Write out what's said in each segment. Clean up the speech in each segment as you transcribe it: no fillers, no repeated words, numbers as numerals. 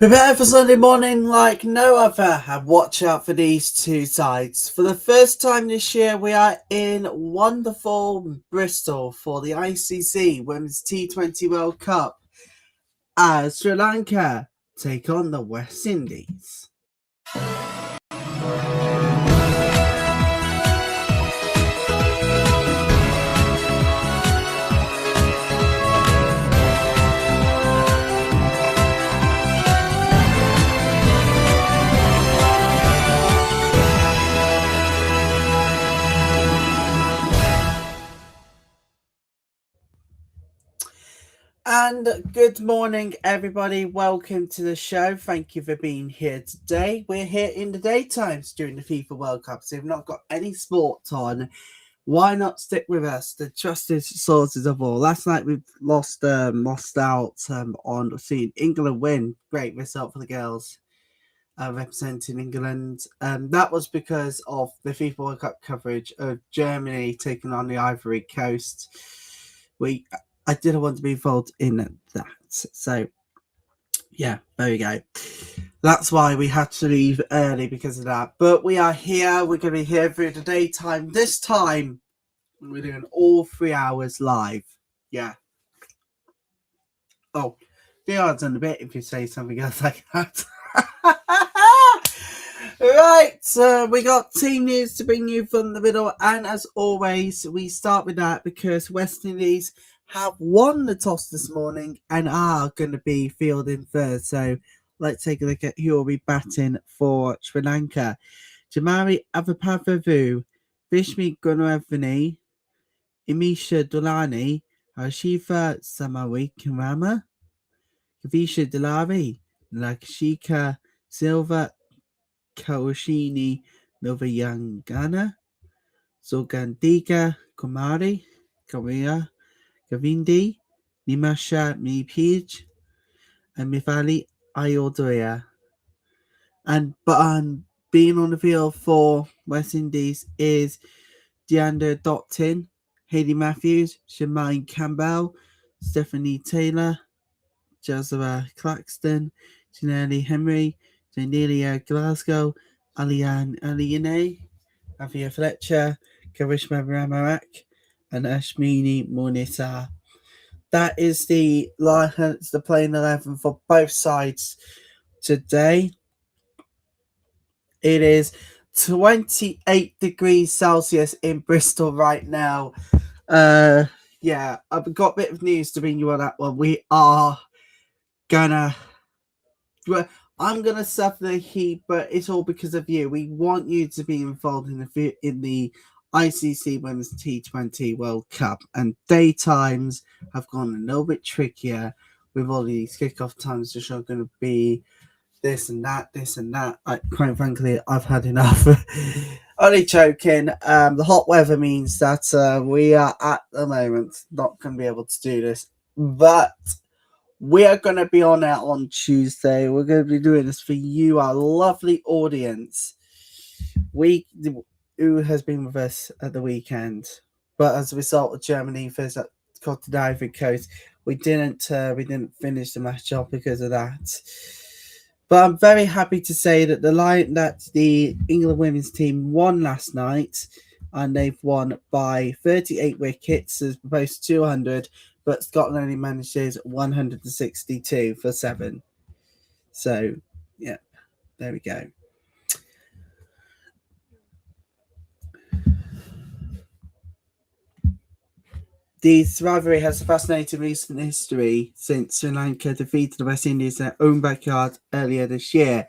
Prepare for Sunday morning like no other, and watch out for these two sides. For the first time this year, we are in wonderful Bristol for the ICC Women's T20 World Cup as Sri Lanka take on the West Indies. And good morning, everybody. Welcome to the show. Thank you for being here today. We're here in the daytimes during the FIFA World Cup, so if you've not got any sport on, why not stick with us, the trusted sources of all? Last night we lost out on seeing England win. Great result for the girls representing England. That was because of the FIFA World Cup coverage of Germany taking on the Ivory Coast. I didn't want to be involved in that. So, yeah, there we go. That's why we had to leave early because of that. But we are here. We're going to be here through the daytime. This time, we're doing all 3 hours live. Yeah. Oh, the odds on a bit if you say something else like that. Right, we got team news to bring you from the middle. And as always, we start with that because West Indies have won the toss this morning and are going to be fielding first. So let's take a look at who will be batting for Sri Lanka. Jamari Avapavu, Vishmi Gunawardene, Imisha Dulani, Harshifa Samawi Kamama, Kavisha Dalari, Lakshika Silva, Kaushini Novayangana, Sogandika Kumari, Korea, Gavindi, Nimasha Mipij, and Mifali Ayodria. But being on the field for West Indies is Deandra Dottin, Hayley Matthews, Shemaine Campbell, Stephanie Taylor, Jazara Claxton, Janelle Henry, Janelia Glasgow, Aliane Aliane, Avia Fletcher, Karishma Ramarak, and Ashmini Munisa. That is the playing 11 for both sides today. It is 28 degrees Celsius in Bristol right now. Yeah, I've got a bit of news to bring you on that one. I'm gonna suffer the heat, but it's all because of you. We want you to be involved in the ICC Women's T20 World Cup, and daytimes have gone a little bit trickier with all these kickoff times, which are going to be this and that. Quite frankly, I've had enough. Only joking. The hot weather means that we are at the moment not going to be able to do this, but we are going to be on out on Tuesday. We're going to be doing this for you, our lovely audience. Who has been with us at the weekend, but as a result of Germany first got to the Ivory Coast, we didn't finish the match off because of that. But I'm very happy to say that the England women's team won last night, and they've won by 38 wickets as opposed to 200. But Scotland only manages 162 for 7. So, yeah, there we go. The rivalry has a fascinating recent history since Sri Lanka defeated the West Indies in their own backyard earlier this year.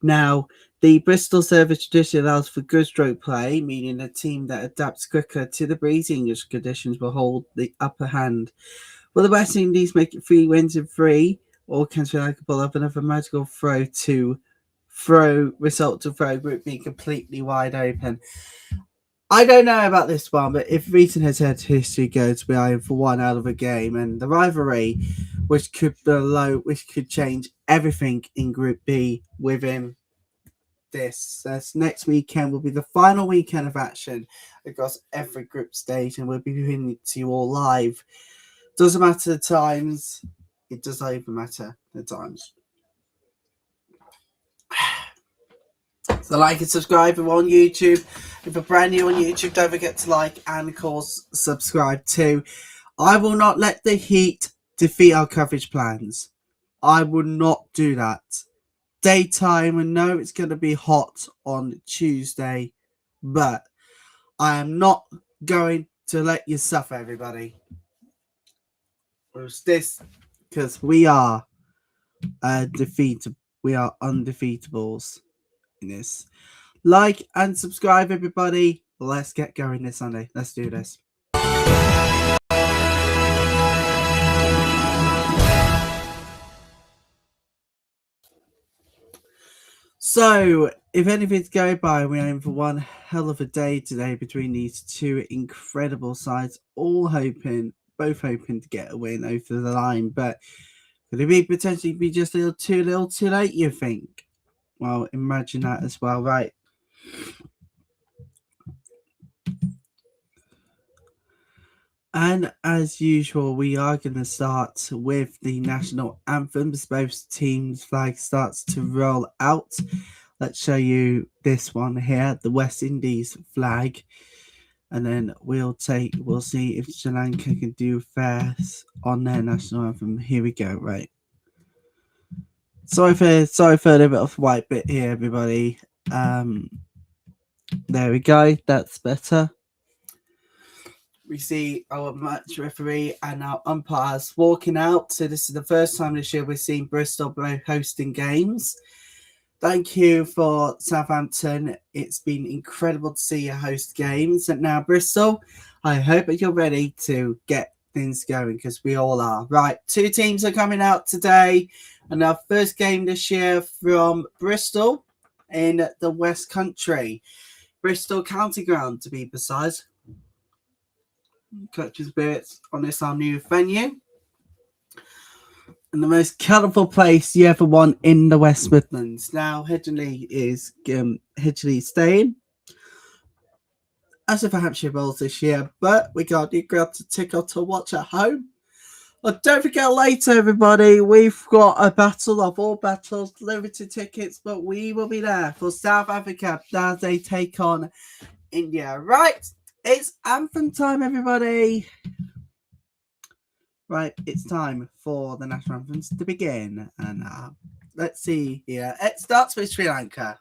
Now, the Bristol service tradition allows for good stroke play, meaning a team that adapts quicker to the breezy English conditions will hold the upper hand. Will the West Indies make it 3 wins in 3, or can Sri Lanka pull up another magical result to throw group being completely wide open? I don't know about this one, but if recent head-to-head history goes, we are in for one out of a game, and the rivalry, which could change everything in Group B within this next weekend will be the final weekend of action across every group stage, and we'll be bringing it to you all live. Doesn't matter the times. It does not even matter the times. So like and subscribe if you're on YouTube. If you're brand new on YouTube, don't forget to like and of course subscribe too. I will not let the heat defeat our coverage plans. I will not do that. Daytime, I know it's going to be hot on Tuesday, but I am not going to let you suffer, everybody. Where's this? Because we are we are undefeatables in this. Like and subscribe, everybody. Let's get going this Sunday. Let's do this. So, if anything's going by, we're in for one hell of a day today between these two incredible sides, both hoping to get a win over the line. But could it be potentially be just a little too late, you think? Well, imagine that as well, right? And as usual, we are going to start with the national anthems. Both teams' flag starts to roll out. Let's show you this one here, the West Indies flag. And then we'll see if Sri Lanka can do fairs on their national anthem. Here we go, right. Sorry for a little bit of white bit here, everybody. There we go, that's better. We see our match referee and our umpires walking out. So this is the first time this year we're seeing Bristol hosting games. Thank you for Southampton. It's been incredible to see you host games. And now, Bristol, I hope that you're ready to get things going because we all are. Right, two teams are coming out today. And our first game this year from Bristol in the West Country. Bristol County Ground, to be precise. Clutching spirits on this our new venue. And the most colourful place you ever want in the West Midlands. Now, Hedgley is staying as of Hampshire Bowls this year, but we got you got to ticket to watch at home. But don't forget later, everybody, we've got a battle of all battles, limited tickets, but we will be there for South Africa as they take on India. Right, it's anthem time, everybody. Right, it's time for the national anthems to begin. And let's see here. It starts with Sri Lanka.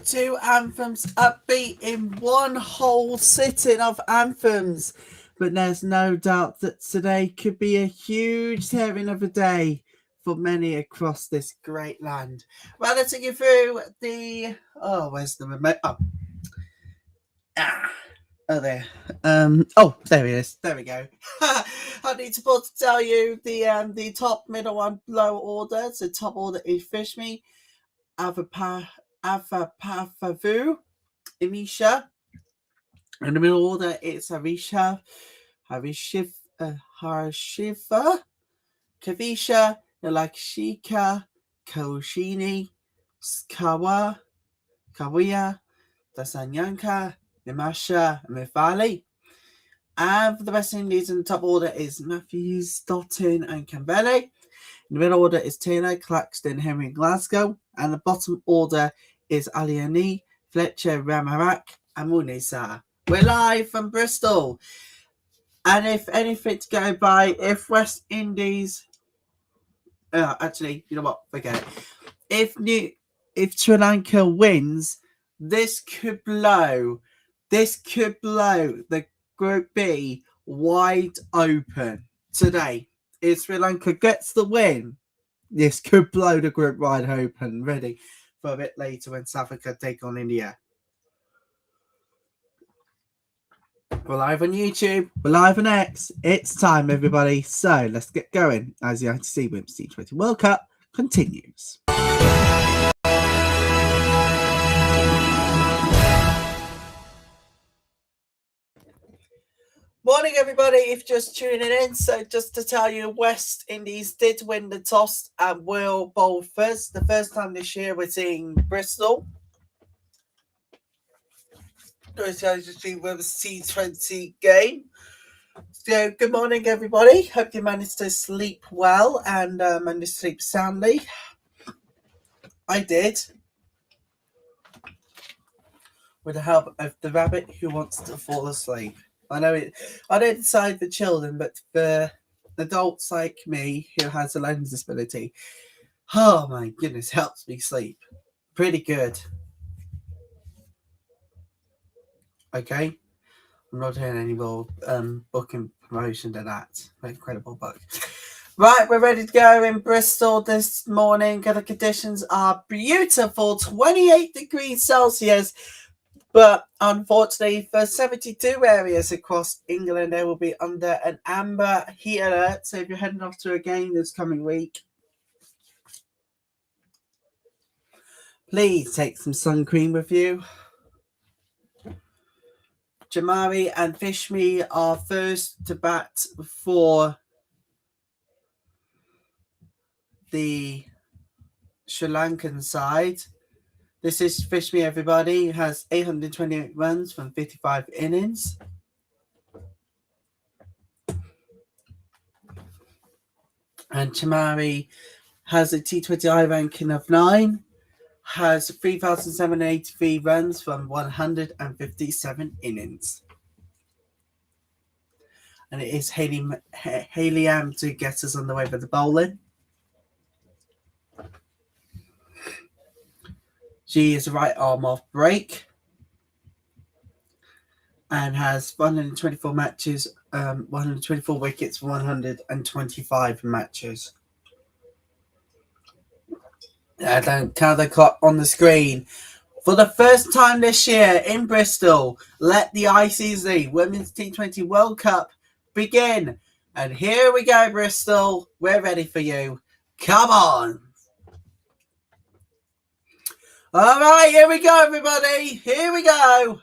2 anthems upbeat in one whole sitting of anthems. But there's no doubt that today could be a huge tearing of a day for many across this great land. Well, let's take you through the... Oh, where's the remote? Oh, there. There he is. There we go. I need to tell you the top, middle, and lower order. So top order is Fishme, Avapavu, Imisha. And the middle order is Harishiva, Kavisha, Nalakshika, Koshini, Kawiya, Dasanyanka, Nimasha, and Mifali. And for the West Indies in the top order is Matthews, Dottin, and Campbell. In the middle order is Taylor, Claxton, Henry, and Glasgow. And the bottom order is Aliani, Fletcher, Ramarak, and Munisa. We're live from Bristol. And if anything to go by, if West Indies... actually, you know what? Forget it. If Sri Lanka wins, this could blow the Group B wide open today. If Sri Lanka gets the win, this could blow the group wide open. Ready for a bit later when South Africa take on India. We're live on YouTube. We're live on X. It's time, everybody. So let's get going as the ICC Women's T20 World Cup continues. Morning, everybody. If just tuning in, so just to tell you, West Indies did win the toss and will bowl first. The first time this year we're seeing Bristol. With the T20 game. So, good morning, everybody. Hope you managed to sleep well and managed to sleep soundly. I did. With the help of the rabbit who wants to fall asleep. I don't decide for children, but for adults like me who has a learning disability, oh my goodness, helps me sleep. Pretty good. Okay, I'm not doing any more booking promotion than that. Incredible book. Right, we're ready to go in Bristol this morning. The conditions are beautiful, 28 degrees Celsius. But unfortunately, for 72 areas across England, they will be under an amber heat alert. So if you're heading off to a game this coming week, please take some sun cream with you. Jamari and Fishme are first to bat for the Sri Lankan side. This is Fishme, everybody. He has 828 runs from 55 innings. And Chamari has a T20I ranking of 9. Has 3,783 runs from 157 innings. And it is Hayley Am to get us on the way for the bowling. She is a right arm off break and has 124 matches, 124 wickets, 125 matches. I don't count the clock on the screen. For the first time this year in Bristol, let the ICC Women's T20 World Cup begin. And here we go, Bristol. We're ready for you. Come on. All right, here we go, everybody. Here we go.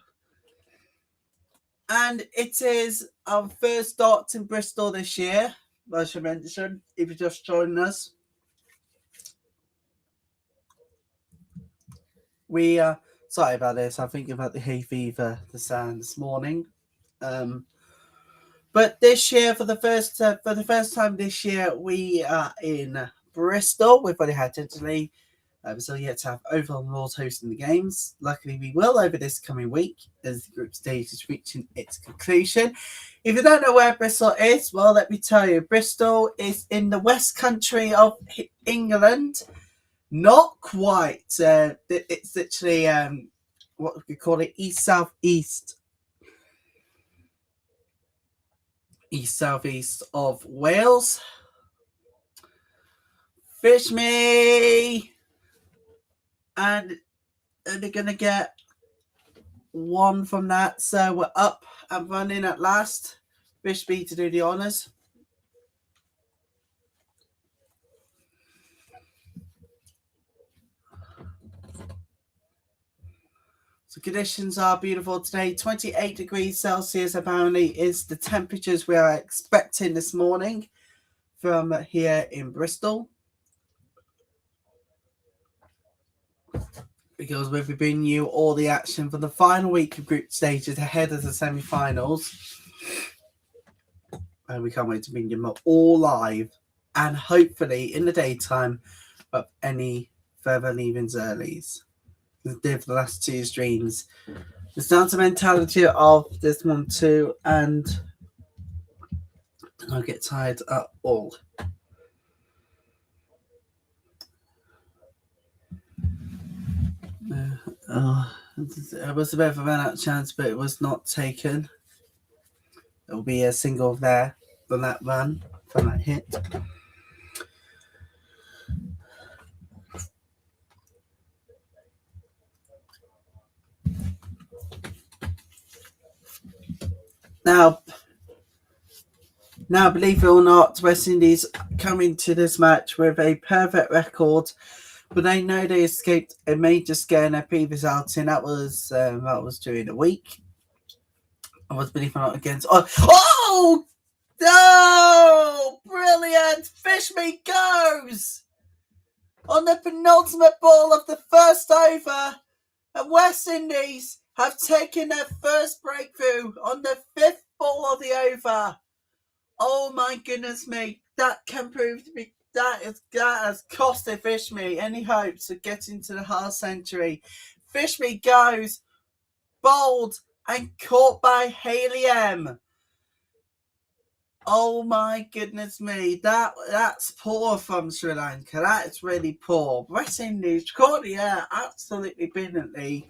And it is our first start in Bristol this year, as I mentioned, if you're just joining us. We are sorry about this. I think about the hay fever, the sound this morning. But this year, for the first time this year, we are in Bristol. We've already had Italy. So yet to have overall rules hosting the games. Luckily, we will over this coming week as the group stage is reaching its conclusion. If you don't know where Bristol is, well, let me tell you. Bristol is in the West Country of England. Not quite. It's literally what we call it, east-southeast of Wales. Fish me! And they're going to get one from that. So we're up and running at last. Fish me to do the honours. So conditions are beautiful today. 28 degrees Celsius apparently is the temperatures we are expecting this morning from here in Bristol. Because we'll be bringing you all the action for the final week of group stages ahead of the semi-finals. And we can't wait to bring them all live and hopefully in the daytime of any further leavings earlies. As I did for the last two streams. It's down to mentality of this one too, and I'll get tired at all. It was a bit of a run out chance, but it was not taken. There will be a single there from that run, from that hit. Now, believe it or not, West Indies coming to this match with a perfect record, but they know they escaped a major scare in their previous outing. That was during the week. I was believe it or not against. Oh no! Brilliant! Fish me goes on the penultimate ball of the first over, and West Indies have taken their first breakthrough on the fifth ball of the over. Oh my goodness me! That can prove to be that has costed Fish me any hopes of getting to the half century. Fish me goes bowled and caught by Haley M. Oh my goodness me! That's poor from Sri Lanka. That is really poor. West Indies caught the air absolutely brilliantly.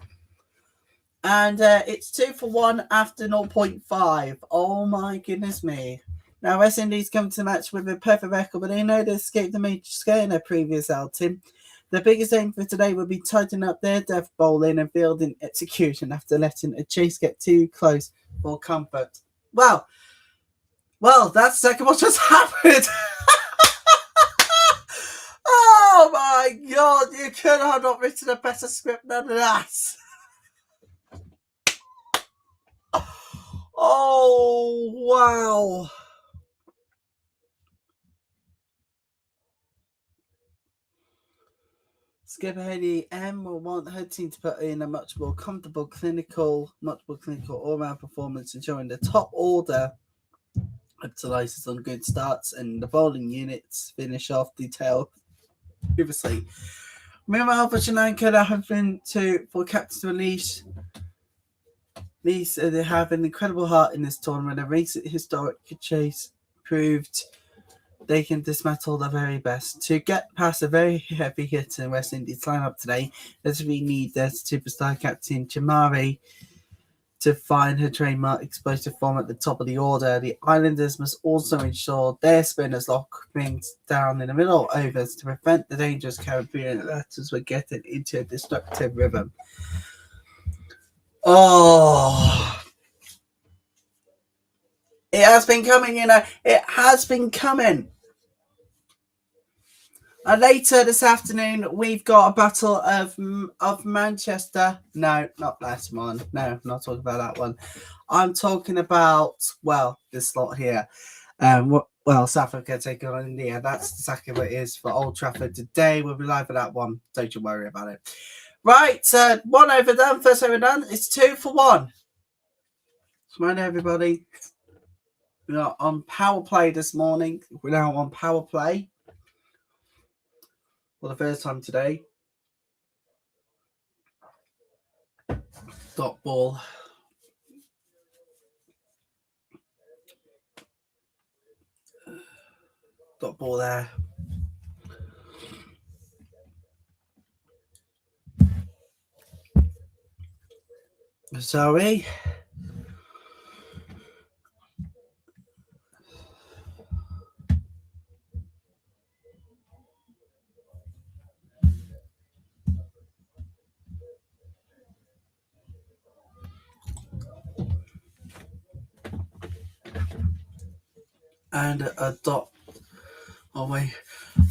And it's 2-for-1 after 0.5. Oh my goodness me. Now, West Indies come to the match with a perfect record, but they know they escaped the major scare in their previous outing. The biggest aim for today will be tightening up their death bowling and fielding execution after letting a chase get too close for comfort. Well, that's exactly what just happened. Oh my God, you could have not written a better script than that. Oh, wow. Skipper Haley M will want her team to put in a much more clinical all-round performance, ensuring the top order capitalizes on good starts and the bowling units finish off detail previously. Meanwhile, for Sri Lanka, they're hoping for captains to release. They have an incredible heart in this tournament. A recent historic chase proved they can dismantle the very best. To get past a very heavy hitter in West Indies lineup today, as we need their superstar captain Chamari to find her trademark explosive form at the top of the order. The Islanders must also ensure their spinners lock things down in the middle overs to prevent the dangerous Caribbean batters from getting into a destructive rhythm. Oh, it has been coming, it has been coming. Later this afternoon, we've got a battle of Manchester. No, not that one. No, not talking about that one. I'm talking about, this slot here. South Africa taking on India. That's exactly what it is for Old Trafford today. We'll be live for that one. Don't you worry about it. Right, one over done. First over done. It's 2-for-1. Come on, everybody. We're on power play this morning. We're now on power play for the first time today. Dot ball. Dot ball there. Zoe. And a dot away.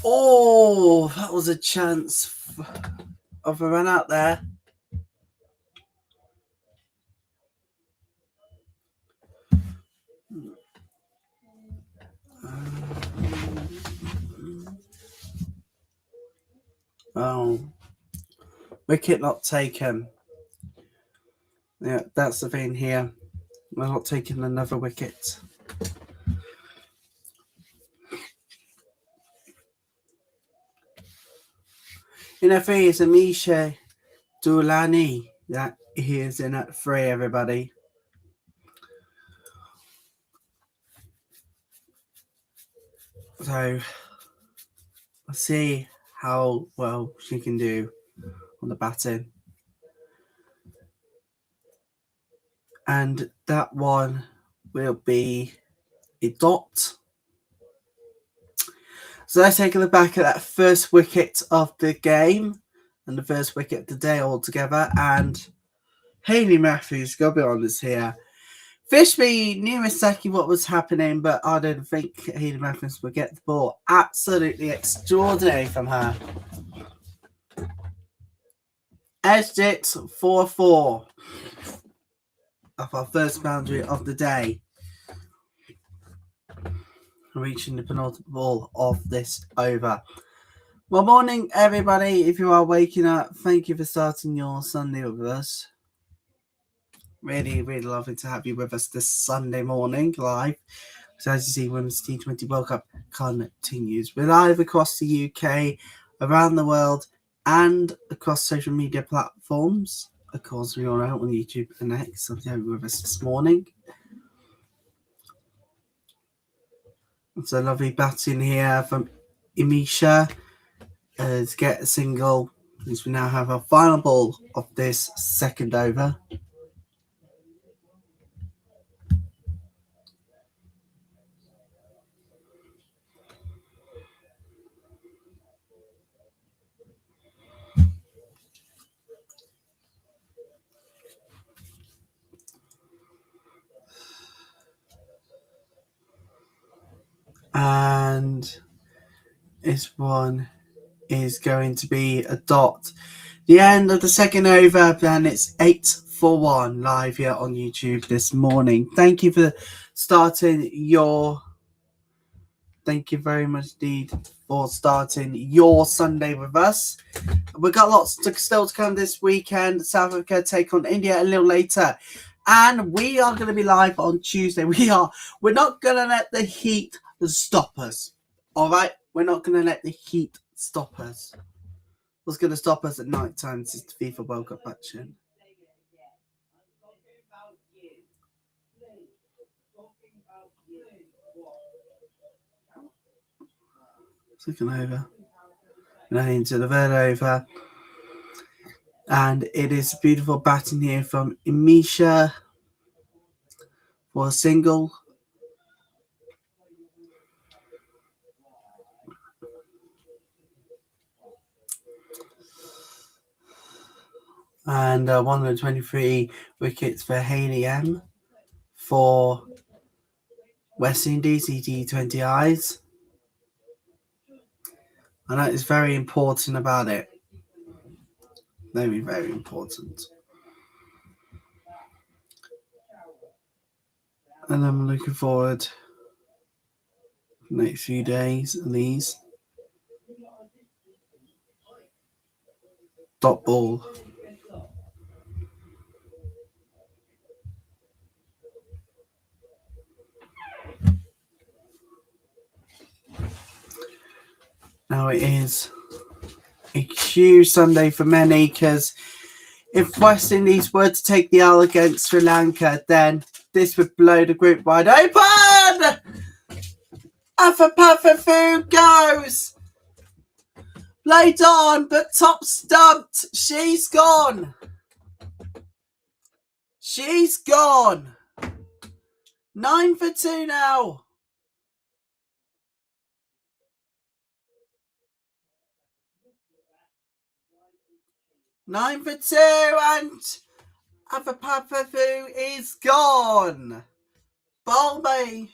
Oh, that was a chance of a run out there. Oh, wicket not taken. Yeah, that's the thing here. We're not taking another wicket. In a 3 is Amisha Dulani. That he is in at 3, everybody. So let's see how well she can do on the batting. And that one will be a dot. So let's take a look back at that first wicket of the game and the first wicket of the day altogether. And Hayley Matthews, gotta be honest here. Fishby knew exactly what was happening, but I don't think Hayley Matthews would get the ball. Absolutely extraordinary from her. Edged it 4-4 of our first boundary of the day. Reaching the penultimate ball of this over. Well, morning, everybody. If you are waking up, thank you for starting your Sunday with us. Really, really lovely to have you with us this Sunday morning live. So as you see, Women's T20 World Cup continues. We're live across the UK, around the world, and across social media platforms. Of course, we are out on YouTube and X. So you with us this morning. It's a lovely batting here from Imisha to get a single, as we now have our final ball of this second over. And this one is going to be a dot. The end of the second over, then it's 8-1 live here on YouTube this morning. Thank you for starting your. Thank you very much indeed for starting your Sunday with us. We've got lots still to come this weekend. South Africa take on India a little later. And we are going to be live on Tuesday. We're not going to let the heat stop us. All right? We're not going to let the heat stop us. What's going to stop us at night time is the FIFA World Cup action. Second over. Now into the third over. And it is beautiful batting here from Imisha for a single. And 123 wickets for Hayley M for West Indies, T20 eyes. And that is very important about it. Very, very important. And I'm looking forward to the next few days of these. Dot ball. Now it is a huge Sunday for many because if West Indies were to take the L against Sri Lanka, then this would blow the group wide open! Alpha Puffer goes! Played on, but top stumped. She's gone. She's gone. 9 for 2 now. Nine for 2, and Avapapafu is gone. Bowlby,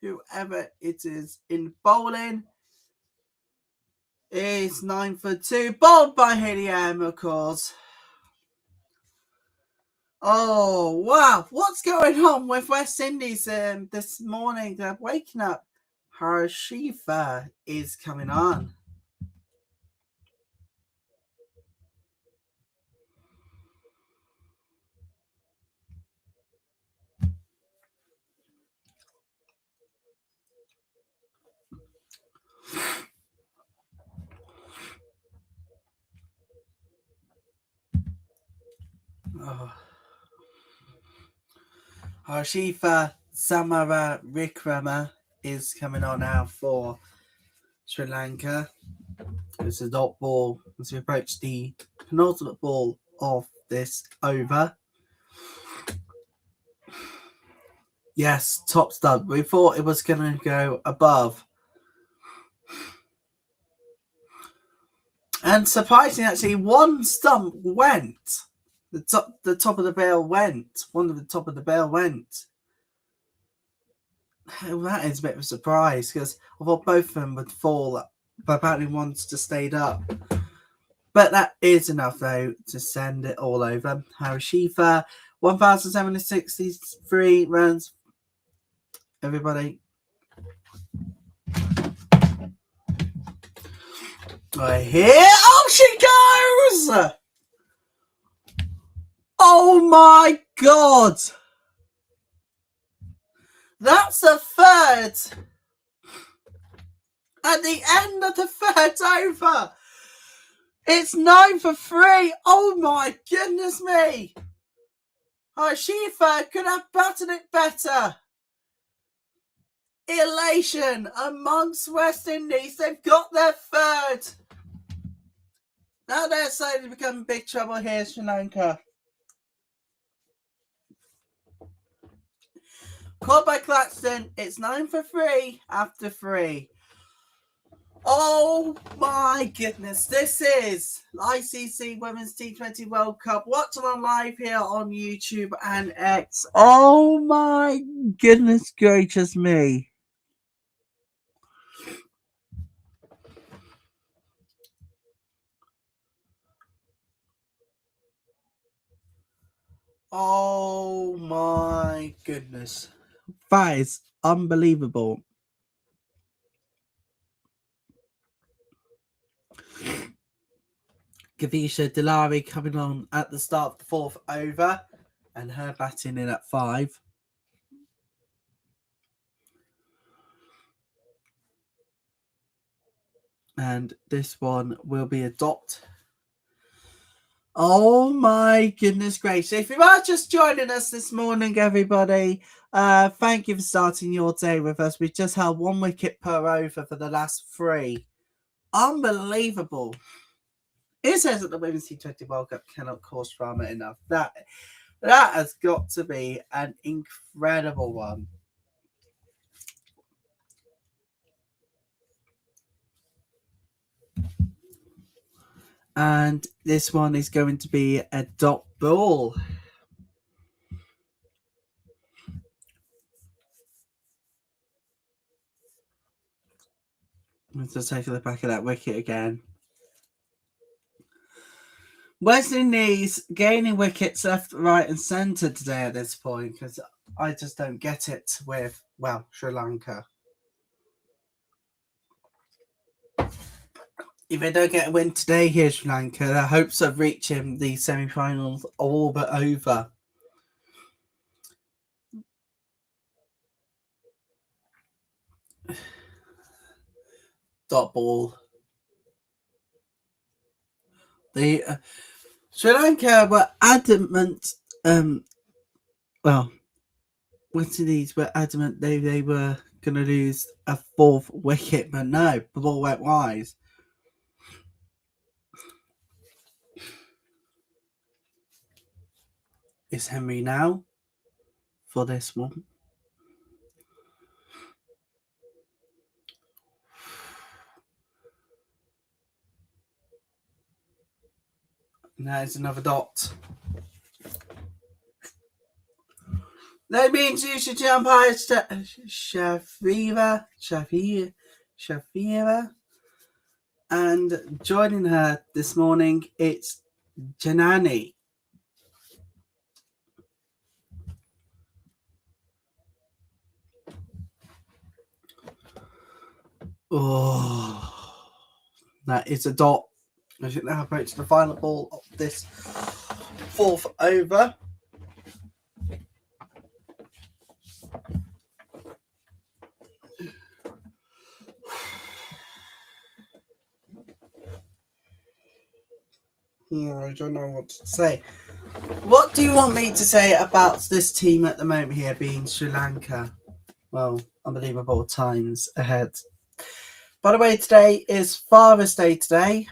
whoever it is in bowling, is 9 for 2. Bowled by Helium, of course. Oh, wow. What's going on with West Indies this morning? They're waking up. Harshifa is coming on. Oh. Harshifa Samara Rikrama is coming on now for Sri Lanka. It's a dot ball as we approach the penultimate ball of this over. Yes, top stud. We thought it was going to go above. And surprisingly, actually, one stump went. The top of the bail went. One of the top of the bail went. That is a bit of a surprise because I thought both of them would fall, but apparently one's just stayed up. But that is enough, though, to send it all over. Harshifa, 1,763 runs. Everybody. Right here. Oh, she goes! Oh, my God. That's a third. At the end of the third over. It's 9 for 3. Oh, my goodness me. Harshifa could have batted it better. Elation amongst West Indies. They've got their third. Now they're slowly becoming big trouble here, Sri Lanka. Caught by Claxton. It's 9 for 3 after 3. Oh my goodness. This is ICC Women's T20 World Cup. Watchalong live here on YouTube and X. Oh my goodness gracious me. Oh my goodness. That is unbelievable. Gavisha Dilari coming on at the start of the fourth over and her batting in at 5. And this one will be a dot. Oh my goodness gracious. If you are just joining us this morning, everybody, thank you for starting your day with us. We just held 1 wicket per over for the last 3. Unbelievable. It says that the Women's T20 World Cup cannot cause drama enough. That has got to be an incredible one. And this one is going to be a dot ball. Let's just take a look back at that wicket again. West Indies gaining wickets left, right, and centre today at this point because I just don't get it with, well, Sri Lanka. If they don't get a win today here, Sri Lanka, their hopes of reaching the semi-finals are all but over. Dot ball. The Sri Lanka were adamant. West Indies were adamant they were going to lose a 4th wicket, but no, the ball went wide. is Henry now for this one. And there's another dot. Let me introduce you to umpire Shafira. And joining her this morning, it's Janani. Oh, that is a dot. I should now approach the final ball of this fourth over. I don't know what to say. What do you want me to say about this team at the moment here, being Sri Lanka? Well, unbelievable times ahead. By the way, today is Father's Day today.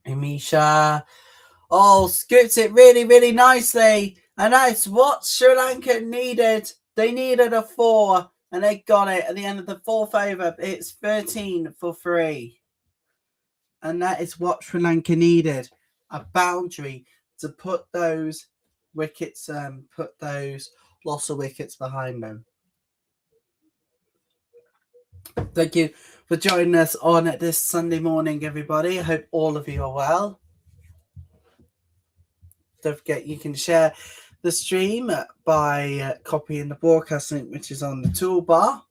Amisha, scoots it really, really nicely. And that's what Sri Lanka needed. They needed a 4, and they got it at the end of the fourth over. It's 13 for 3. And that is what Sri Lanka needed. A boundary to put those wickets, put those loss of wickets behind them. Thank you for joining us on this Sunday morning, everybody. I hope all of you are well. Don't forget you can share the stream by copying the broadcast link, which is on the toolbar.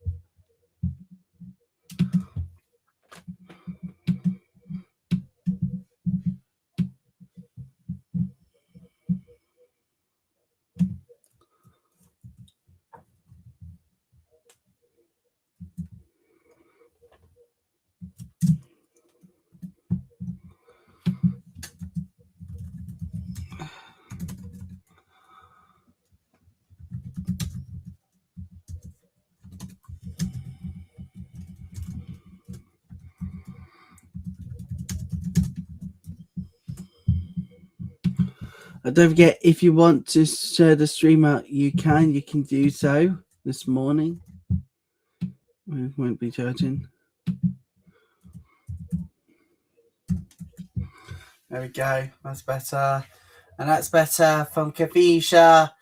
Don't forget, if you want to share the stream out, you can do so this morning. We won't be judging. There we go. That's better. And that's better from Kavisha.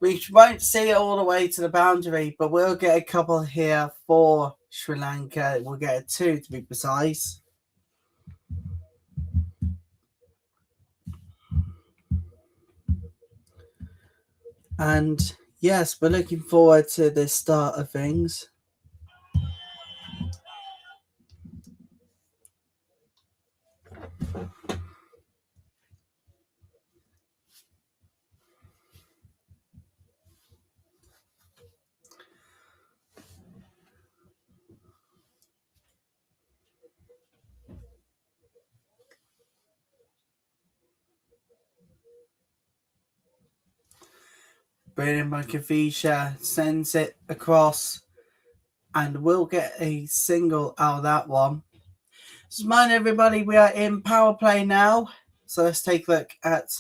We won't see it all the way to the boundary, but we'll get a couple here for Sri Lanka. We'll get a 2 to be precise. And yes, we're looking forward to the start of things. Brilliant by Kavisha, sends it across, and we'll get a single out of that one. Just mind everybody, we are in power play now. So let's take a look at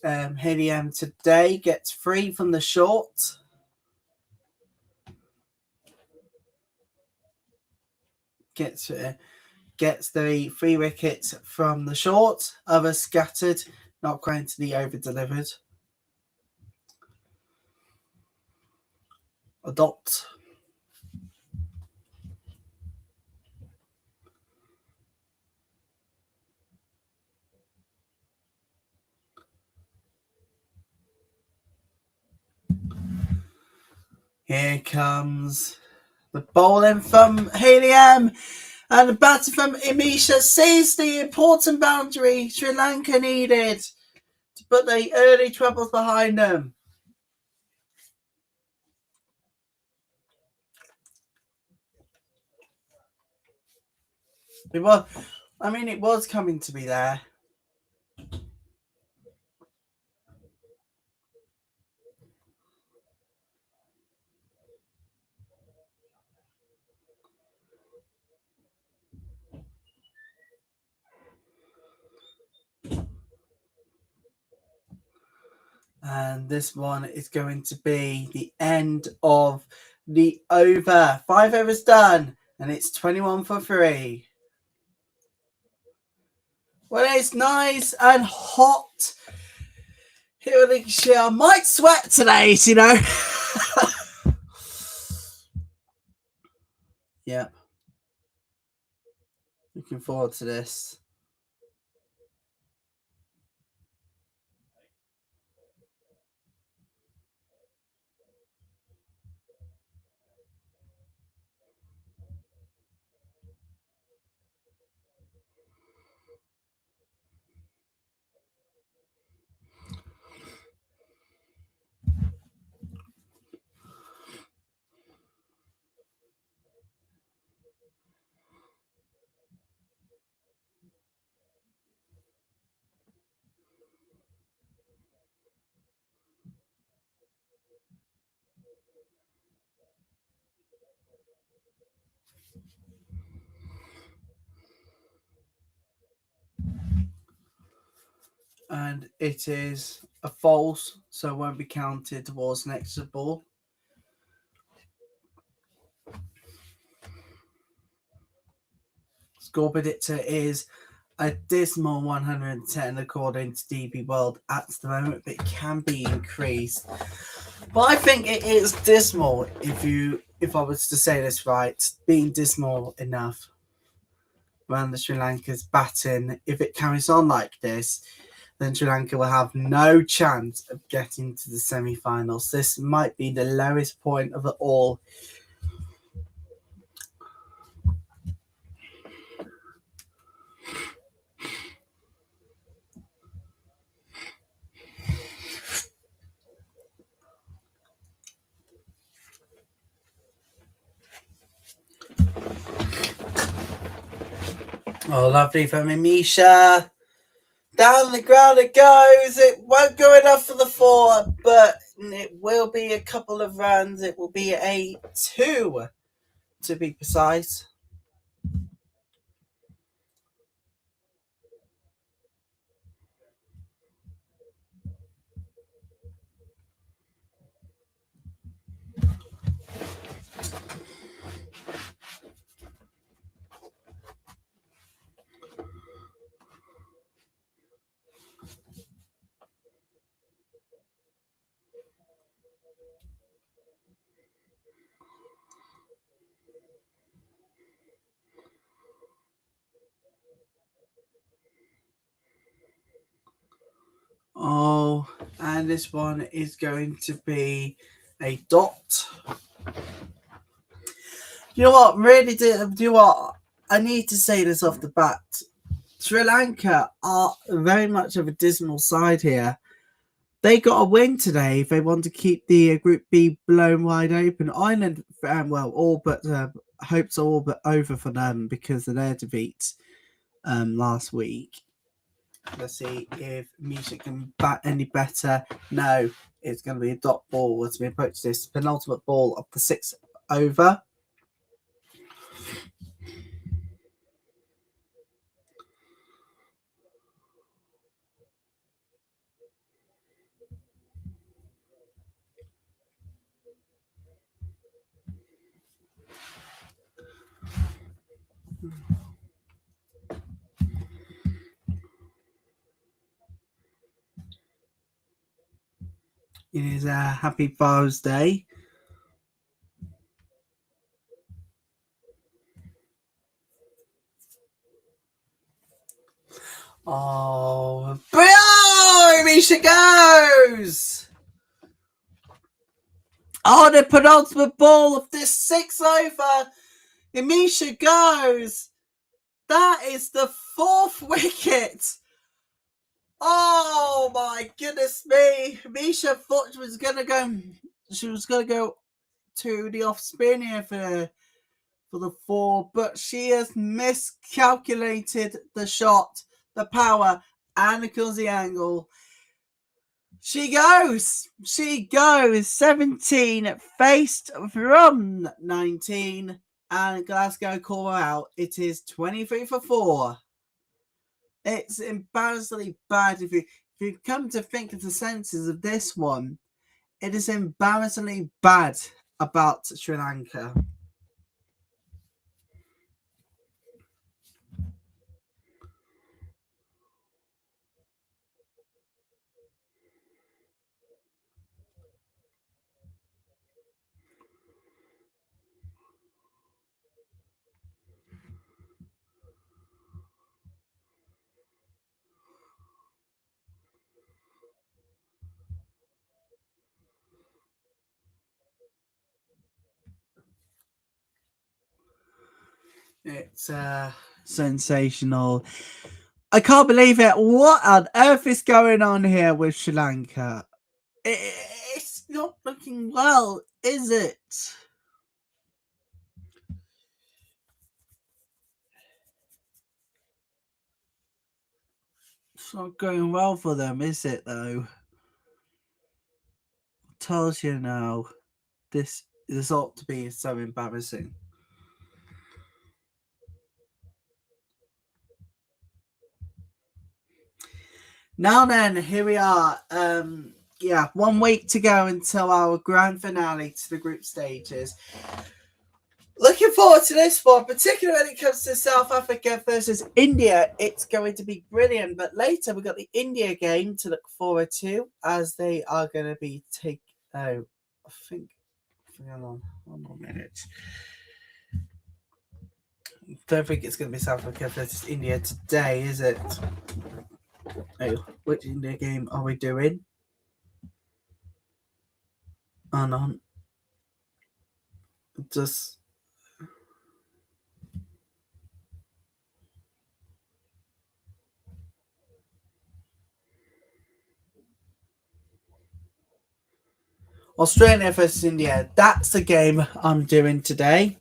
Haley M today. Gets 3 from the short. Gets the 3 wickets from the short. Others scattered, not going to the over delivered. A dot. Here comes the bowling from Haley M. And the batter from Imisha sees the important boundary Sri Lanka needed to put the early troubles behind them. It was coming to be there. And this one is going to be the end of the over. 5 overs done, and it's 21 for 3. Well, it's nice and hot here in Lincolnshire. I might sweat today, you know. Yep. Looking forward to this. And it is a false, so it won't be counted towards next to the ball. Score predictor is a dismal 110 according to DB World at the moment, but it can be increased. But I think it is dismal if I was to say this right, being dismal enough when the Sri Lanka's batting. If it carries on like this, then Sri Lanka will have no chance of getting to the semi-finals. This might be the lowest point of it all. Oh, lovely from Misha. Down the ground it goes. It won't go enough for the 4, but it will be a couple of runs. It will be a 2, to be precise. Oh, and this one is going to be a dot. You know what? Really, do you know what? I need to say this off the bat. Sri Lanka are very much of a dismal side here. They got a win today. They want to keep the Group B blown wide open. Ireland, all but hopes are all but over for them because of their defeat last week. Let's see if Misha can bat any better. No, it's going to be a dot ball as we approach this penultimate ball of the 6th over. It is a happy Father's Day. Oh, Misha goes! Oh, the penultimate ball of this 6 over. Misha goes. That is the 4th wicket. Oh my goodness me! Misha thought she was gonna go to the off spin here for the 4, but she has miscalculated the shot, the power, and the angle. She goes 17 faced from 19, and Glasgow call her out. It is 23 for 4. It's embarrassingly bad if if you come to think of the senses of this one, it is embarrassingly bad about Sri Lanka. It's sensational. I can't believe it. What on earth is going on here with Sri Lanka? It's not looking well, is it? It's not going well for them, is it, though? Tells you now. This ought to be so embarrassing. Now then, here we are. 1 week to go until our grand finale to the group stages. Looking forward to this one, particularly when it comes to South Africa versus India. It's going to be brilliant. But later, we've got the India game to look forward to, as they are going to be I think. Hold on a minute. Don't think it's going to be South Africa versus India today, is it? Oh, which India game are we doing? Hold on. Just Australia versus India. That's the game I'm doing today.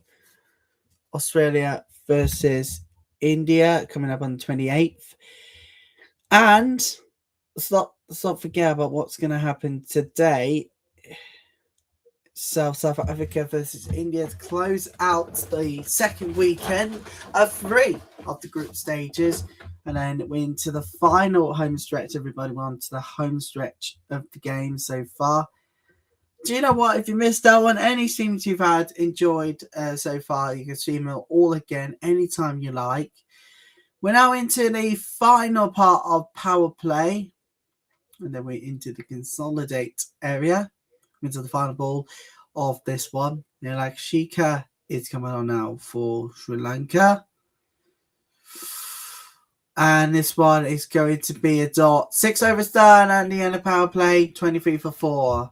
Australia versus India coming up on the 28th. And let's not forget about what's going to happen today. South Africa versus India to close out the second weekend of 3 of the group stages. And then we're into the final home stretch. Everybody, we're on to the home stretch of the game so far. Do you know what? If you missed that one, any streams you've enjoyed so far, you can stream them all again anytime you like. We're now into the final part of power play. And then we're into the consolidate area. Into the final ball of this one. Like Shika is coming on now for Sri Lanka. And this one is going to be a dot. 6 overs done and the end of power play, 23 for 4.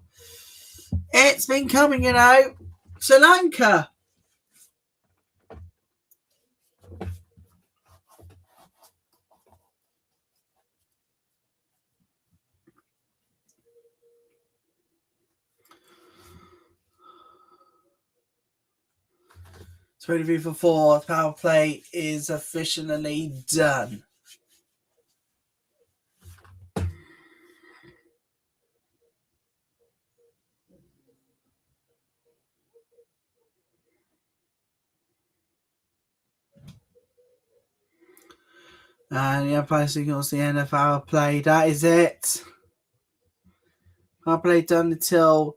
It's been coming, Sri Lanka. Twenty-three for 4. Power play is officially done. And the umpire signals the end of power play. That is it. Power play done until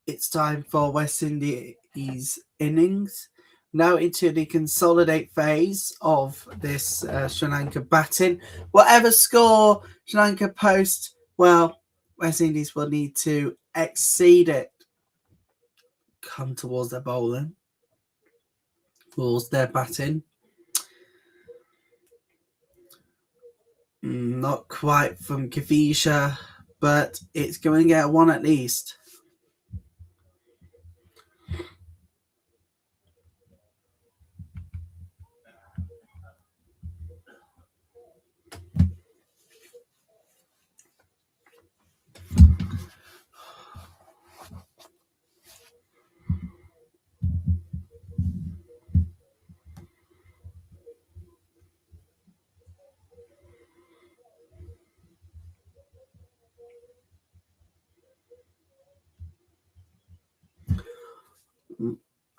it's time for West Indies innings. Now into the consolidate phase of this Sri Lanka batting. Whatever score Sri Lanka post, well, West Indies will need to exceed it. Come towards their bowling, towards their batting. Not quite from Kavisha, but it's going to get 1 at least.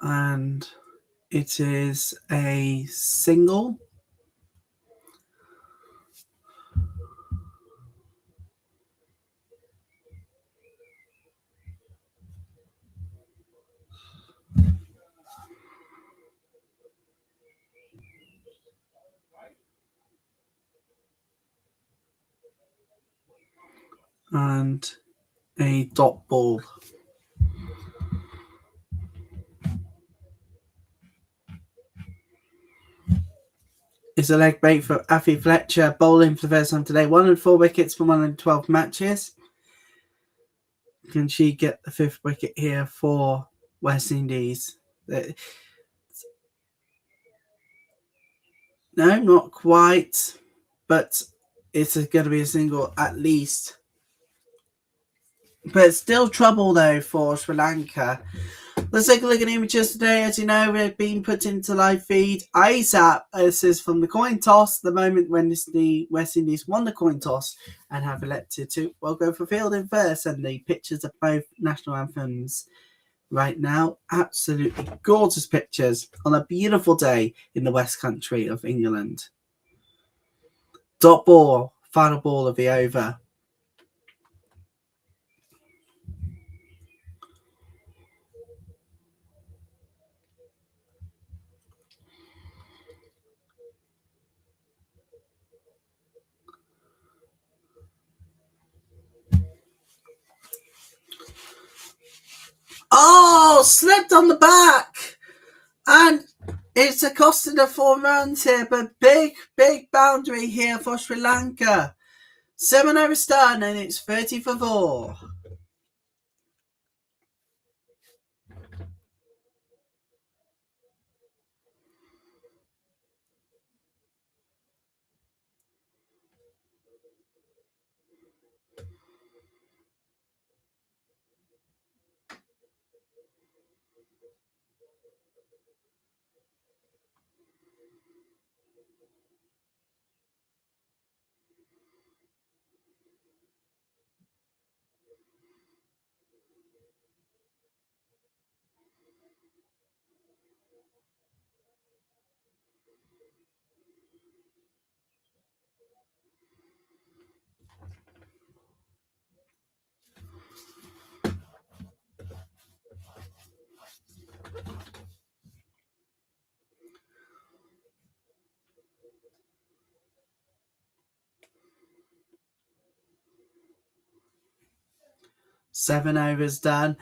And it is a single. and a dot ball. It's a leg break for Afi Fletcher, bowling for the first time today. 104 wickets for 112 matches. Can she get the 5th wicket here for West Indies? No, not quite, but it's going to be a single at least. But it's still trouble, though, for Sri Lanka. Let's take a look at images today. As you know, they've been put into live feed ASAP. This is from the coin toss, the moment when the West Indies won the coin toss and have elected to, well, go for fielding first. And the pictures of both national anthems right now. Absolutely gorgeous pictures on a beautiful day in the West Country of England. Dot ball, final ball of the over. Oh, slipped on the back. And it's a costing of 4 runs here, but big boundary here for Sri Lanka. 7 overs done, and it's 30 for 4. Seven overs done.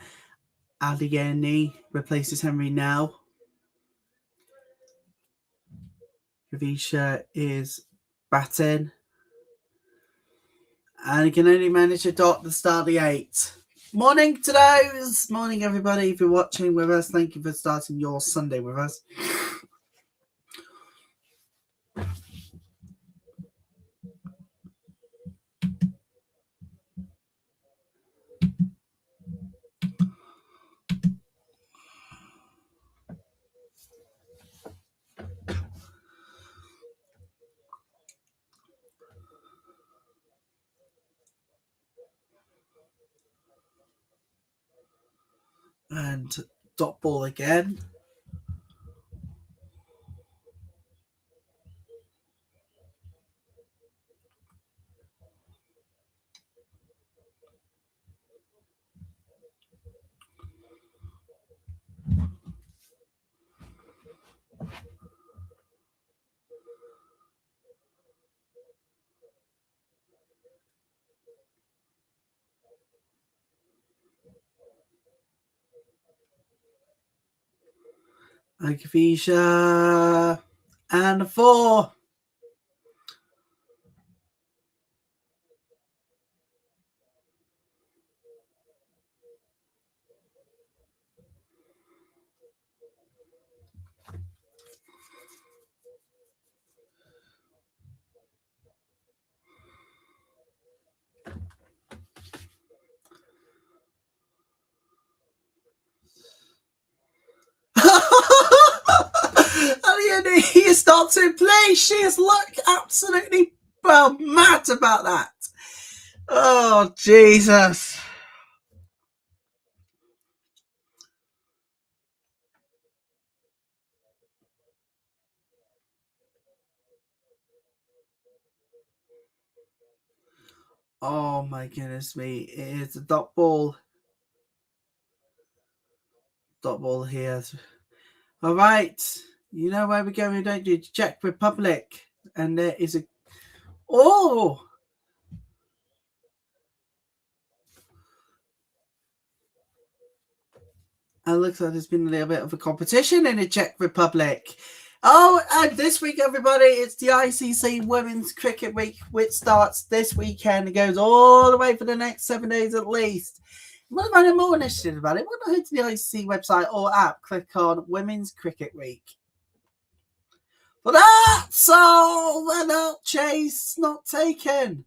Adieni replaces Henry now. Ravisha is batting. And he can only manage a dot at the start of the 8th. Morning to those. Morning, everybody. If you're watching with us, thank you for starting your Sunday with us. And dot ball again. Akavisha. And a 4. And he starts to play. She is absolutely mad about that. Oh, Jesus. Oh, my goodness me. It is a dot ball. Dot ball here. All right. You know where we're going, don't you? Czech Republic. And there is a... Oh! And it looks like there's been a little bit of a competition in the Czech Republic. Oh, and this week, everybody, it's the ICC Women's Cricket Week, which starts this weekend and goes all the way for the next 7 days at least. What about any more initiatives about it? Why not head to the ICC website or app, click on Women's Cricket Week. But that's all. Without chase, not taken.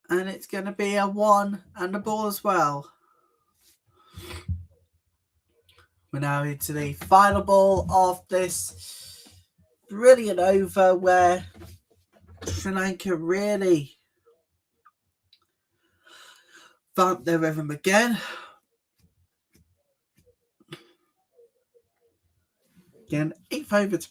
And it's going to be a 1 and a ball as well. We're now into the final ball of this brilliant over where Sri Lanka really vamped their rhythm again. Again, 8th over to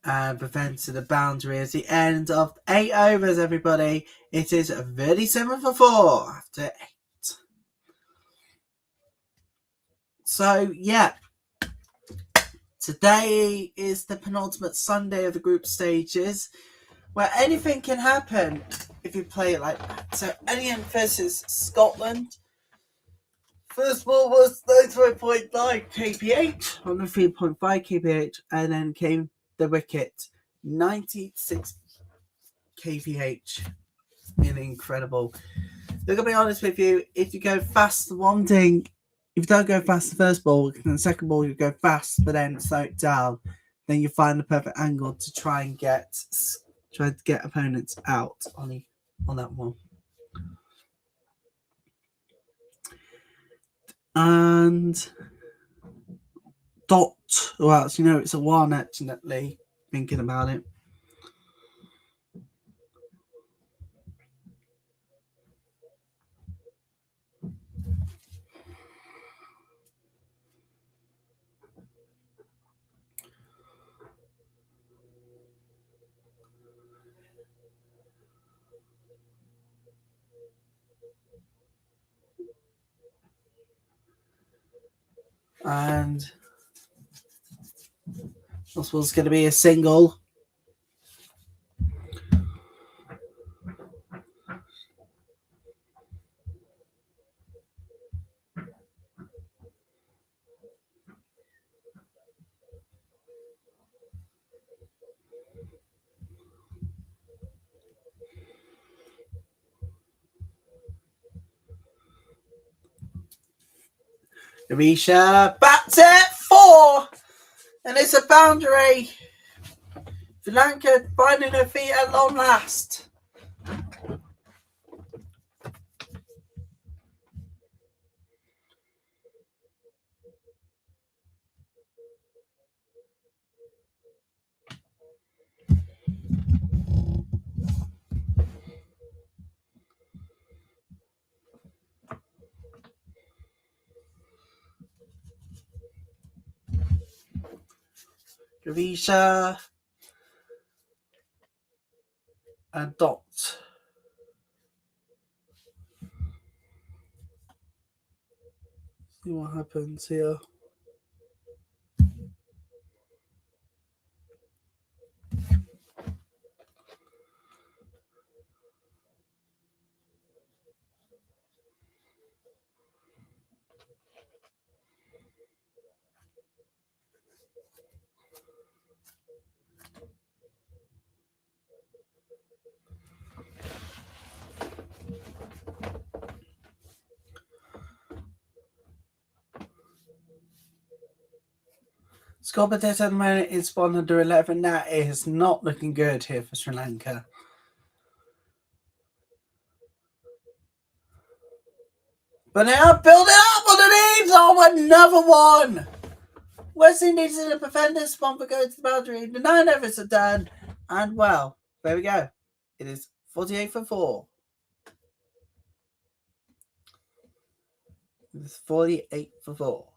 and prevented the boundary as the end of 8 overs, everybody. It is 37 for 4 after 8. So, yeah. Today is the penultimate Sunday of the group stages, where anything can happen if you play it like that. So, England versus Scotland. First ball was 93.9 kph on the 3.5 kph, and then came the wicket, 96 kph. Really incredible. Look, I'll be honest with you, if you go fast one thing, if you don't go fast the first ball, then the second ball you go fast, but then slow it down, then you find the perfect angle to try to get opponents out on that one. And Dot, well, it's a 1 actually, thinking about it. And this was going to be a single. Arisha bats it 4, and it's a boundary. Sri Lanka finding her feet at long last. Arisha and Dot. See what happens here. Score potential at the moment is 111. That is not looking good here for Sri Lanka. But now build it up underneath. Oh, another one. West Indies in to prevent this one from going to the boundary. The 9 overs are done. And well, there we go. It is 48 for 4. It's 48 for 4.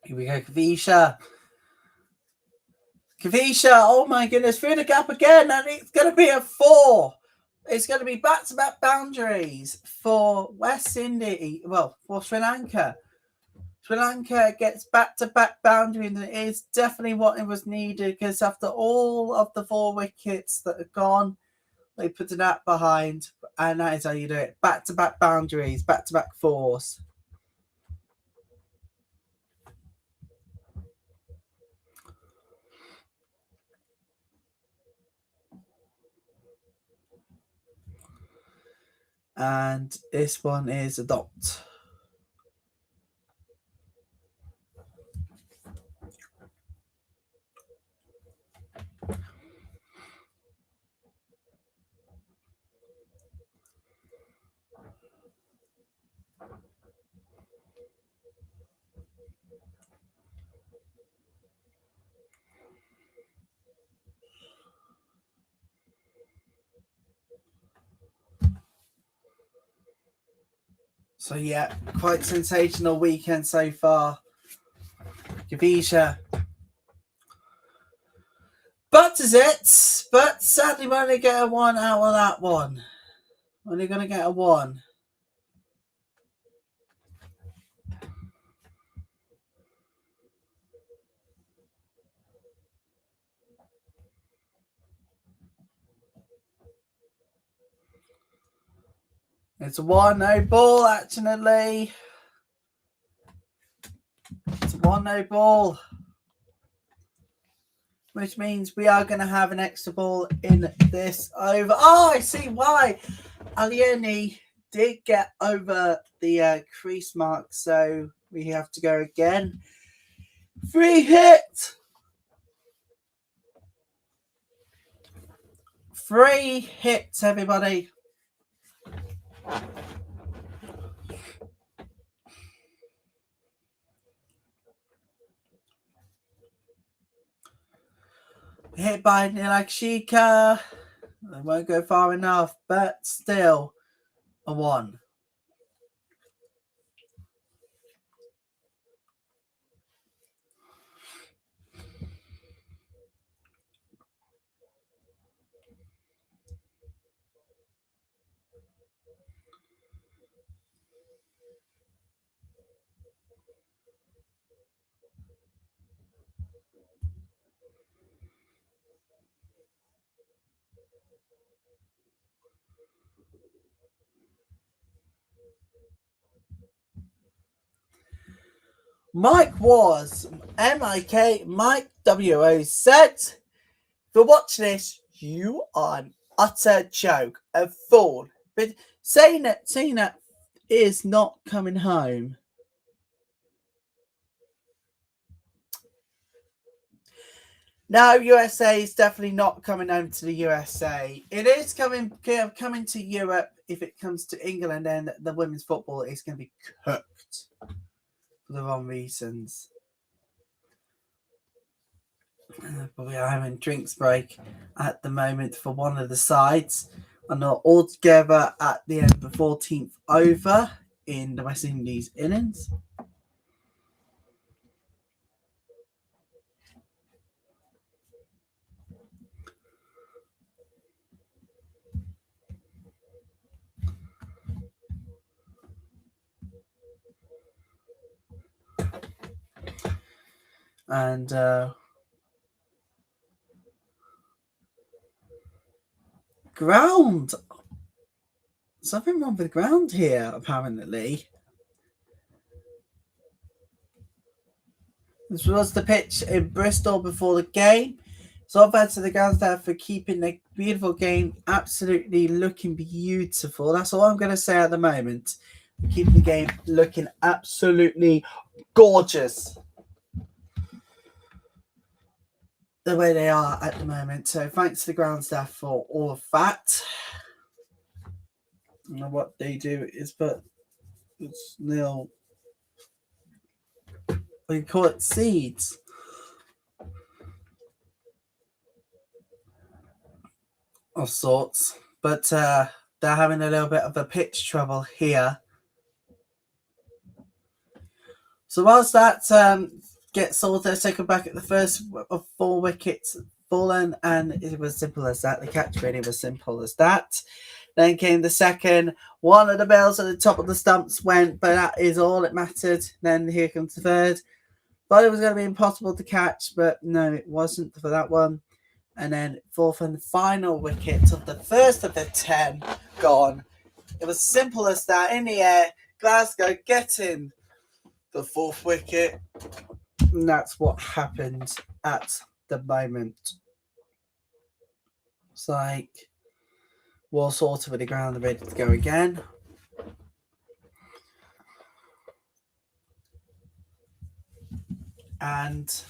Here we go, Kavisha. Kavisha, oh my goodness, through the gap again, and it's going to be a 4. It's going to be back-to-back boundaries for West Indies, well, for Sri Lanka. Sri Lanka gets back-to-back boundary, and it is definitely what it was needed, because after all of the 4 wickets that are gone, they put the net behind, and that is how you do it. Back-to-back boundaries, back-to-back 4s. And this one is a dot. So yeah, quite sensational weekend so far. Kavisha butters it, but sadly we're only get a 1 out of that one. Only going to get a 1. It's a 1 no ball, actually. It's a 1 no ball. Which means we are going to have an extra ball in this over. Oh, I see why. Alieni did get over the crease mark, so we have to go again. Free hit. 3 hits, everybody. Hit by Nilakshika. They won't go far enough, but still a 1. Mike was MIK Mike WO said, if you're watching this, you are an utter joke, a fool. But saying that is not coming home. No, USA is definitely not coming home to the USA. It is coming to Europe. If it comes to England, then the women's football is going to be cooked for the wrong reasons. But we are having drinks break at the moment for one of the sides, and are all together at the end of the 14th over in the West Indies innings. And ground. Something wrong with the ground here, apparently. This was the pitch in Bristol before the game. So I've had to the grounds there for keeping the Beautiful game, absolutely looking beautiful. That's all I'm going to say at the moment. Keep the game looking absolutely gorgeous the way they are at the moment. So thanks to the ground staff for all of that. And what they do is put nil. We call it seeds of sorts, but they're having a little bit of a pitch trouble here. So whilst that gets sorted, let's take a back at the first of 4 wickets fallen, and it was simple as that. The catch really was simple as that. Then came the second. One of the bells at the top of the stumps went, but that is all that mattered. Then here comes the third. Thought it was going to be impossible to catch, but no, it wasn't for that one. And then fourth and final wicket of the first of the 10 gone. It was simple as that. In the air, Glasgow getting the fourth wicket. And that's what happened at the moment. It's like we're sorted with the ground ready to go again. And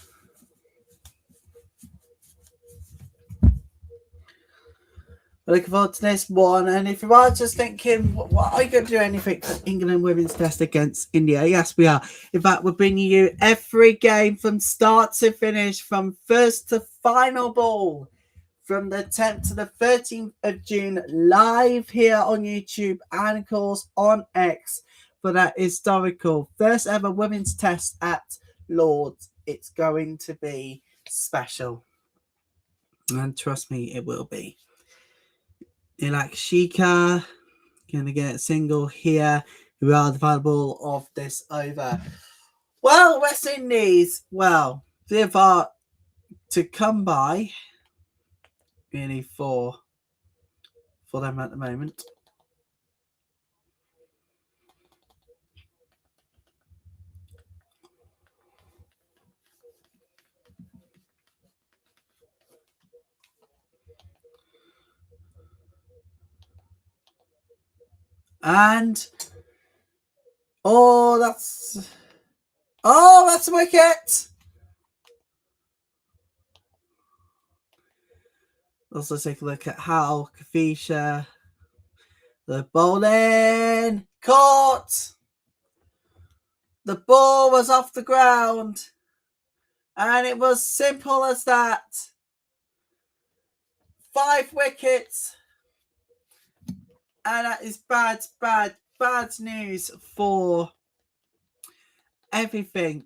we're looking forward to this one. And if you are just thinking, what are you going to do anything for England women's test against India? Yes, we are. In fact, we're bringing you every game from start to finish, from first to final ball, from the 10th to the 13th of June, live here on YouTube and, of course, on X for that historical first ever women's test at Lord's. It's going to be special. And trust me, it will be. Ilak Shika going to get a single here. We are the final ball of this over. Well, West Indies, well, they are to come by really for them at the moment. And that's a wicket. Also take a look at Hal Kafisha. The bowling caught. The ball was off the ground. And it was simple as that. 5 wickets. And that is bad news for everything.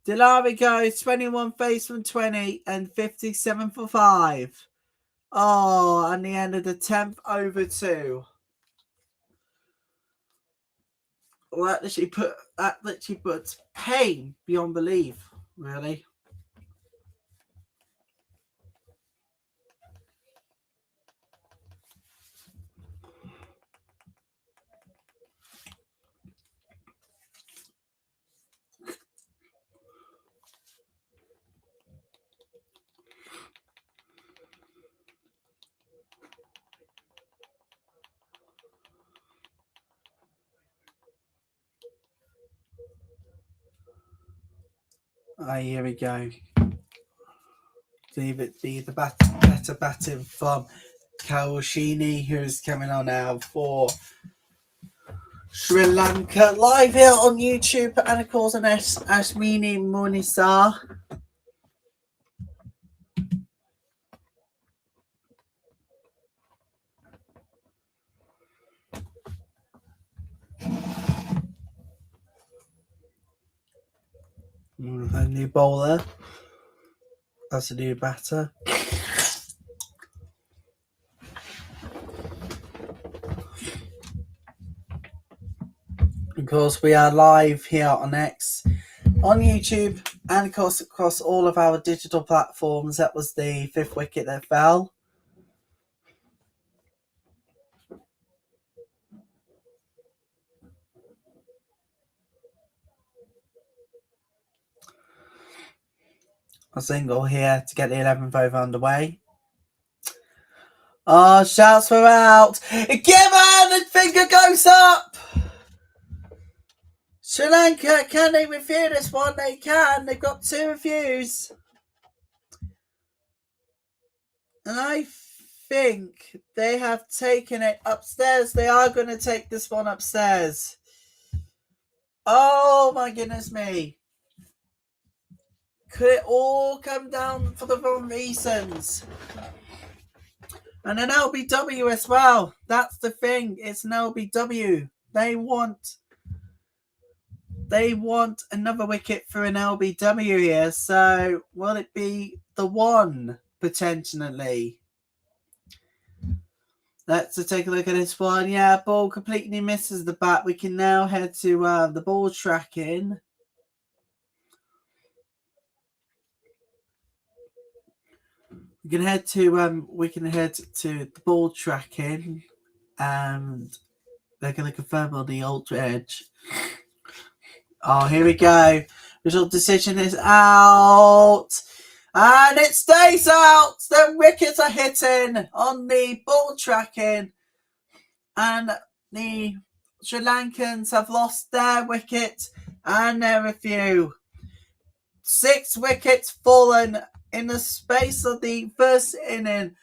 Dilari goes 21 face from 20 and 57 for 5. Oh, and the end of the 10th over 2. Well, that literally puts pain beyond belief, really. Here we go. Leave it be the better batting from Kawashini, who's coming on now for Sri Lanka. Live here on YouTube and, of course, on Ashwini Munisar. A new bowler. That's a new batter. Of course, we are live here on X, on YouTube, and of course across all of our digital platforms. That was the 5th wicket that fell. A single here to get the 11th over underway. Oh, shouts for out. Given! The finger goes up! Sri Lanka, can they review this one? They can. They've got 2 reviews. And I think they have taken it upstairs. They are going to take this one upstairs. Oh, my goodness me. Could it all come down for the wrong reasons? And an LBW as well. That's the thing. It's an LBW. They want another wicket for an LBW here. So will it be the one potentially? Let's take a look at this one. Yeah, ball completely misses the bat. We can now head to the ball tracking. We can head to the ball tracking, and they're going to confirm on the ultra edge. Oh, here we go. Result decision is out. And it stays out. The wickets are hitting on the ball tracking. And the Sri Lankans have lost their wicket and their review. 6 wickets fallen in the space of the first inning.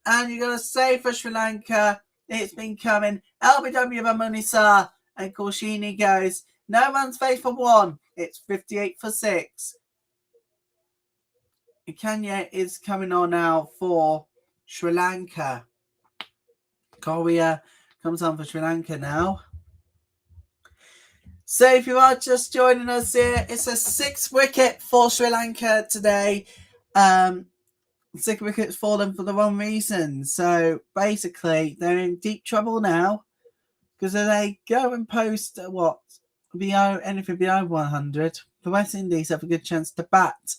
And you're going to say for Sri Lanka, it's been coming. LBW Ramunisa and Kaushini goes. No man's face for 1. It's 58 for 6. Kenya is coming on now for Sri Lanka. Korea comes on for Sri Lanka now. So if you are just joining us here, it's a 6 wicket for Sri Lanka today. 6 wickets fallen for the wrong reason. So basically, they're in deep trouble now because if they go and post anything below 100, the West Indies have a good chance to bat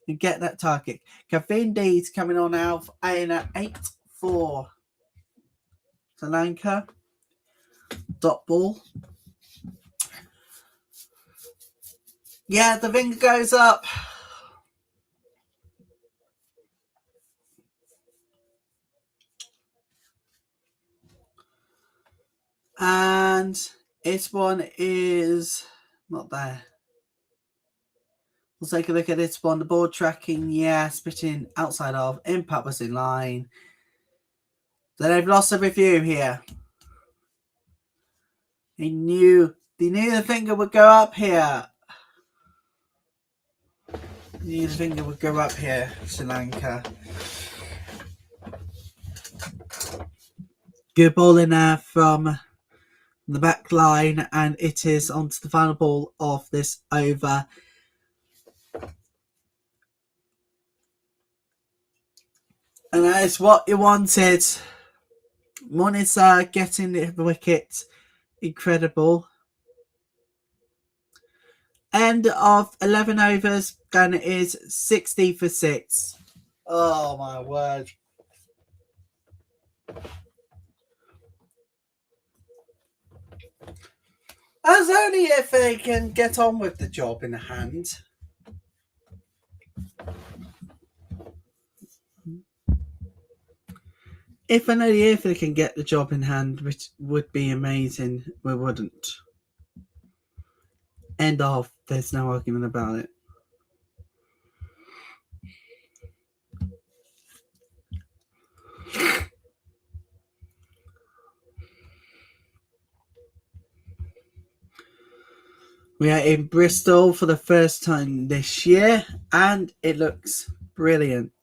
and get that target. Kavindi's coming on now in at 8 for Sri Lanka. Dot ball. Yeah, the finger goes up. And this one is not there. We'll take a look at this one. The board tracking, yeah, spitting outside of. Impact was in line. So they've lost a review here. They knew the finger would go up here. Sri Lanka. Good ball in there from the back line, and it is onto the final ball of this over. And that is what you wanted. Monisa getting the wicket. Incredible. End of 11 overs, and it is 60 for 6. Oh my word. That's only if they can get on with the job in hand. If they can get the job in hand, which would be amazing, we wouldn't. End of. There's no argument about it. We are in Bristol for the first time this year, and it looks brilliant.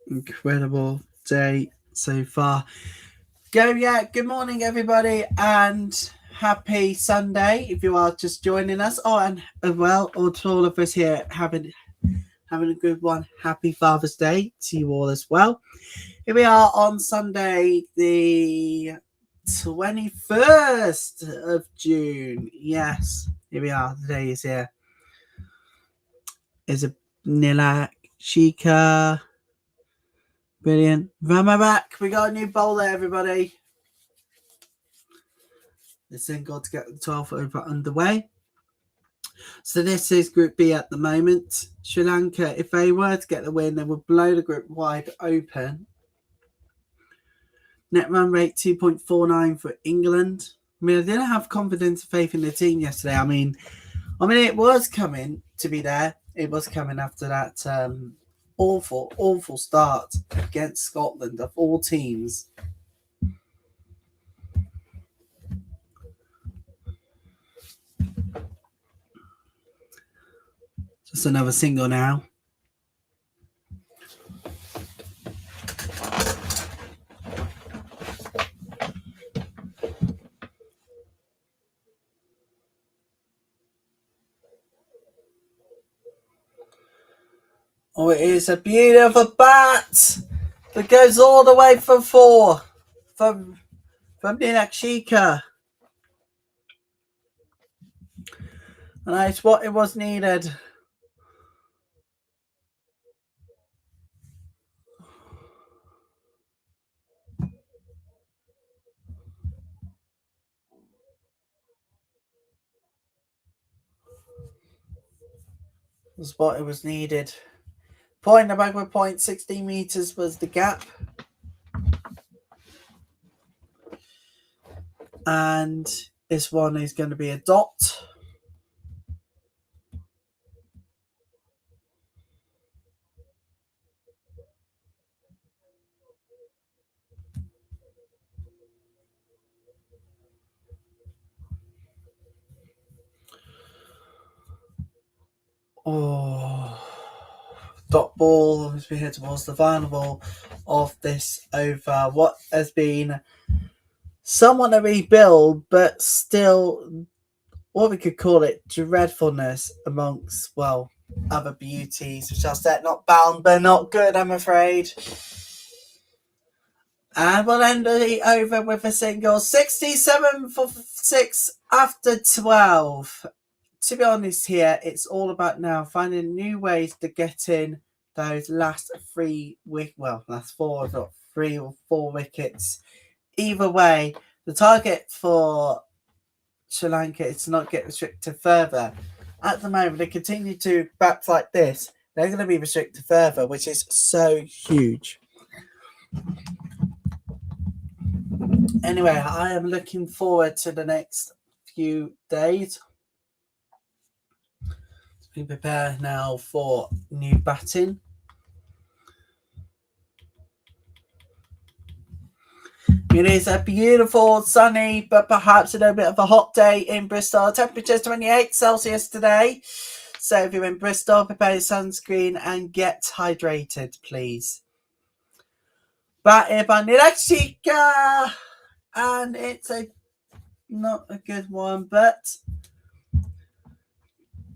Incredible day so far. Good morning, everybody, and happy Sunday if you are just joining us. Oh, and as well, or to all of us here having a good one. Happy Father's Day to you all as well. Here we are on Sunday, the 21st of June. Yes, here we are. The day is here. Is a Nila Shika. Brilliant. Rama back. We got a new bowler, everybody. the single to get the 12th over underway. So this is Group B at the moment. Sri Lanka, if they were to get the win, they would blow the group wide open. Net run rate 2.49 for England. I mean, I didn't have confidence and faith in the team yesterday. I mean, it was coming to be there. It was coming after that awful start against Scotland of all teams. Just another single now. Oh, it is a beautiful bat that goes all the way from 4 from Ninakshika. And that's what it was needed. Was what it was needed. Point the backward point, 16 meters was the gap. And this one is going to be a dot. Oh, dot ball as we head towards the final ball of this over what has been somewhat a rebuild, but still what we could call it dreadfulness amongst, well, other beauties, which are set not bound but not good, I'm afraid. And we'll end the over with a single 67 for 6 after 12. To be honest here, it's all about now finding new ways to get in those last 3 last 4, not 3 or 4 wickets. Either way, the target for Sri Lanka is to not get restricted further. At the moment, they continue to bat like this. They're going to be restricted further, which is so huge. Anyway, I am looking forward to the next few days. We prepare now for new batting. It is a beautiful, sunny, but perhaps a little bit of a hot day in Bristol. Temperatures 28 Celsius today. So if you're in Bristol, prepare your sunscreen and get hydrated, please. Batted by Ninakshika, and it's not a good one, but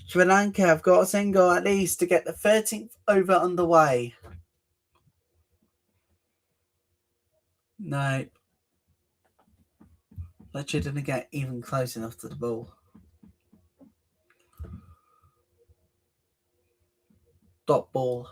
Sri Lanka have got a single at least to get the 13th over underway. No. Fletcher didn't get even close enough to the ball. Dot ball.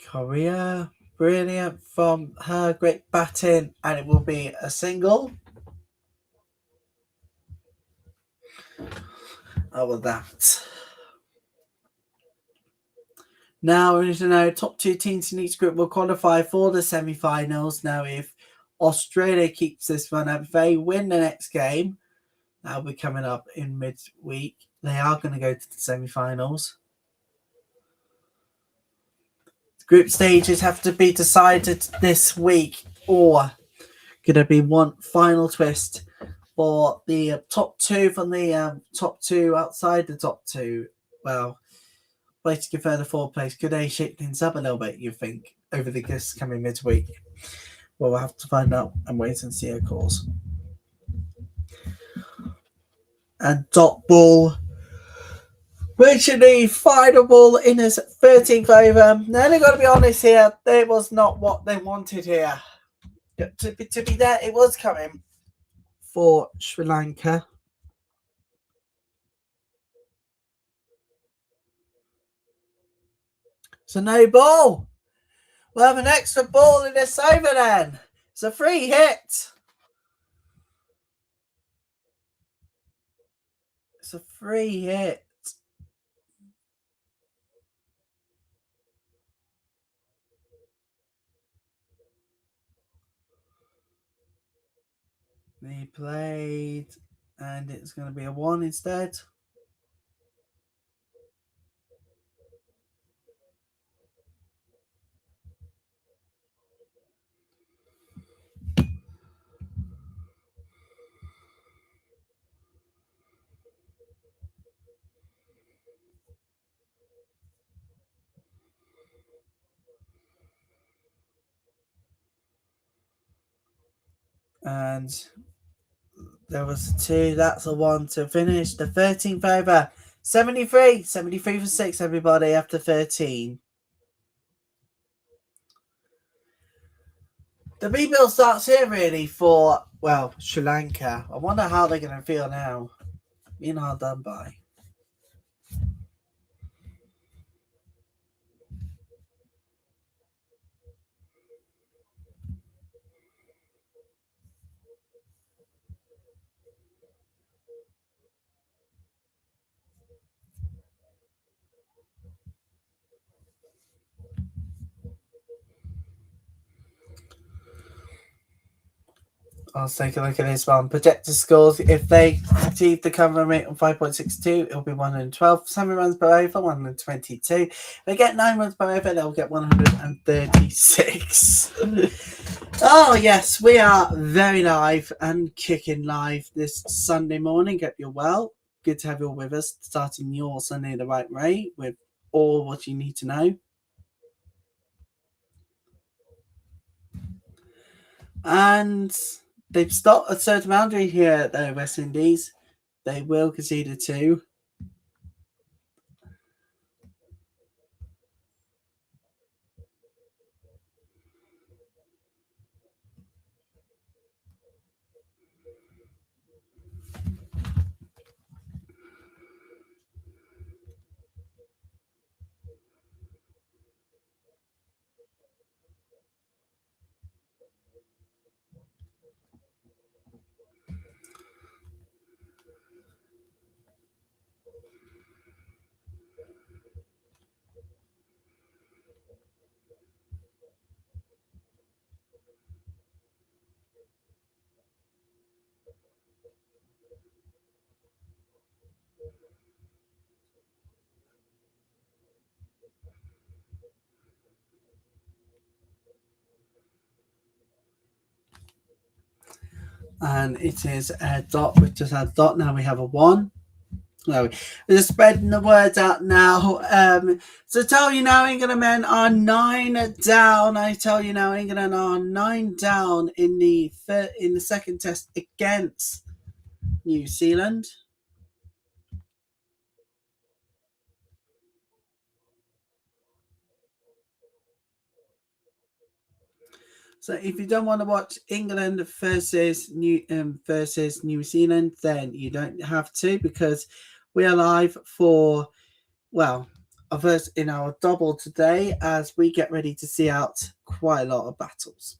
Korea, brilliant from her, great batting, and it will be a single. Over that. Now we need to know top 2 teams in each group will qualify for the semi-finals. Now, if Australia keeps this run up, if they win the next game, that'll be coming up in midweek. They are going to go to the semi-finals. Group stages have to be decided this week, or going to be one final twist for the top 2 from the top 2 outside the top 2. Well, way to give her the 4th place. Could they shake things up a little bit, you think, over this coming midweek? Well, we'll have to find out and wait and see, of course. And dot ball, which is the final ball in his 13th over. Now, they've got to be honest here, it was not what they wanted here. To be there, it was coming for Sri Lanka. So no ball. We'll have an extra ball in this over then. It's a free hit. It's a free hit. He played, and it's going to be a 1 instead. And there was a 2. That's a 1 to finish the 13th over. 73 for 6, everybody, after 13. The rebuild starts here, really, for, well, Sri Lanka. I wonder how they're going to feel now. Being hard done by. Let's take a look at this one. Projected scores. If they achieve the cover rate on 5.62, it'll be 112. 7 runs per over, 122. If they get 9 runs per over, they'll get 136. Oh, yes, we are very live and kicking live this Sunday morning. Hope you're well. Good to have you all with us, starting your Sunday the right way with all what you need to know. And they've stopped a third boundary here at the West Indies. They will concede a 2. And it is a dot. We've just had a dot. Now we have a 1. No, we're just spreading the words out now. So tell you now, England men are 9 down. I tell you now, England are 9 down in the second test against New Zealand. So if you don't want to watch England versus New Zealand, then you don't have to, because we are live for, well, of us in our double today as we get ready to see out quite a lot of battles.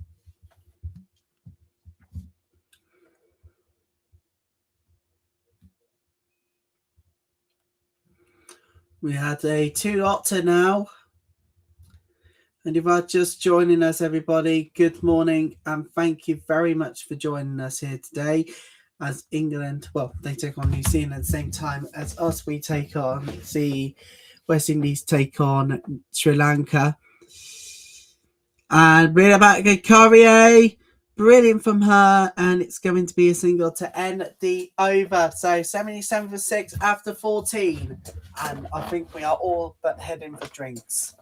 We had a 2-otter now. And if you're just joining us, everybody, good morning and thank you very much for joining us here today as England, well, they take on New Zealand at the same time as us. We take on the West Indies, take on Sri Lanka. And we're about to get Corrier. Brilliant from her. And it's going to be a single to end the over. So 77 for 6 after 14. And I think we are all but heading for drinks.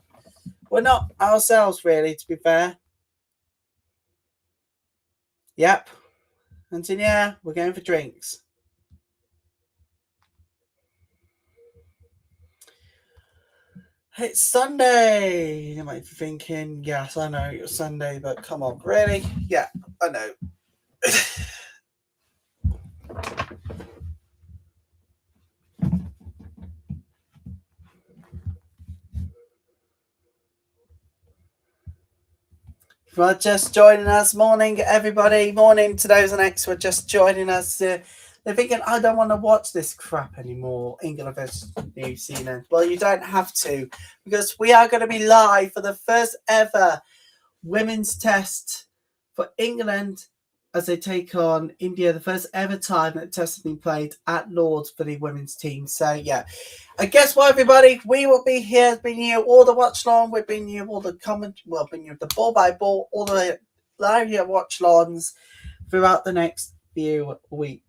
We're not ourselves, really, to be fair. Yep. Antonia, we're going for drinks. It's Sunday. You might be thinking, yes, I know it's Sunday, but come on, really? Yeah, I know. If you're just joining us, morning, everybody. Morning to those and X who are just joining us. They're thinking, I don't want to watch this crap anymore. England versus New Zealand. Well, you don't have to, because we are going to be live for the first ever women's test for England as they take on India, the first ever time that test has been played at Lord's for the women's team. So yeah, and guess what, everybody? We will be here, bringing you all the watch long. We're bringing you all the comment, well, bringing you the ball by ball, all the live watch longs throughout the next few weeks.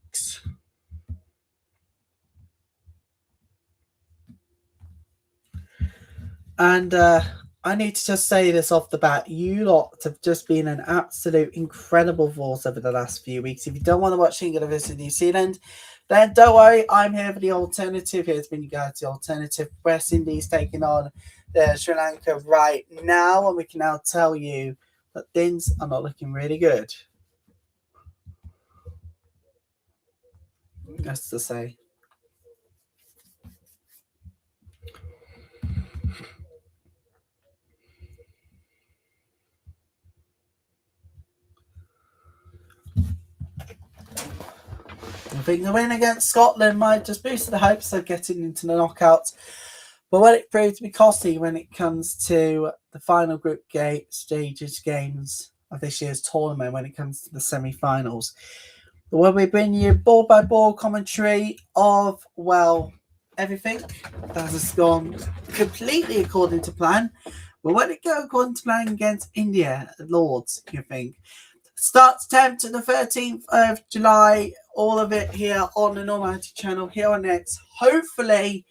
And I need to just say this off the bat. You lot have just been an absolute incredible force over the last few weeks. If you don't want to watch England versus New Zealand, then don't worry. I'm here for the alternative. Here's been you guys the alternative. West Indies taking on Sri Lanka right now. And we can now tell you that things are not looking really good. That's to say. I think the win against Scotland might just boost the hopes of getting into the knockouts. But when it proved to be costly when it comes to the final group stages games of this year's tournament, when it comes to the semi-finals. But when we bring you ball by ball commentary of, well, everything that has gone completely according to plan. But when it go according to plan against India at Lord's, you think? Starts 10th to the 13th of July. All of it here on the Normality channel, here on X. Hopefully,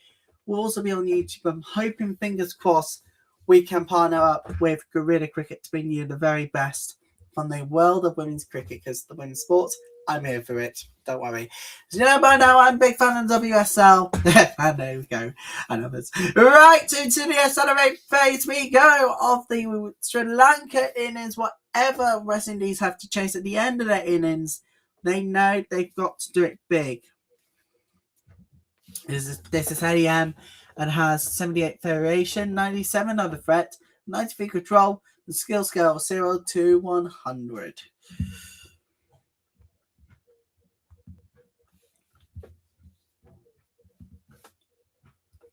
we'll also be on YouTube. I'm hoping, fingers crossed, we can partner up with Gorilla Cricket to bring you the very best from the world of women's cricket, because the women's sports, I'm here for it. Don't worry. As you know by now, I'm a big fan of WSL. And there we go. And others. Right into the accelerate phase we go of the Sri Lanka innings. Whatever West Indies have to chase at the end of their innings, they know they've got to do it big. This is AM and has 78 variation, 97 under threat, 93 control, the skill scale 0 to 100.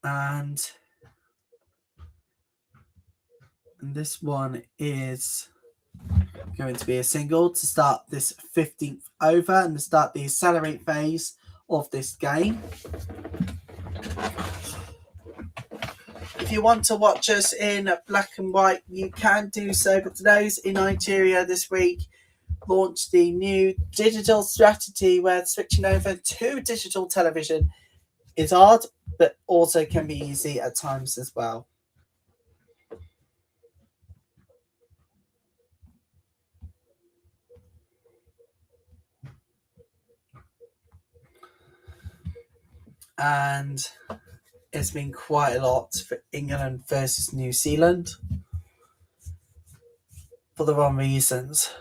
And this one is going to be a single to start this 15th over and to start the accelerate phase of this game. If you want to watch us in black and white, you can do so. But those in Nigeria this week launched the new digital strategy where switching over to digital television is hard, but also can be easy at times as well. And it's been quite a lot for England versus New Zealand for the wrong reasons.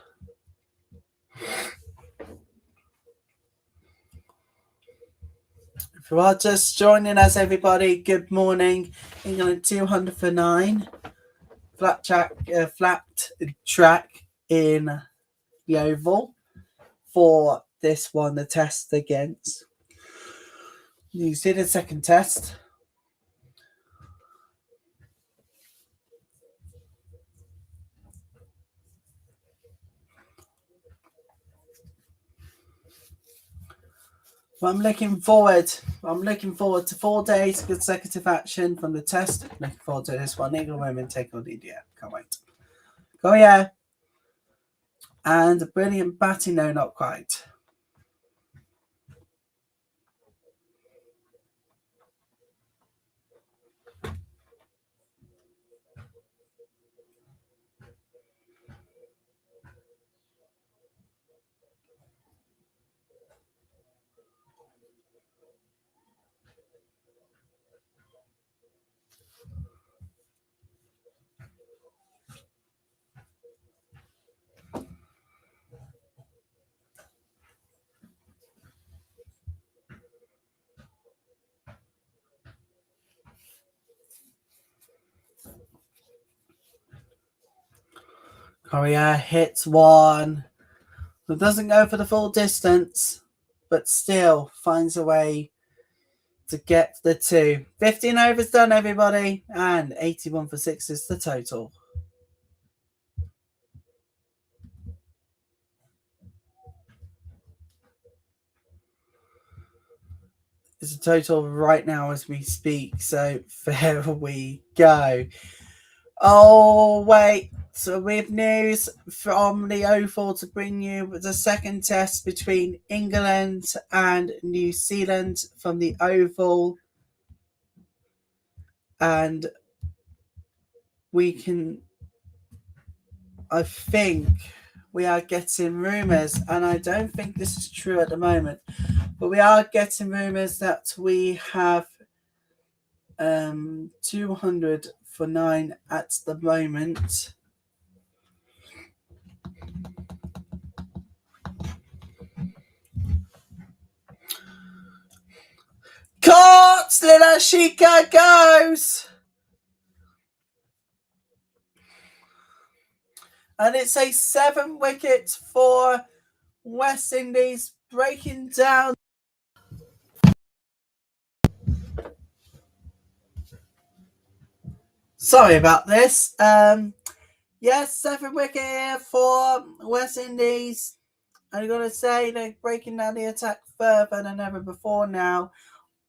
If you are just joining us, everybody, good morning. England 200 for 9. Flat track in the Oval for this one, the test against New Zealand, second test. I'm looking forward to 4 days consecutive action from the test. Looking forward to this one. England women take on India. Can't wait. Go yeah. And a brilliant batting, no, not quite. Korea hits one. It doesn't go for the full distance, but still finds a way to get the two. 15 overs done, everybody, and 81 for 6 is the total. It's a total right now as we speak, so there we go. Oh, wait. So we have news from the Oval to bring you the second test between England and New Zealand from the Oval. And I think we are getting rumours, and I don't think this is true at the moment, but we are getting rumours that we have 200 for 9 at the moment. Caught! Little Shika goes! And it's a 7 wicket for West Indies, breaking down. Sorry about this. Yes, 7 wicket for West Indies. I'm going to say they're breaking down the attack further than ever before now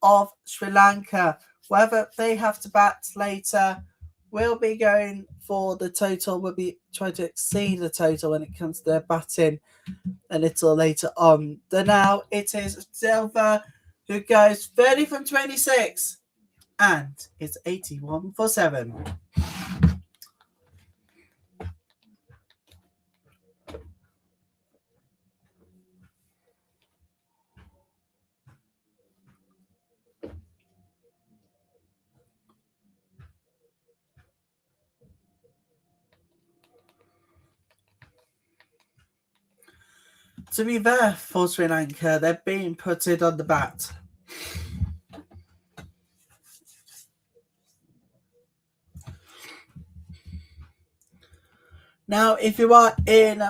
of Sri Lanka. Whether they have to bat later, we'll be going for the total. We'll be trying to exceed the total when it comes to their batting a little later on. But now it is Silva who goes 30 from 26 and it's 81 for 7. To be fair for Sri Lanka, they're being putted on the bat. Now, if you are in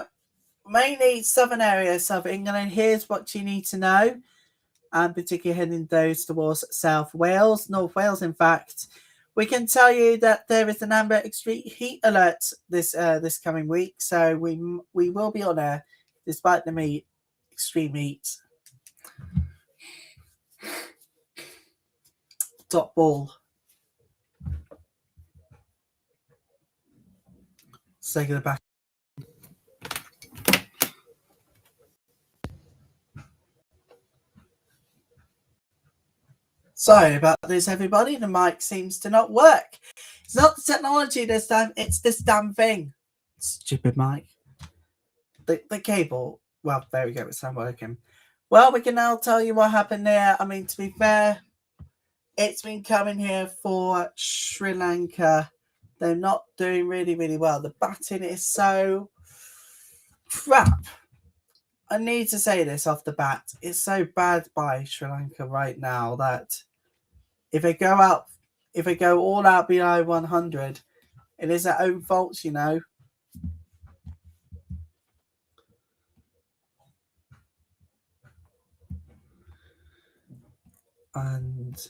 mainly southern areas of England, here's what you need to know, and particularly heading those towards South Wales, North Wales, in fact. We can tell you that there is an amber extreme heat alert this coming week, so we will be on air despite the extreme heat. Top ball. Second back. Sorry about this, everybody. The mic seems to not work. It's not the technology this time, it's this damn thing. Stupid mic. The cable. Well, there we go. It's not working. Well, we can now tell you what happened there. I mean, to be fair, it's been coming here for Sri Lanka. They're not doing really, really well. The batting is so crap. I need to say this off the bat. It's so bad by Sri Lanka right now that if they go all out below 100, it is their own fault, you know. And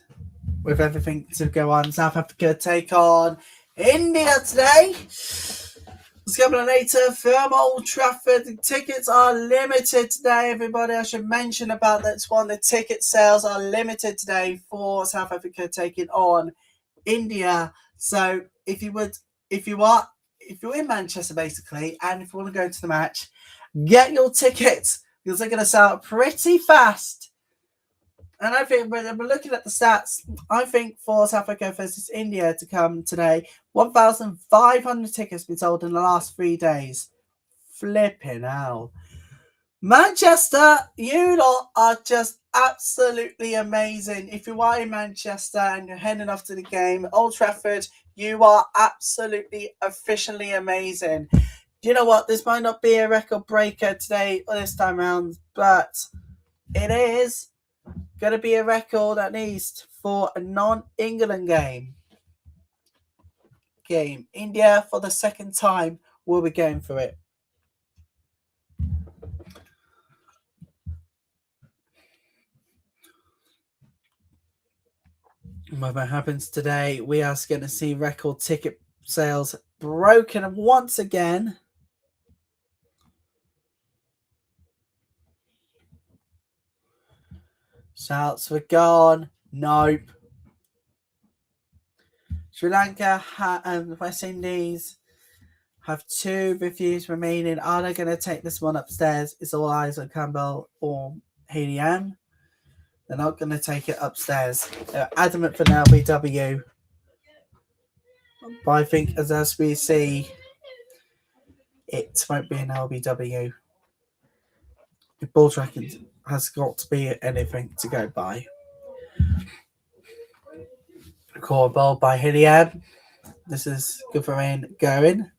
with everything to go on, South Africa take on India today. It's coming later from Old Trafford. The tickets are limited today, everybody. I should mention about this one. The ticket sales are limited today for South Africa taking on India. So if you're in Manchester basically, and if you want to go to the match, get your tickets because they're going to sell pretty fast. And I think when we're looking at the stats, I think for South Africa versus India to come today, 1,500 tickets been sold in the last 3 days. Flipping hell. Manchester, you lot are just absolutely amazing. If you are in Manchester and you're heading off to the game, Old Trafford, you are absolutely officially amazing. You know what? This might not be a record breaker today or this time around, but it is going to be a record at least for a non-England game. India for the second time we'll be going for it. Whatever happens today, we are going to see record ticket sales broken once again. Shouts for gone. Nope. Sri Lanka and West Indies have 2 reviews remaining. Are they going to take this one upstairs? It's all eyes on Campbell or Haley Ann. They're not going to take it upstairs. They're adamant for an LBW. But I think as we see, it won't be an LBW. The ball tracking has got to be anything to go by. Core ball by Hilliard. This is good for rain going.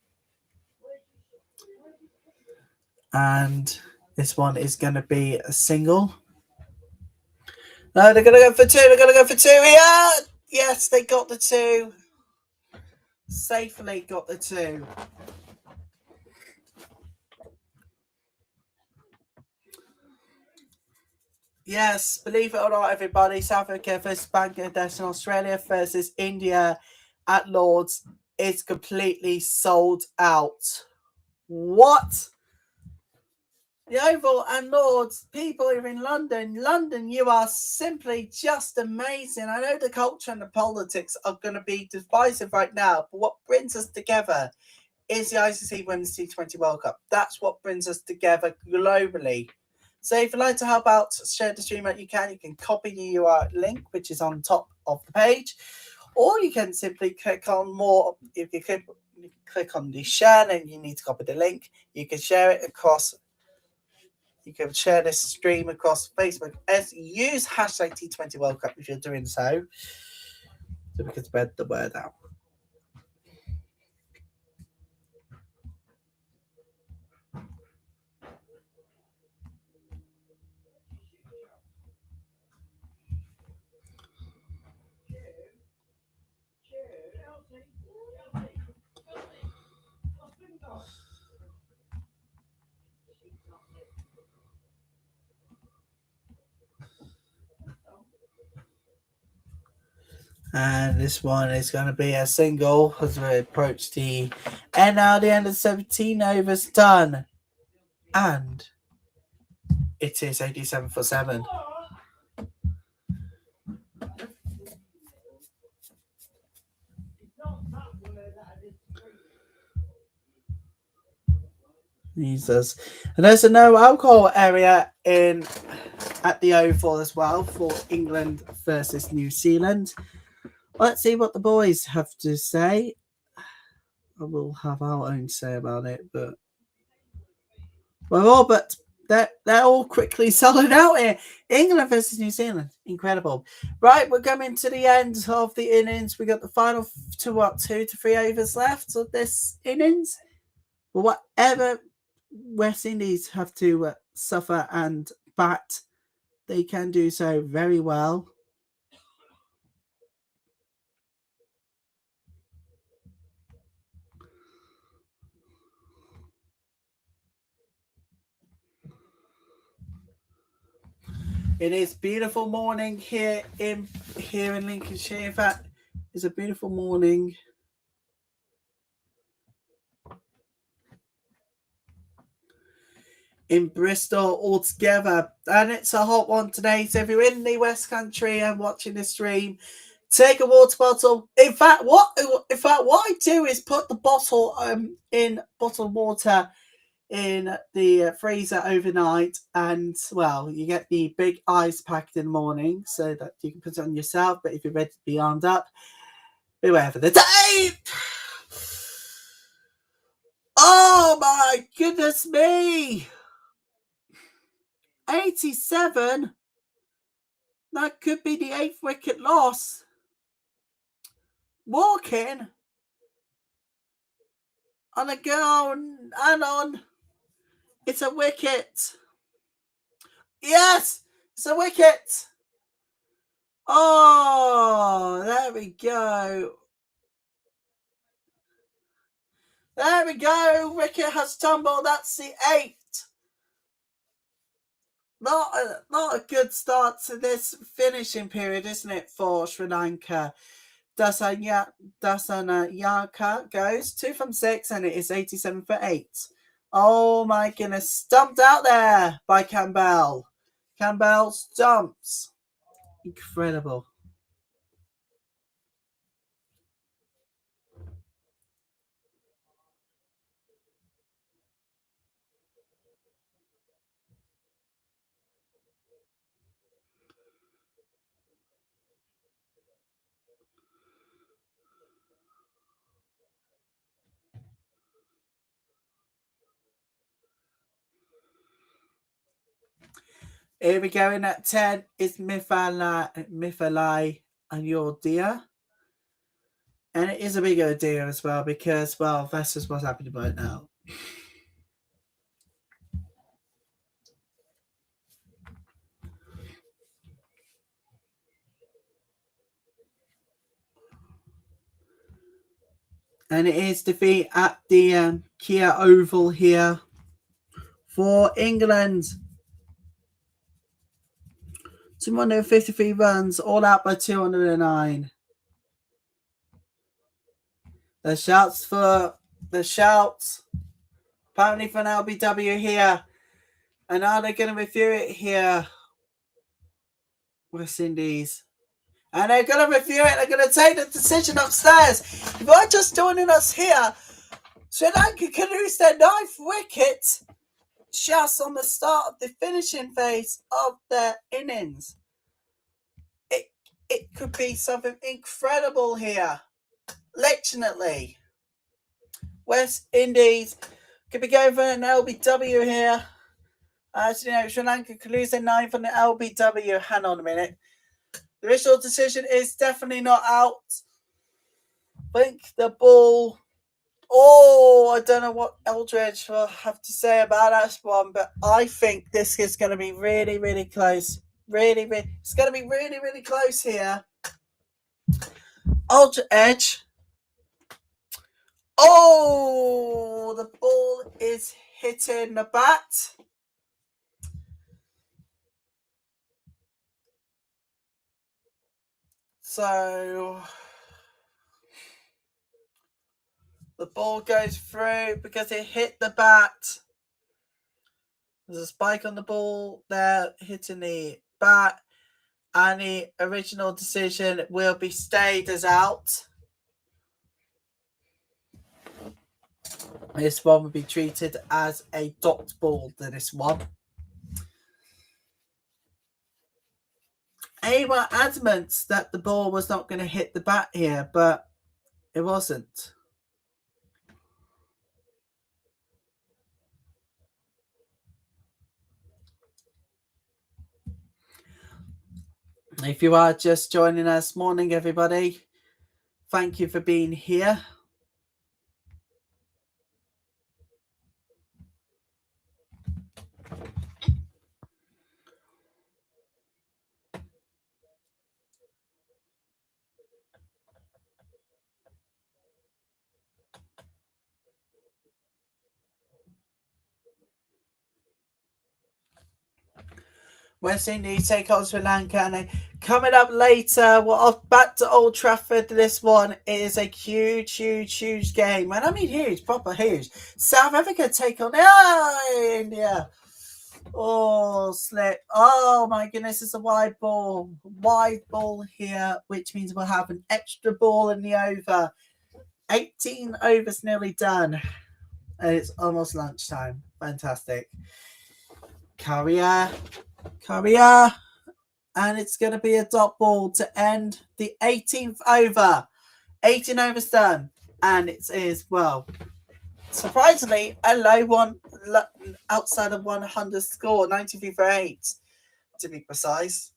And this one is going to be a single. No, they're going to go for 2. They're going to go for 2 here. Yes, they got the 2. Safely got the 2. Yes, believe it or not, everybody, South Africa versus Bangladesh and Australia versus India at Lord's is completely sold out. What? The Oval and Lord's, people here in London, you are simply just amazing. I know the culture and the politics are going to be divisive right now, but what brings us together is the ICC Women's T20 World Cup. That's what brings us together globally. So if you'd like to help out, share the stream out, you can copy the URL link, which is on top of the page, or you can simply click on more. If you click on the share, then you need to copy the link. You can share it across. You can share this stream across Facebook. Use hashtag T20 World Cup if you're doing so we can spread the word out. And this one is going to be a single as we approach the end. Now the end of 17 overs done. And it is 87 for 7. Jesus. And there's a no alcohol area at the Oval as well for England versus New Zealand. Let's see what the boys have to say. We'll have our own say about it, but they're all quickly selling out here. England versus New Zealand, incredible. Right, we're coming to the end of the innings. We got the final 2 to 3 overs left of this innings. But whatever West Indies have to suffer and bat, they can do so very well. It is beautiful morning here in Lincolnshire. In fact, it's a beautiful morning. In Bristol altogether, and it's a hot one today. So if you're in the West Country and watching the stream, take a water bottle. In fact, what I do is put the bottle in bottled water in the freezer overnight, and well, you get the big ice packed in the morning so that you can put it on yourself. But if you're ready to be armed up, beware for the tape. Oh my goodness me! 87. That could be the 8th wicket loss. Walking on a go and on. It's a wicket. Yes, it's a wicket. Oh, there we go. There we go. Wicket has tumbled. That's the 8th. Not a good start to this finishing period, isn't it, for Sri Lanka? Dasanayaka goes 2 from 6, and it is 87 for 8. Oh my goodness, stumped out there by Campbell. Campbell stumps. Incredible. Here we go in at 10 is Mifalai and your dear. And it is a big idea as well because, well, that's just what's happening right now. And it is defeat at the Kia Oval here for England. 253 runs, all out by 209. The shouts apparently for an LBW here. And are they going to review it here? West Indies. And they're going to review it. They're going to take the decision upstairs. If you're just joining us here, Sri Lanka can lose their 9th wicket just on the start of the finishing phase of their innings. It could be something incredible here. Literally. West Indies could be going for an LBW here. As you know, Sri Lanka could lose their 9th on the LBW. Hang on a minute. The original decision is definitely not out. I think the ball. Oh, I don't know what Eldridge will have to say about that one, but I think this is going to be really, really close. It's going to be really, really close here. Eldridge. Oh, the ball is hitting the bat. So the ball goes through because it hit the bat. There's a spike on the ball there hitting the bat, and the original decision will be stayed as out. This one will be treated as a dot ball to this one. They were adamant that the ball was not going to hit the bat here, but it wasn't. If you are just joining us, morning everybody. Thank you for being here. West Indies take on Sri Lanka, and coming up later, well, back to Old Trafford. This one is a huge game, and I mean huge, proper huge. South Africa take on India. Oh, slip! Oh my goodness, it's a wide ball here, which means we'll have an extra ball in the over. 18 overs nearly done, and it's almost lunchtime. Fantastic. Korea, and it's going to be a dot ball to end the 18th over. 18 overs done, and it is, well, surprisingly a low one outside of 100 score, 93 for 8 to be precise.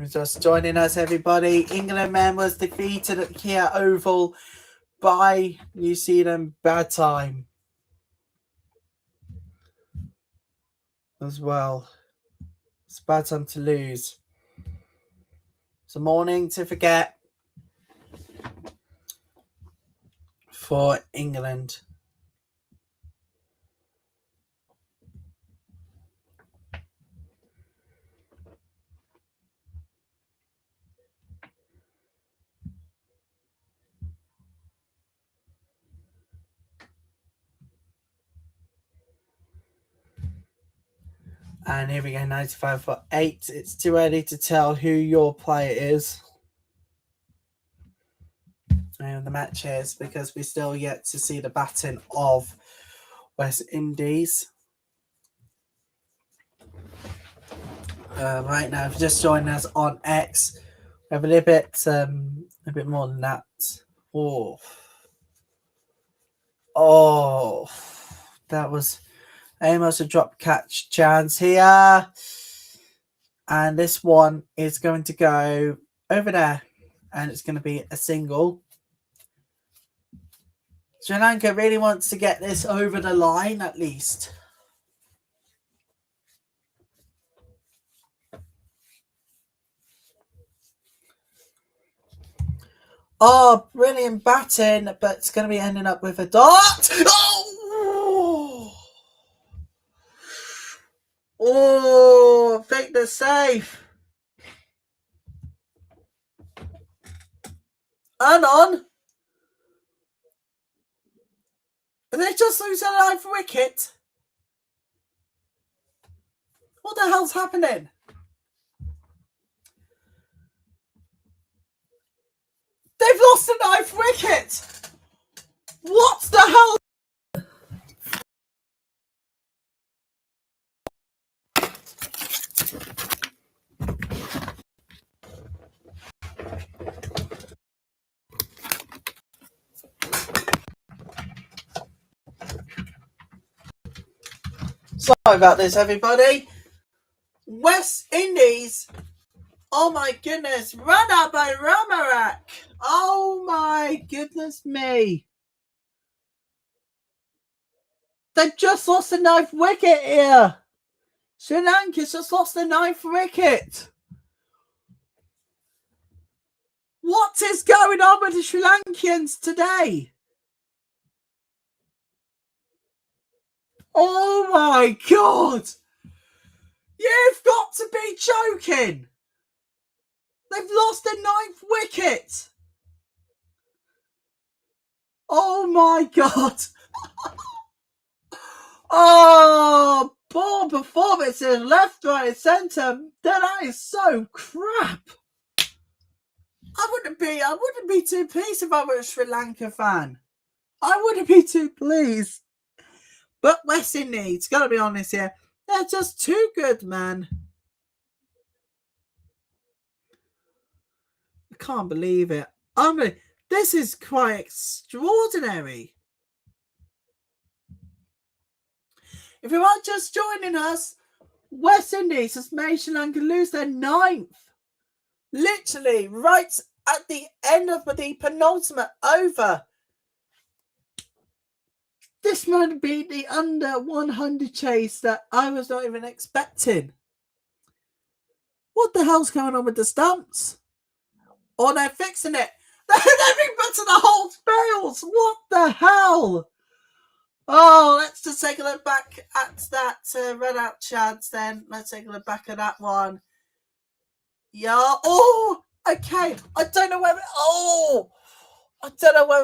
Just joining us, everybody. England men was defeated at Kia Oval by New Zealand. Bad time as well. It's a bad time to lose. It's a morning to forget for England. And here we go, 95 for 8. It's too early to tell who your player is. And the match is because we still yet to see the batting of West Indies. Right now, if you're just joining us on X, we have a bit more than that. Oh, that was almost a drop catch chance here. And this one is going to go over there. And it's going to be a single. Sri Lanka really wants to get this over the line at least. Oh, brilliant batting, but it's going to be ending up with a dot. Oh, I think they're safe. And on. And they just lose a live wicket. What the hell's happening? They've lost a ninth wicket. What the hell? Sorry about this, everybody. West Indies. Oh my goodness. Run out by Ramarak. Oh my goodness me. They've just lost a ninth wicket here. Sri Lanka's just lost the ninth wicket. What is going on with the Sri Lankans today? Oh my God. You've got to be joking. They've lost the ninth wicket. Oh my God. Oh, poor performances left, right, and centre. That is so crap. I wouldn't be too pleased if I were a Sri Lanka fan. I wouldn't be too pleased. But West Indies, gotta be honest here, they're just too good, man. I can't believe it. This is quite extraordinary. If you are just joining us, West Indies has made Sri Lanka lose their ninth. Literally, right at the end of the penultimate over. This might be the under 100 chase that I was not even expecting. What the hell's going on with the stumps? Oh, they're fixing it. They're being put to the hold fails. What the hell? Oh, let's just take a look back at that run out chance then. Let's take a look back at that one. Yeah. Oh, okay. I don't know whether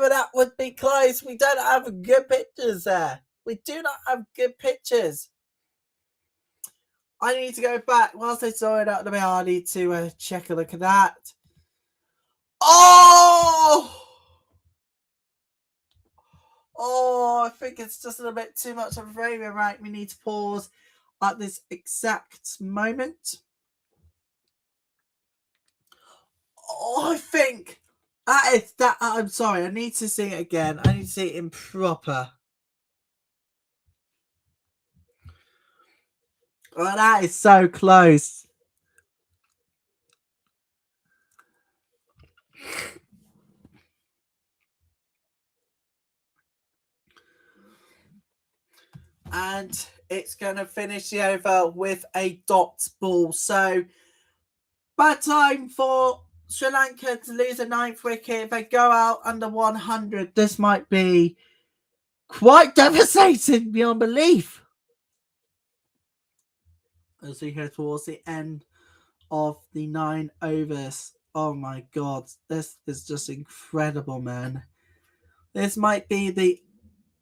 that would be close. We don't have good pictures there. We do not have good pictures. I need to go back. Whilst I saw it out the way, I need to check a look at that. Oh, I think it's just a little bit too much of a favour. Right, we need to pause at this exact moment. Oh, I think that is that. I'm sorry, I need to see it again. I need to see it in proper. Oh, that is so close. And it's going to finish the over with a dot ball. So, bad time for Sri Lanka to lose a 9th wicket. If they go out under 100, this might be quite devastating beyond belief. As we head towards the end of the 9 overs. Oh my god, this is just incredible, man. This might be the...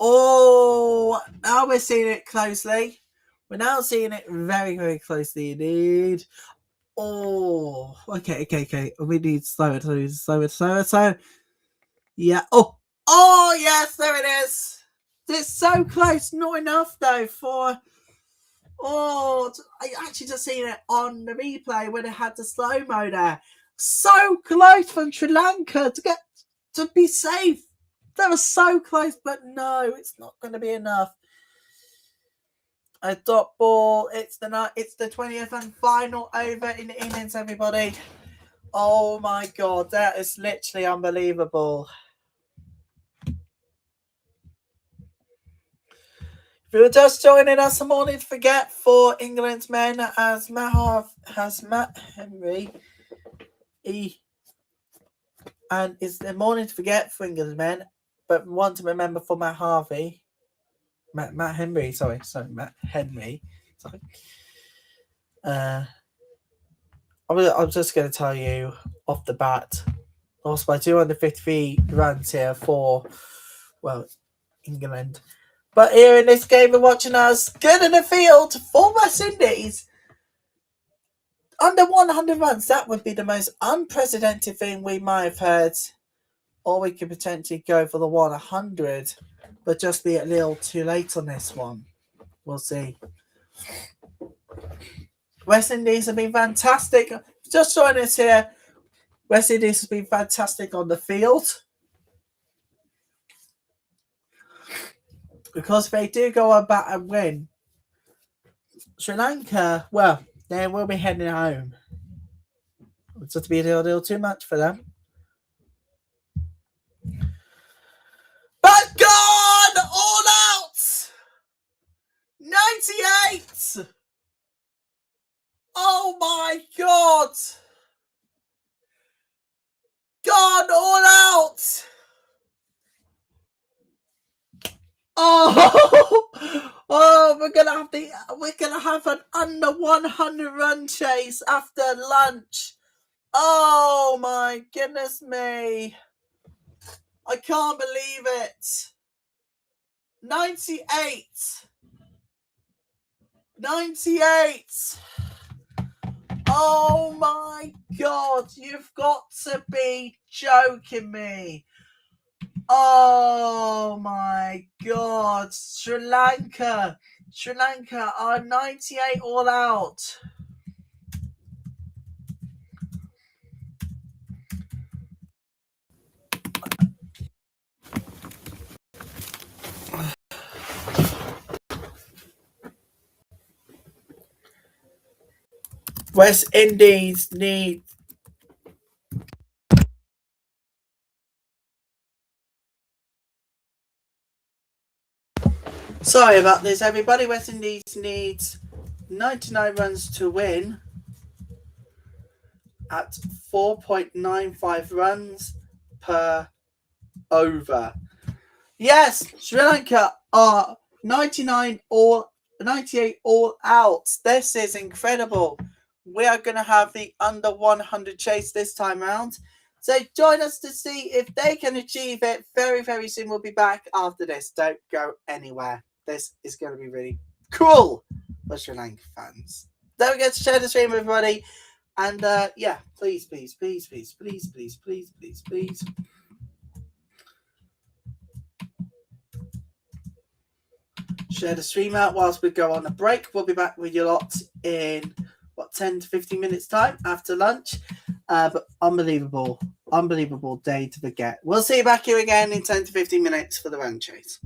Oh, now we're seeing it closely. We're now seeing it very, very closely indeed. Oh, okay. We need slow it. Yeah. Oh, yes, there it is. It's so close. Not enough, though, for... Oh, I actually just seen it on the replay when it had the slow-mo there. So close from Sri Lanka to be safe. They were so close, but no, it's not going to be enough. A dot ball. It's the 20th and final over in the innings, everybody. Oh my god, that is literally unbelievable. If you were just joining us, the morning to forget for England's men as Matt Henry. And it's the morning to forget for England's men, but one to remember for Matt Henry. Sorry. I'm just going to tell you off the bat, lost by 253 runs here for, England. But here in this game, we're watching us good in the field for West Indies. Under 100 runs, that would be the most unprecedented thing we might have heard. Or we could potentially go for the 100, but just be a little too late on this one. We'll see. West Indies have been fantastic. Just joining us here. West Indies has been fantastic on the field. Because if they do go on bat and win, Sri Lanka, well, they will be heading home. It's just to be a little too much for them. But God, all out! 98! Oh my God! God, all out! Oh, we're gonna have an under 100 run chase after lunch. Oh my goodness me! I can't believe it. 98. Oh my God, you've got to be joking me. Oh my God, Sri Lanka are 98 all out. West Indies need... Sorry about this, everybody. West Indies needs 99 runs to win at 4.95 runs per over. Yes, Sri Lanka are 98 all out. This is incredible. We are going to have the under 100 chase this time around. So join us to see if they can achieve it very, very soon. We'll be back after this. Don't go anywhere. This is going to be really cool for Sri Lanka fans. Don't forget to share the stream, everybody. And please. Share the stream out whilst we go on a break. We'll be back with you lot in 10 to 15 minutes time after lunch. But unbelievable day to forget. We'll see you back here again in 10 to 15 minutes for the run chase.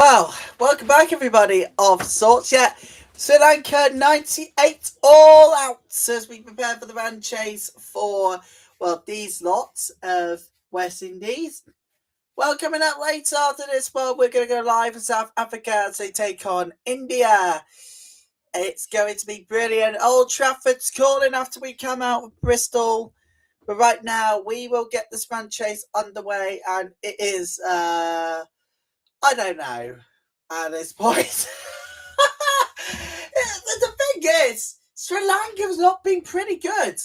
Well, welcome back, everybody, of sorts. Yeah, Sri Lanka 98 all out as we prepare for the run chase for, well, these lots of West Indies. Well, coming up later after this, well, we're going to go live in South Africa as they take on India. It's going to be brilliant. Old Trafford's calling after we come out of Bristol. But right now, we will get this run chase underway, and it is, I don't know at this point. The thing is, Sri Lanka has not been pretty good.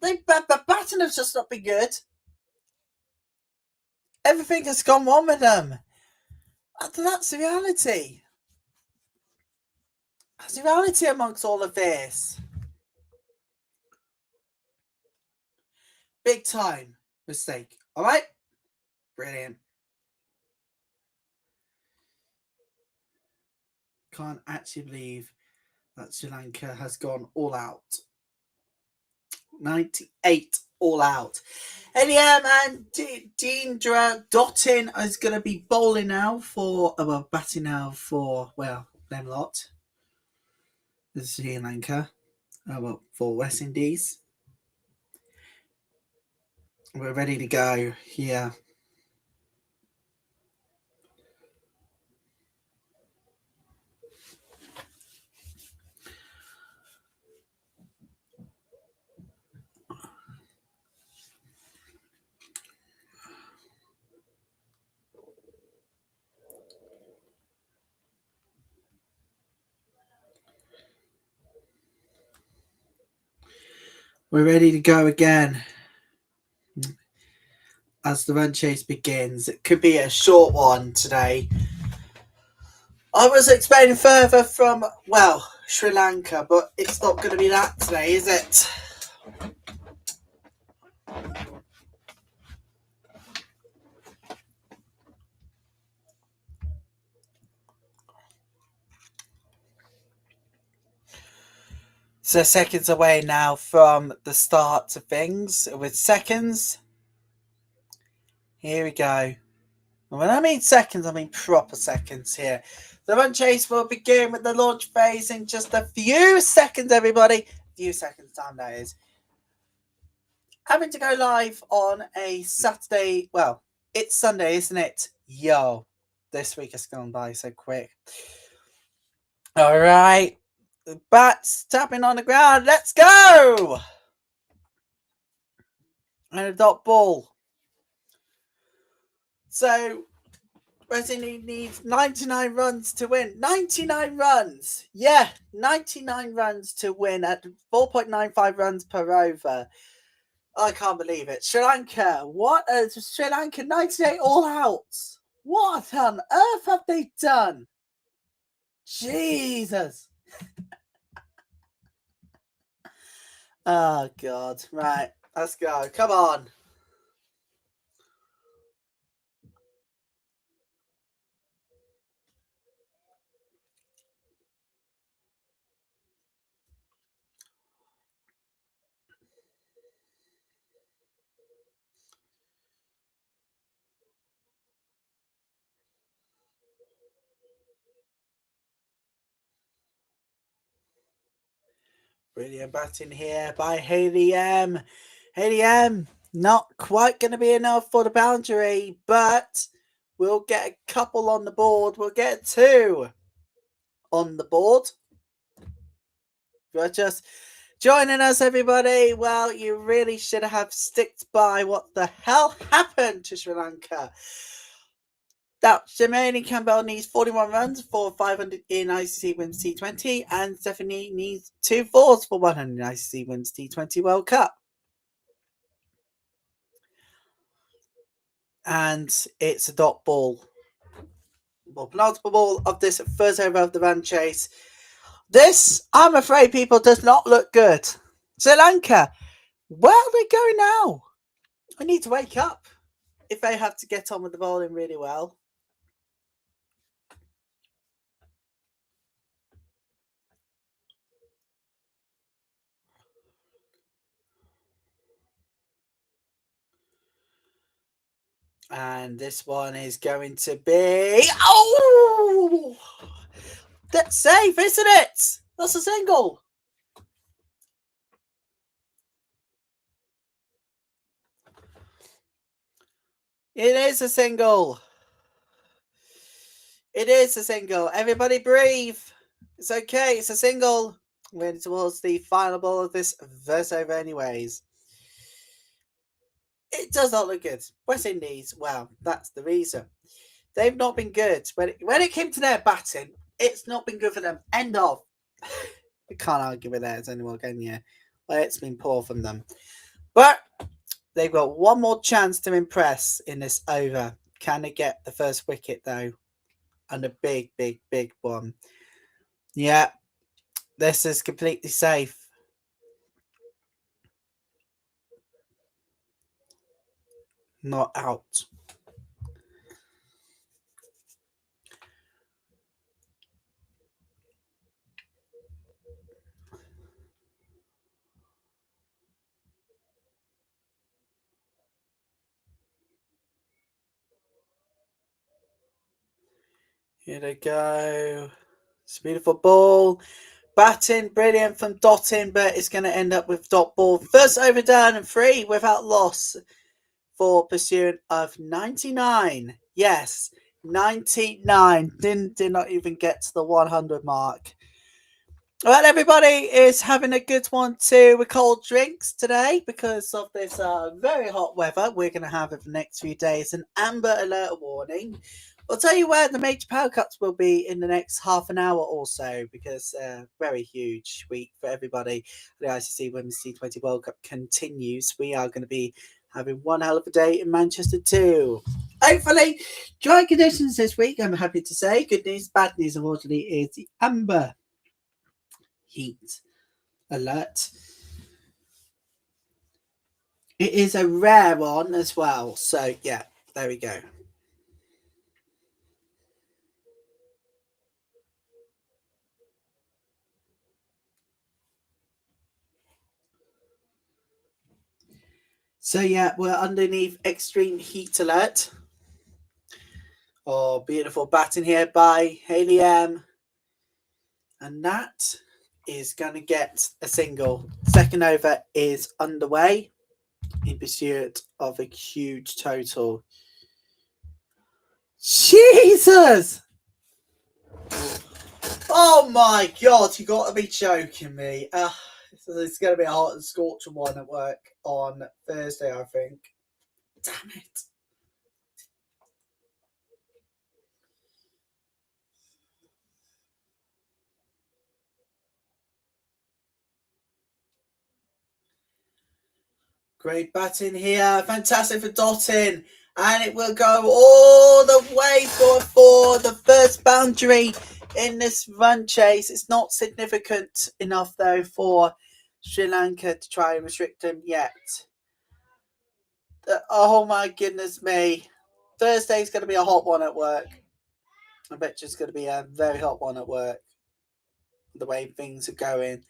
The batting has just not been good. Everything has gone wrong with them. And that's the reality. That's the reality amongst all of this. Big time mistake. All right? Brilliant. Can't actually believe that Sri Lanka has gone all out. 98 all out. And yeah, man, Deendra Dottin is going to be bowling now for, well, batting now for, well, them lot. Sri Lanka. Well, for West Indies. We're ready to go here. We're ready to go again as the run chase begins. It could be a short one today. I was expecting further from, well, Sri Lanka, but it's not going to be that today, is it? So seconds away now from the start of things. With seconds, here we go. And when I mean seconds, I mean proper seconds here. The run chase will begin with the launch phase in just a few seconds, everybody. A few seconds time, that is. Having to go live on a Saturday. Well, it's Sunday, isn't it? Yo, this week has gone by so quick. All right. Bats tapping on the ground. Let's go! And a dot ball. So, West Indies needs 99 runs to win. 99 runs! Yeah, 99 runs to win at 4.95 runs per over. I can't believe it. Sri Lanka, what is Sri Lanka 98 all out? What on earth have they done? Jesus. Oh, God. Right, let's go. Come on. Brilliant batting here by Haley M. Haley M, not quite going to be enough for the boundary, but we'll get a couple on the board. We'll get two on the board. You're just joining us, everybody. Well, you really should have sticked by what the hell happened to Sri Lanka. Now, Jermaine Campbell needs 41 runs for 500 in ICC Women's T20, and Stephanie needs 2 fours for 100 in ICC Women's T20 World Cup. And it's a dot ball. Well, penultimate ball of this first over of the run chase. This, I'm afraid, people, does not look good. Sri Lanka, where are they going now? I need to wake up if they have to get on with the bowling really well. And this one is going to be... Oh! That's safe, isn't it? That's a single. It is a single. It is a single. Everybody breathe. It's okay. It's a single. We're heading towards the final ball of this verse over anyways. It does not look good. West Indies, well, that's the reason. They've not been good. When it came to their batting, it's not been good for them. End of. You can't argue with that anymore, can you? Well, it's been poor from them. But they've got one more chance to impress in this over. Can they get the first wicket, though? And a big, big, big one. Yeah, this is completely safe. Not out. Here they go. It's a beautiful ball. Batting, brilliant from Dottin, but it's going to end up with dot ball. First over done and 3 without loss for pursuit of 99. Yes, 99. Did not even get to the 100 mark. Well, everybody is having a good one too with cold drinks today because of this very hot weather we're going to have over the next few days. An amber alert warning. I'll tell you where the major power cuts will be in the next half an hour or so because very huge week for everybody. The ICC Women's T20 World Cup continues. We are going to be having one hell of a day in Manchester too. Hopefully, dry conditions this week, I'm happy to say. Good news, bad news, unfortunately, is the amber heat alert. It is a rare one as well. So, yeah, there we go. So, yeah, we're underneath extreme heat alert. Oh, beautiful batting here by Haley M. And that is going to get a single. Second over is underway in pursuit of a huge total. Jesus! Oh my God, you got to be joking me. It's going to be a hot and scorching one at work on Thursday, I think. Damn it. Great batting here. Fantastic for Dottin. And it will go all the way for the first boundary in this run chase. It's not significant enough, though, for Sri Lanka to try and restrict him yet. Oh, my goodness me. Thursday's going to be a hot one at work. I bet you it's going to be a very hot one at work. The way things are going.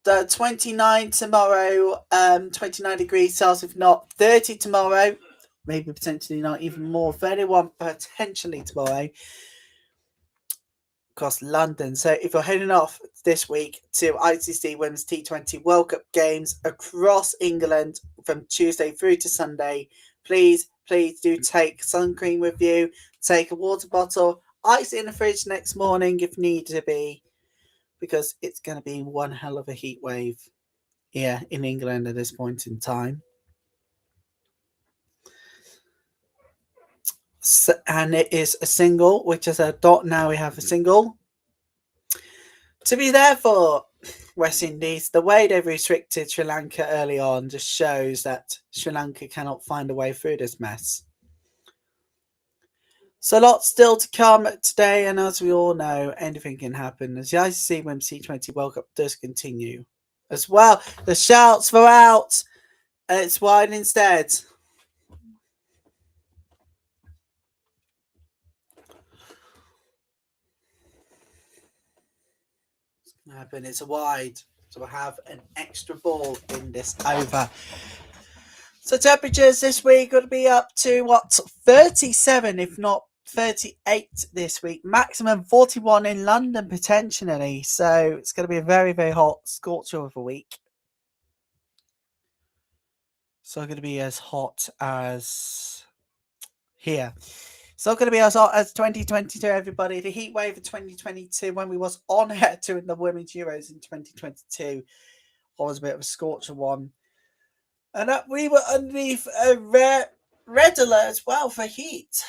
The 29 tomorrow, 29 degrees Celsius, if not 30 tomorrow, maybe potentially not even more, 31 potentially tomorrow across London. So if you're heading off this week to ICC Women's T20 World Cup games across England from Tuesday through to Sunday, please do take sun cream with you, take a water bottle, ice in the fridge next morning if need to be, because it's going to be one hell of a heat wave here in England at this point in time. So, and it is a single, which is a dot. Now we have a single. To be there for West Indies, the way they've restricted Sri Lanka early on just shows that Sri Lanka cannot find a way through this mess. So lots still to come today, and as we all know, anything can happen as the ICC Women's T20 World Cup does continue. As well, the shouts for out, and it's wide instead. Happen. It's a wide, so we'll have an extra ball in this over. So temperatures this week going to be up to 37, if not 38 this week. Maximum 41 in London potentially. So it's going to be a very, very hot scorcher of a week. So going to be as hot as here. It's not going to be as hot as 2022, everybody. The heat wave of 2022, when we was on air doing the Women's Euros in 2022, was a bit of a scorcher one. And we were underneath a red alert as well for heat.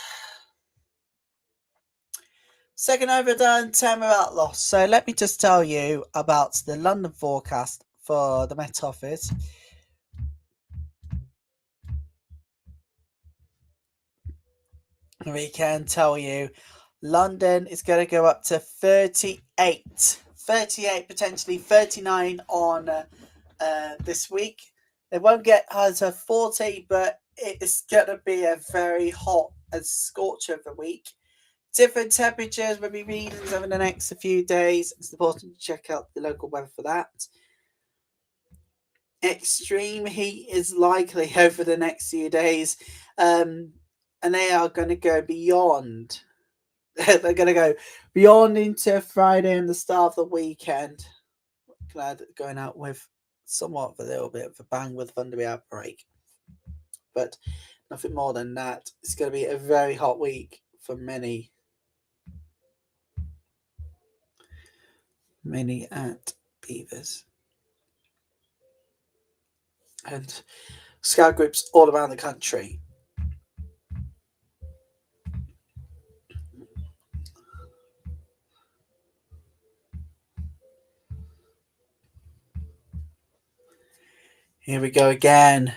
Second over done, 10 without loss. So let me just tell you about the London forecast for the Met Office. We can tell you London is going to go up to 38. 38, potentially 39 on this week. They won't get as to 40, but it's going to be a very hot and scorcher of the week. Different temperatures will be readings over the next few days. It's important to check out the local weather for that. Extreme heat is likely over the next few days, and they are going to go beyond. They're going to go beyond into Friday and the start of the weekend. Glad going out with somewhat of a little bit of a bang with thundery outbreak, but nothing more than that. It's going to be a very hot week for many at Beavers and scout groups all around the country. Here we go again.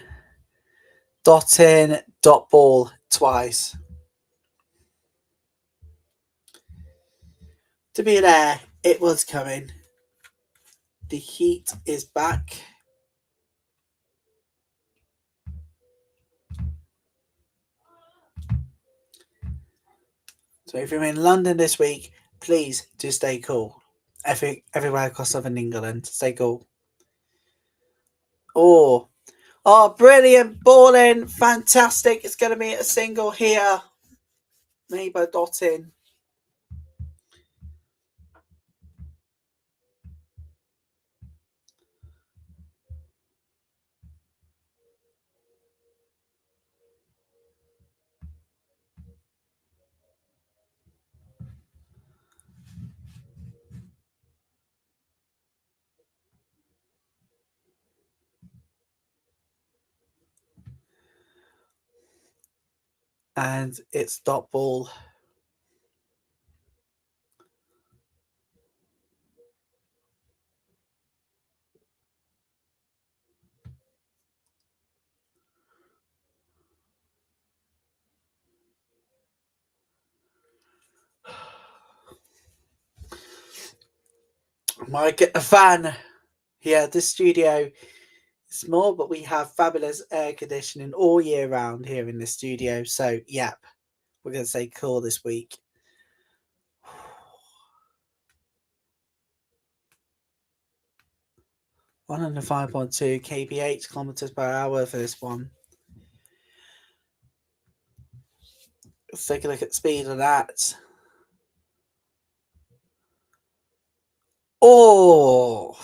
Dot in, dot ball twice. To be there, it was coming. The heat is back. So if you're in London this week, please do stay cool. Everywhere across southern England, stay cool. Oh, brilliant balling, fantastic. It's going to be a single here. Maybe dot in. And it's dot ball. Might get a fan. Yeah, this studio is small, but we have fabulous air conditioning all year round here in the studio. So, yep, we're going to say cool this week. 105.2 kph kilometers per hour for this one. Let's take a look at the speed of that. Oh!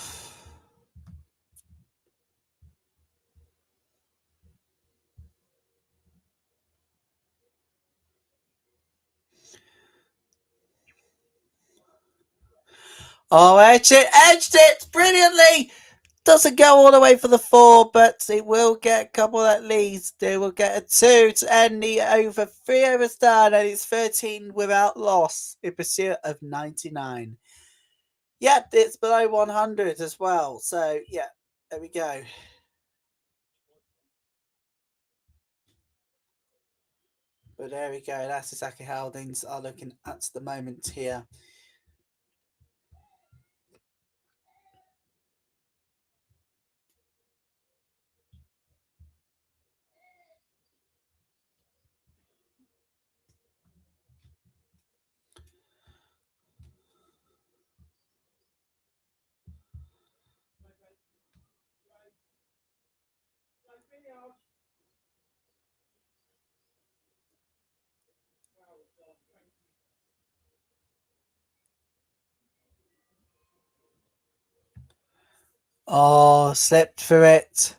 Oh, edged it brilliantly! Doesn't go all the way for the 4, but it will get a couple at least. It will get a 2 to end the over. 3 overs done, and it's 13 without loss in pursuit of 99. Yep, it's below 100 as well. So, yeah, there we go. But there we go. That's exactly how things are looking at the moment here. Oh, slipped through it.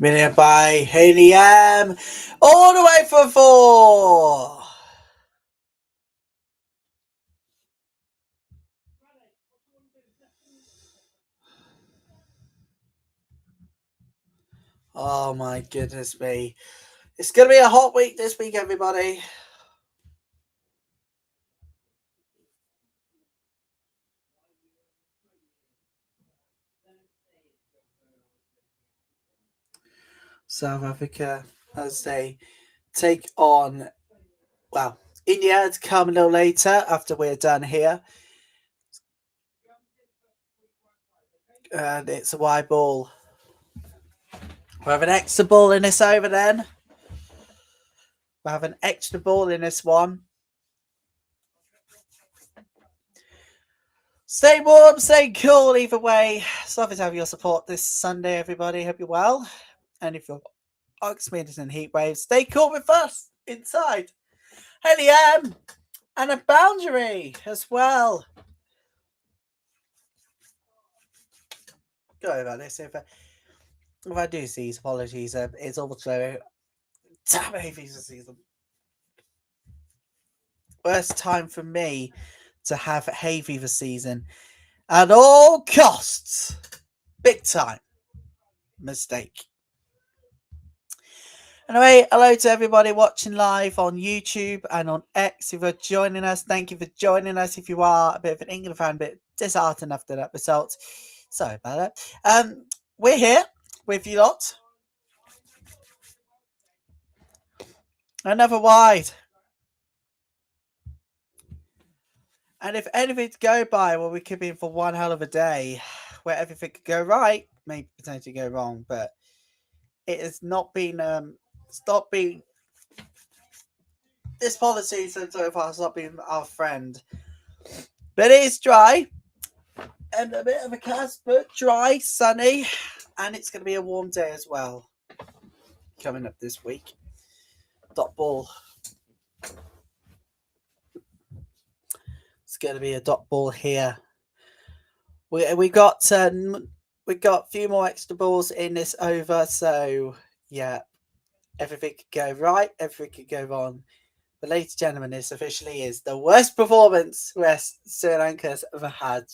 Minute by Haley M. All the way for 4. Oh my goodness me. It's going to be a hot week this week, everybody. South Africa, as they take on, well, India to come a little later after we're done here. And it's a wide ball. We have an extra ball in this over then. We have an extra ball in this one. Stay warm, stay cool either way. It's lovely to have your support this Sunday, everybody. Hope you're well. And if you're experiencing heat waves, stay cool with us inside. Haley M and a boundary as well. Go about this. If I do see these, apologies. It's also damn hay fever season. Worst time for me to have hay fever season at all costs. Big time mistake. Anyway, hello to everybody watching live on YouTube and on X. If you're joining us, thank you for joining us. If you are a bit of an England fan, a bit disheartened after that result, sorry about that. We're here with you lot. Another wide. And if anything to go by, well, we could be in for one hell of a day where everything could go right, maybe potentially go wrong, but it has not been stopped being this policy so far has not been our friend. But it is dry and a bit of a cast, but dry, sunny, and it's going to be a warm day as well coming up this week. Dot ball. It's going to be a dot ball here. We got a few more extra balls in this over, so yeah, everything could go right, everything could go wrong. But ladies and gentlemen, this officially is the worst performance West Sri Lanka's ever had.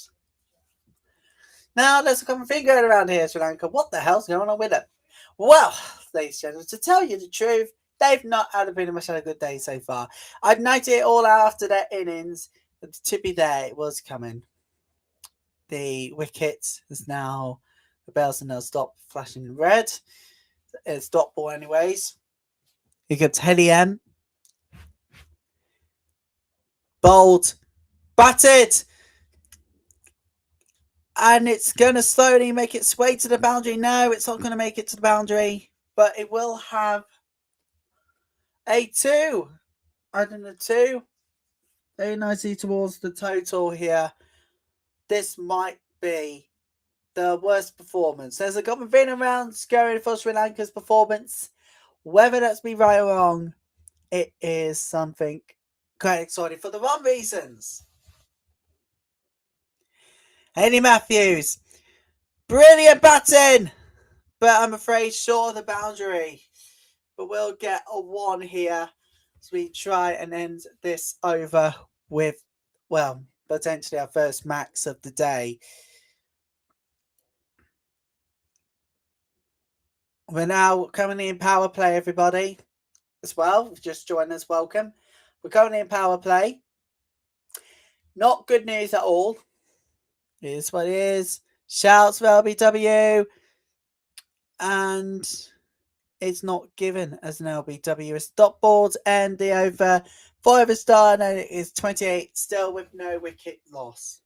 Now, there's a common thing going around here, Sri Lanka. What the hell's going on with it? Well, ladies and gentlemen, to tell you the truth, they've not had pretty much had a good day so far. I've noted it all out after their innings. To be there, it was coming. The wicket is now, the bells are now stopped flashing red. It's dot ball anyways. You got Haley M. Bold. Batted. And it's going to slowly make its way to the boundary. No, it's not going to make it to the boundary. But it will have a 2. I don't know, 2. Very nicely towards the total here. This might be the worst performance. There's a common thing around going for Sri Lanka's performance. Whether that's been right or wrong, it is something quite exciting for the wrong reasons. Haley Matthews, brilliant batting, but I'm afraid short of the boundary. But we'll get a 1 here as we try and end this over with, well, potentially our first max of the day. We're now currently in power play, everybody, as well. Just joined us, welcome. We're currently in power play. Not good news at all. It is what it is. Shouts for LBW. And it's not given as an LBW. It's dot balls and the over 5 is done, and it is 28 still with no wicket loss.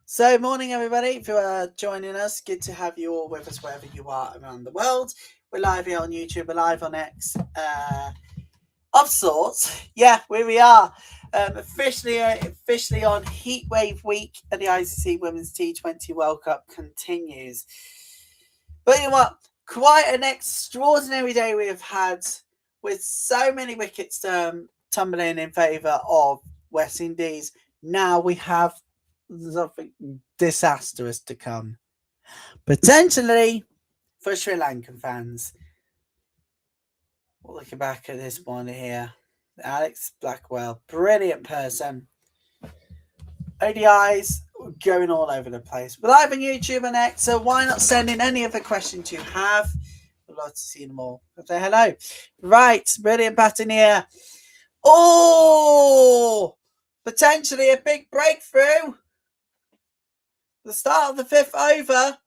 So, morning everybody. If you are joining us, good to have you all with us wherever you are around the world. We're live here on YouTube, we're live on X, of sorts. Yeah, here we are. Officially on Heatwave Week at the ICC Women's T20 World Cup continues. But you know what? Quite an extraordinary day we have had with so many wickets tumbling in favour of West Indies. Now we have something disastrous to come. Potentially for Sri Lankan fans. Looking back at this one here. Alex Blackwell, brilliant person. ODIs going all over the place. We're live on YouTube and X, so why not send in any of the questions you have? We'd love to see them all. Say hello. Right, brilliant batting here. Oh, potentially a big breakthrough. The start of the fifth over.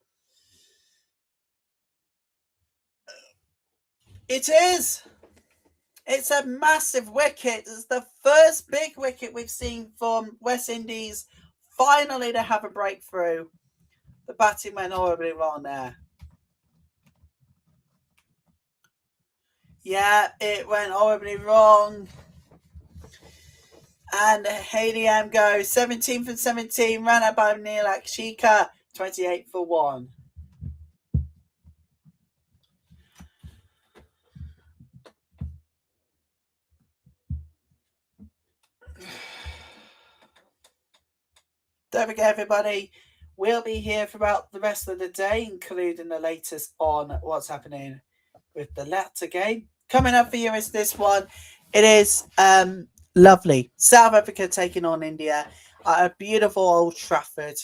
It is. It's a massive wicket. It's the first big wicket we've seen from West Indies. Finally, to have a breakthrough. The batting went horribly wrong there. Yeah, it went horribly wrong. And Haley M goes 17 for 17, ran out by Neil Akshika, 28 for 1. Don't forget, everybody, we'll be here throughout the rest of the day, including the latest on what's happening with the latter game. Coming up for you is this one. It is lovely. South Africa taking on India at a beautiful Old Trafford.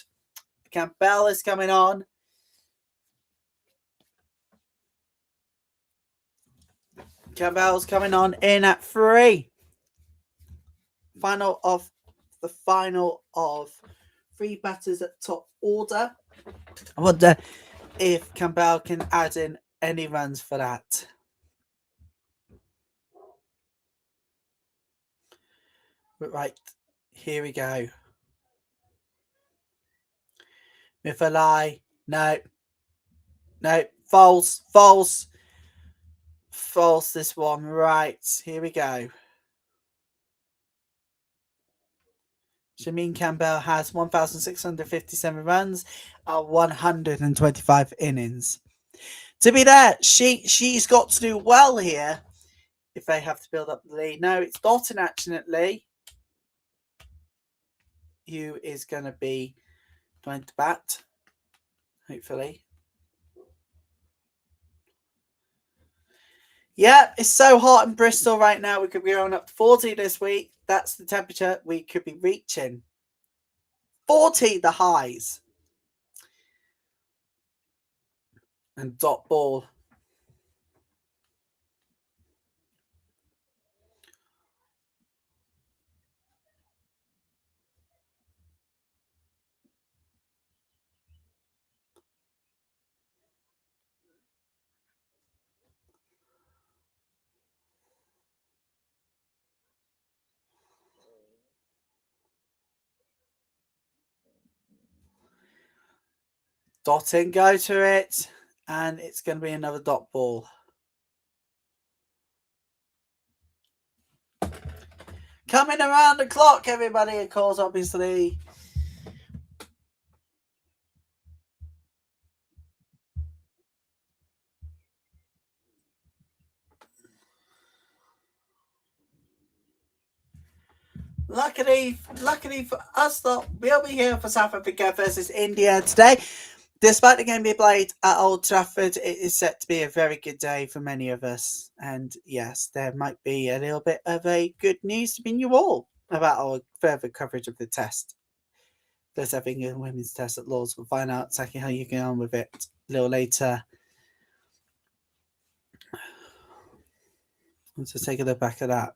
Campbell is coming on. Campbell's coming on in at 3. Final of 3 batters at top order. I wonder if Campbell can add in any runs for that. Right, here we go. Mifalai, no, false, this one. Right, here we go. Shameen Campbell has 1,657 runs at 125 innings. To be there, she's got to do well here if they have to build up the lead. No, it's Dalton actually who is going to be going to bat, hopefully. Yeah, it's so hot in Bristol right now. We could be going up to 40 this week. That's the temperature we could be reaching. 40 the highs. And dot ball. Dotting, go to it. And it's going to be another dot ball. Coming around the clock, everybody, of course, obviously. Luckily for us, though, we'll be here for South Africa versus India today. Despite the game being played at Old Trafford, it is set to be a very good day for many of us. And yes, there might be a little bit of a good news to bring you all about our further coverage of the test. There's having a women's test at Lords. We'll find out exactly how you get on with it a little later. Let's just take a look back at that.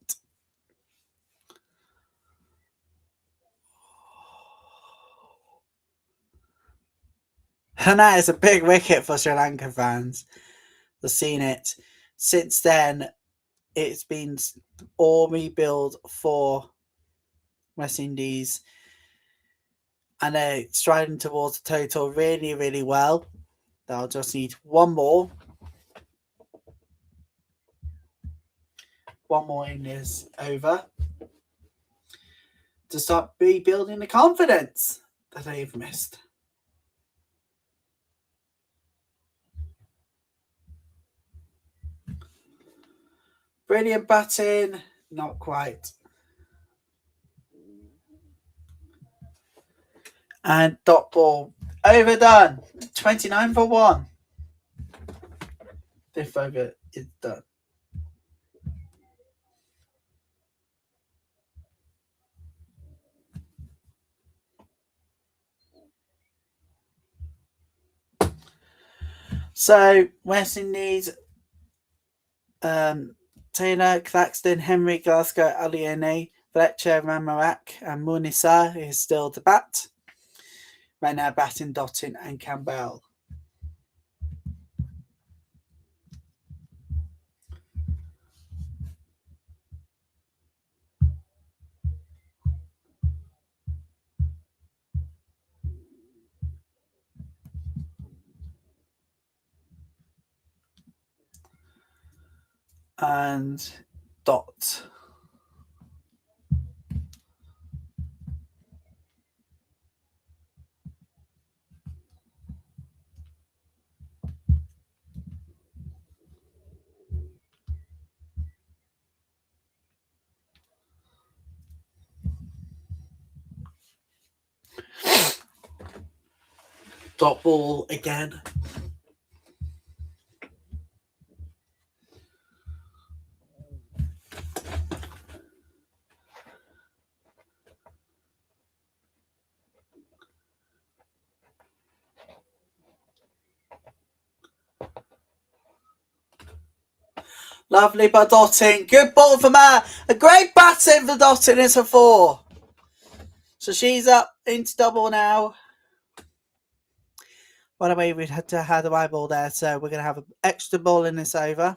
And that is a big wicket for Sri Lanka fans. They've seen it. Since then, it's been all rebuild for West Indies. And they're striding towards the total really, really well. They'll just need one more. one more in this over to start rebuilding the confidence that they've missed. Brilliant batting, not quite. And dot ball, overdone. 29 for 1. Fifth over is done. So West Indies, Taylor, Claxton, Henry, Glasgow, Aliene, Fletcher, Ramarak, and Munisa is still to bat. Right now, batting, Dottin, and Campbell. And Dot. Dot ball again. Lovely by Dottin. Good ball from her. A great batting for Dottin. It's a 4. So she's up into double now. By the way, we had to have the white ball there, so we're going to have an extra ball in this over.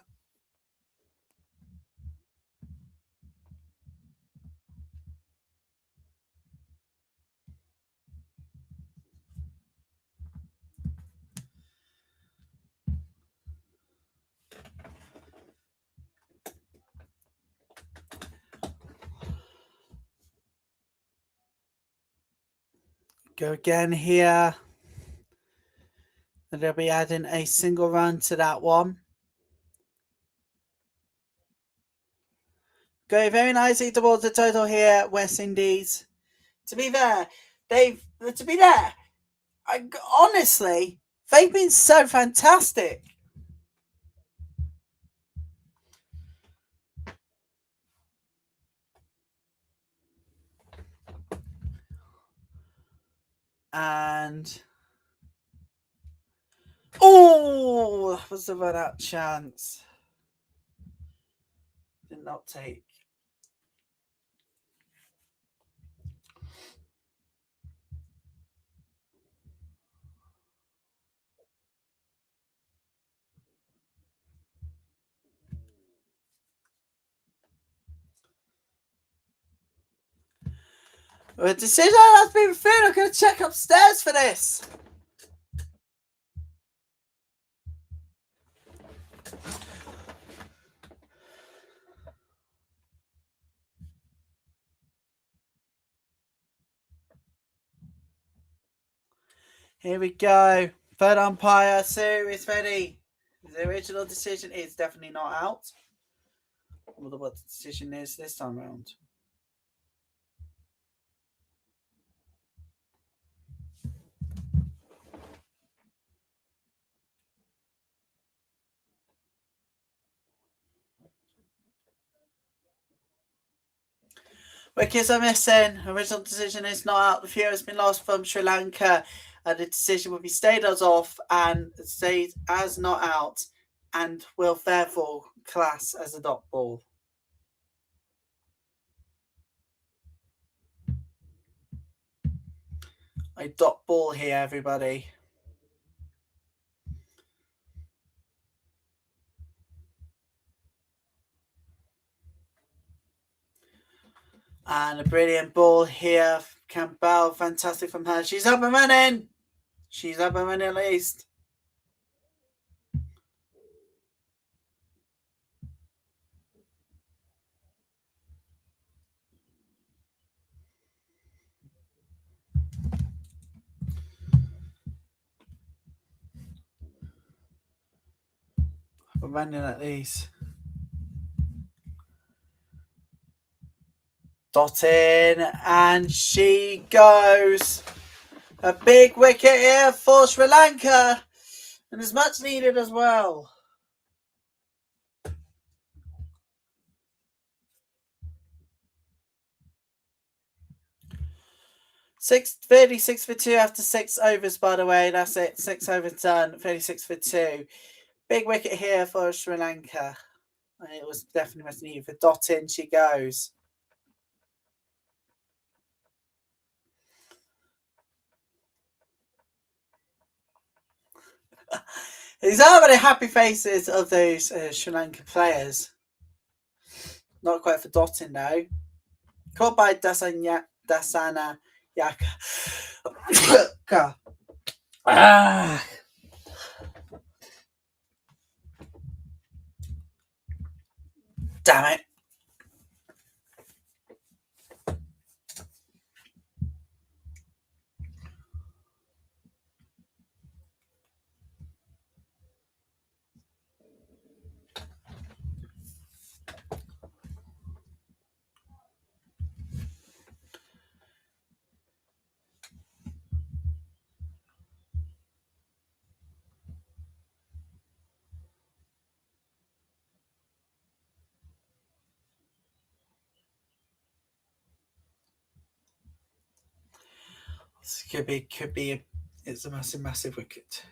Go again here. And they'll be adding a single run to that one. Go very nicely towards the total here, West Indies. To be there, honestly, they've been so fantastic. And that was a run out chance. Did not take. A decision has been made. I'm going to check upstairs for this. Here we go. Third umpire, Sue is ready. The original decision is definitely not out. I wonder what the decision is this time around. Wickets are missing. Original decision is not out. The view has been lost from Sri Lanka. The decision will be stayed as off and stayed as not out and will therefore class as a dot ball. A dot ball here, everybody. And a brilliant ball here. Campbell, fantastic from her. She's up and running. She's up and running at least. We're running at these. Dot in, and she goes. A big wicket here for Sri Lanka, and is much needed as well. 36 for 2 after 6 overs, by the way. That's it. 6 overs done. 36 for 2. Big wicket here for Sri Lanka. And it was definitely much needed. For Dot in she goes. These are very happy faces of those Sri Lankan players. Not quite for Dottin though. Caught by Dasana Yaka. Damn it. This could be it's a massive wicket.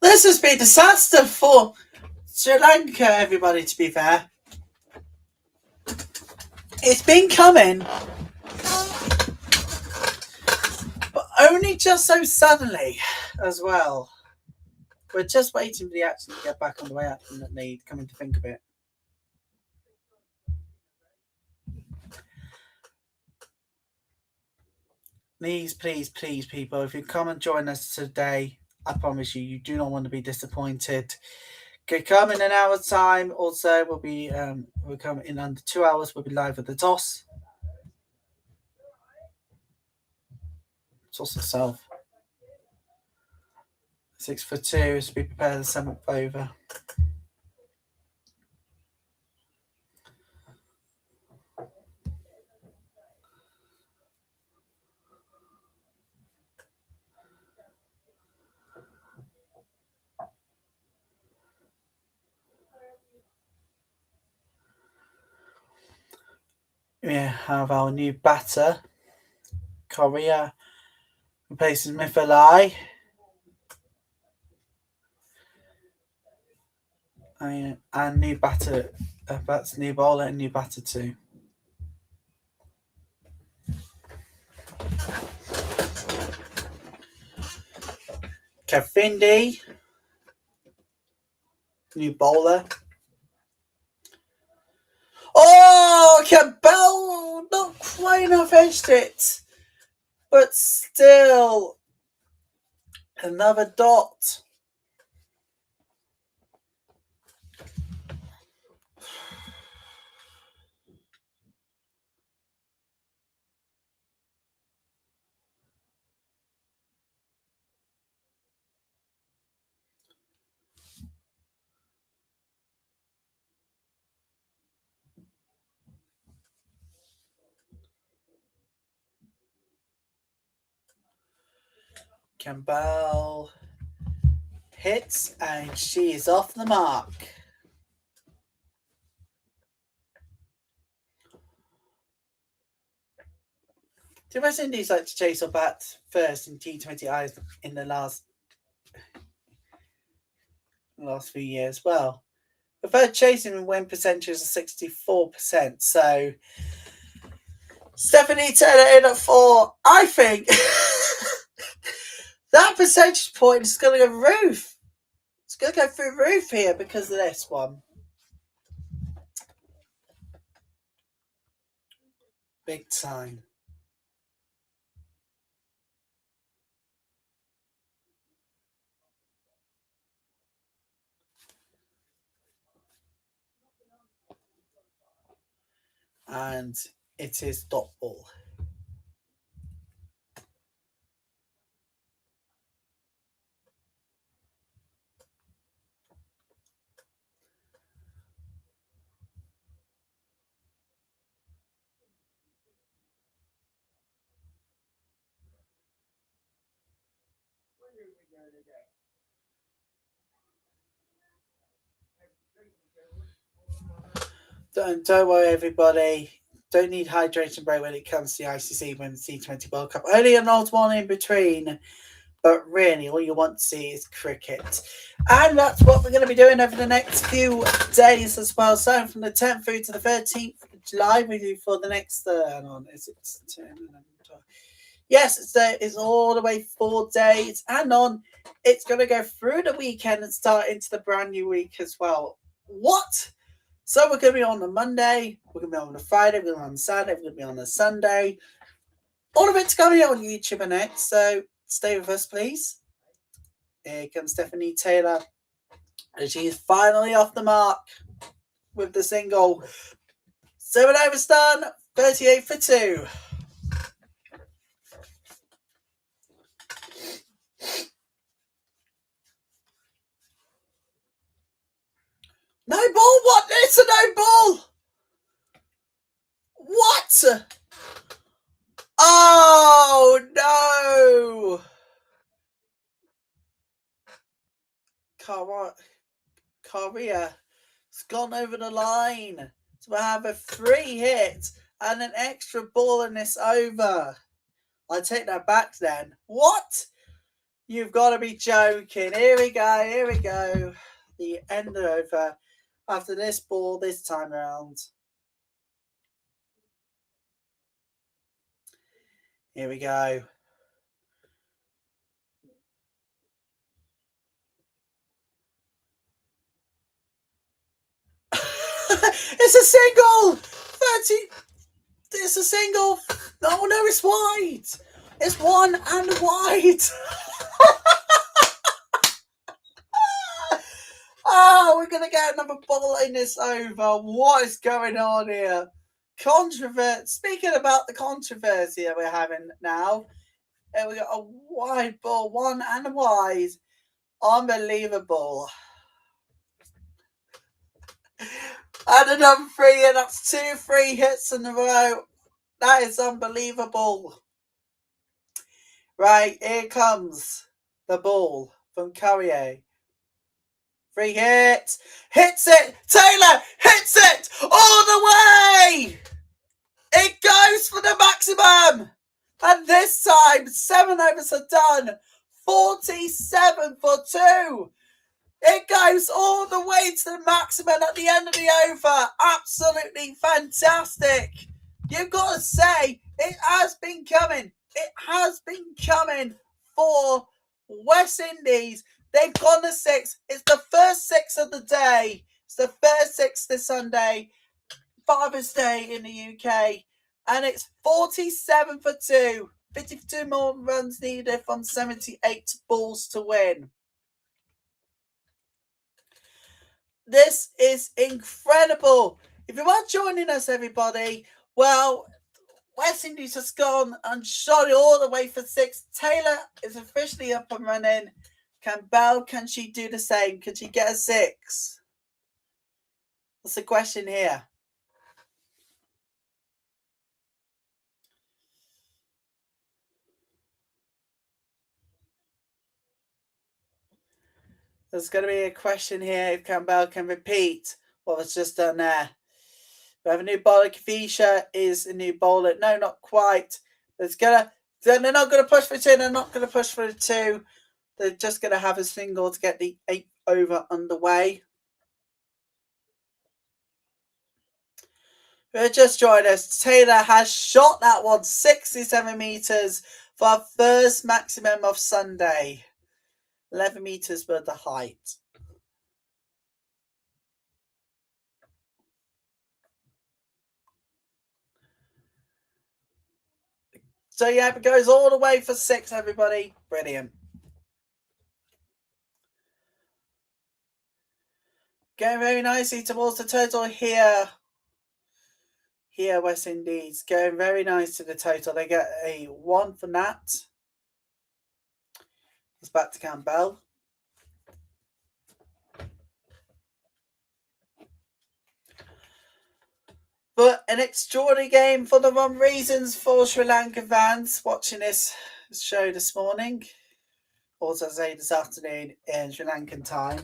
This has been a disaster for Sri Lanka, everybody, to be fair. It's been coming, but only just so suddenly as well. We're just waiting for the action to get back on the way up and that need, coming to think of it. Please, people, if you come and join us today, I promise you, you do not want to be disappointed. Okay, come in an hour's time. Also, we'll come in under 2 hours. We'll be live at the toss. Toss itself. 6 for 2 as we prepare the 7th over. We have our new batter, Korea, replaces Mifalai. And new batter, that's new bowler and new batter too. Kavindi, new bowler. Oh, Cabell, not quite enough edged it, but still another dot. Campbell hits and she is off the mark. Do West Indies like to chase or bat first in T20 in the last few years? Well, the third chasing win percentage is 64%. So Stephanie Taylor in at 4. I think that percentage point is going to go roof. It's going to go through the roof here because of this one. Big time. And it is dot ball. Don't worry, everybody. Don't need hydration break when it comes to the ICC Women's T20 World Cup. Only an odd one in between, but really, all you want to see is cricket. And that's what we're going to be doing over the next few days as well. So from the 10th through to the 13th of July, we do for the next, is it 10, 11, 12? Yes, it's all the way 4 days. And it's going to go through the weekend and start into the brand new week as well. What? So we're going to be on a Monday, we're going to be on a Friday, we're going to be on a Saturday, we're going to be on a Sunday. All of it's going to be on YouTube and X, so stay with us, please. Here comes Stephanie Taylor, and she's finally off the mark with the single. 7 overs done, 38 for 2. No ball? What? It's a no ball! What? Oh, no! Korea has gone over the line. So we'll have a 3 hit and an extra ball in this over. I take that back then. What? You've got to be joking. Here we go. The end over after this ball this time around. Here we go. It's a single! 30. It's a single. No, it's wide. It's 1 and wide. Oh, we're going to get another ball in this over. What is going on here? Controversy. Speaking about the controversy that we're having now, we got a wide ball, 1 and wide. Unbelievable. And another 3, and that's 2 free hits in a row. That is unbelievable. Right, here comes the ball from Carrier. 3 hits. Hits it. Taylor hits it all the way. It goes for the maximum. And this time, 7 overs are done. 47 for 2. It goes all the way to the maximum at the end of the over. Absolutely fantastic. You've got to say, it has been coming. It has been coming for West Indies. They've gone to 6. It's the first 6 of the day. It's the first 6 this Sunday. Father's Day in the UK. And it's 47 for 2. 52 more runs needed from 78 balls to win. This is incredible. If you are joining us, everybody, well, West Indies has gone and shot it all the way for 6. Taylor is officially up and running. Can she do the same? Can she get a 6? That's the question here. There's going to be a question here if Campbell can repeat what was just done there. We have a new bowler. Kavisha is a new bowler. No, not quite. They're not gonna push for two. They're not gonna push for two. They're just gonna have a single to get the 8th over underway. Just joined us. Taylor has shot that one 67 meters for our first maximum of Sunday. 11 meters for the height. So yeah, it goes all the way for 6, everybody. Brilliant. Going very nicely towards the total here. Here, West Indies going very nice to the total. They get a 1 for Nat. It's back to Campbell. But an extraordinary game for the wrong reasons for Sri Lanka fans watching this show this morning. Also, say this afternoon in Sri Lankan time.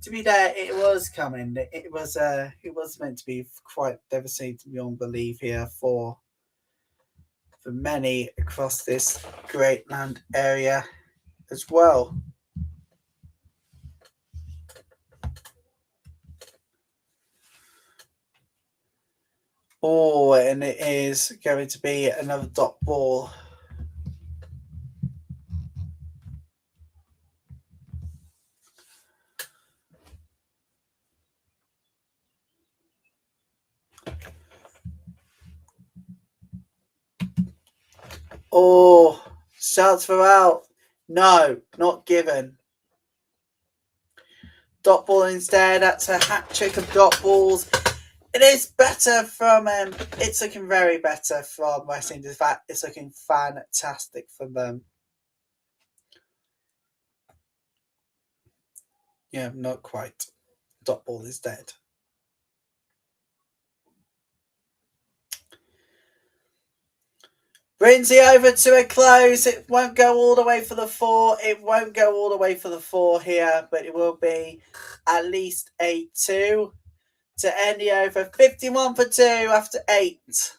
To be there, it was coming. It was meant to be quite devastating beyond belief here for many across this great land area as well. Oh, and it is going to be another dot ball. Oh, shouts for out. No, not given. Dot ball instead. That's a hat trick of dot balls. It is better from it's looking very better from West Indies. In fact, it's looking fantastic for them. Yeah, not quite. Dot ball is dead. Brings it over to a close. It won't go all the way for the 4. It won't go all the way for the 4 here, but it will be at least a 2 to end the over. 51 for 2 after 8.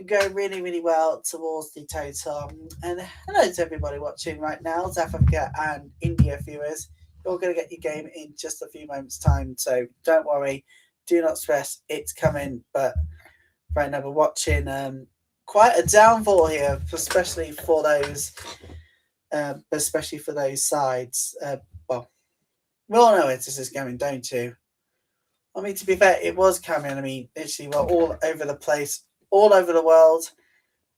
Going really, really well towards the total. And hello to everybody watching right now, South Africa and India viewers. You're going to get your game in just a few moments' time, so don't worry. Do not stress. It's coming. But right now we're watching quite a downfall here, especially for those sides. Well, we all know where this is going, don't you? I mean, to be fair, it was coming. I mean, literally, we're all over the place, all over the world.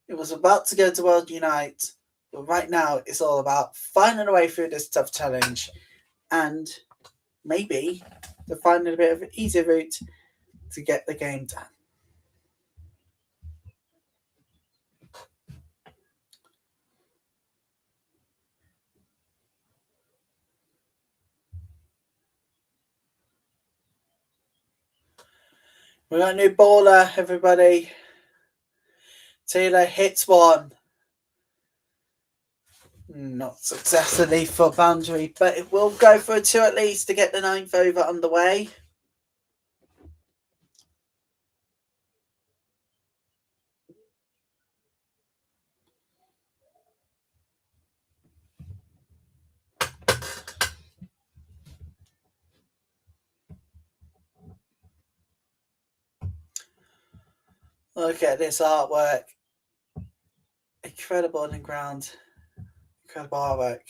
It was about to go to World Unite, but right now it's all about finding a way through this tough challenge and maybe to find a bit of an easier route to get the game done. We got a new bowler, everybody. Taylor hits one. Not successfully for boundary, but it will go for a 2 at least to get the 9th over underway. Look at this artwork. Incredible on the ground. Incredible artwork.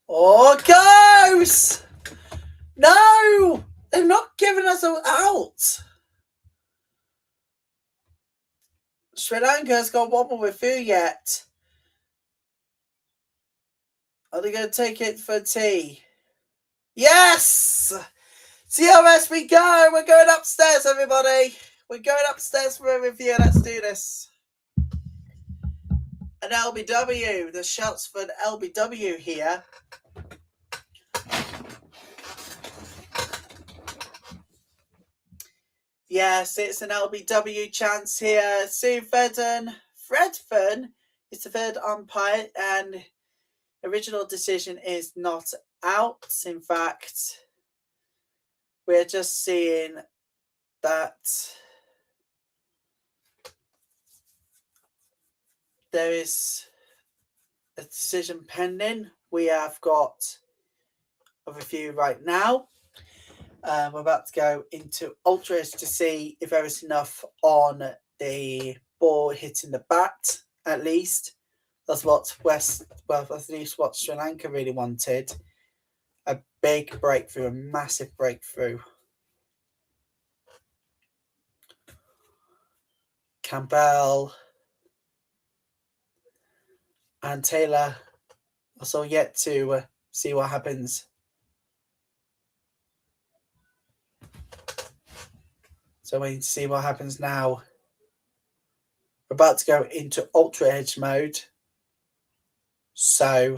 Oh, goes! No! They're not giving us an out. Sri Lanka's got one more with you yet. Are they going to take it for tea? Yes! CRS, we go. We're going upstairs, everybody. We're going upstairs for a review. Let's do this. An LBW. The Sheltsford LBW here. Yes, it's an LBW chance here. Sue Fredfern is the third umpire, and original decision is not out. In fact, we're just seeing that there is a decision pending. We have got a review right now. We're about to go into ultras to see if there is enough on the ball hitting the bat, at least. That's what at least what Sri Lanka really wanted. A big breakthrough, a massive breakthrough. Campbell and Taylor are still yet to see what happens. So waiting to see what happens now. We're about to go into ultra edge mode. So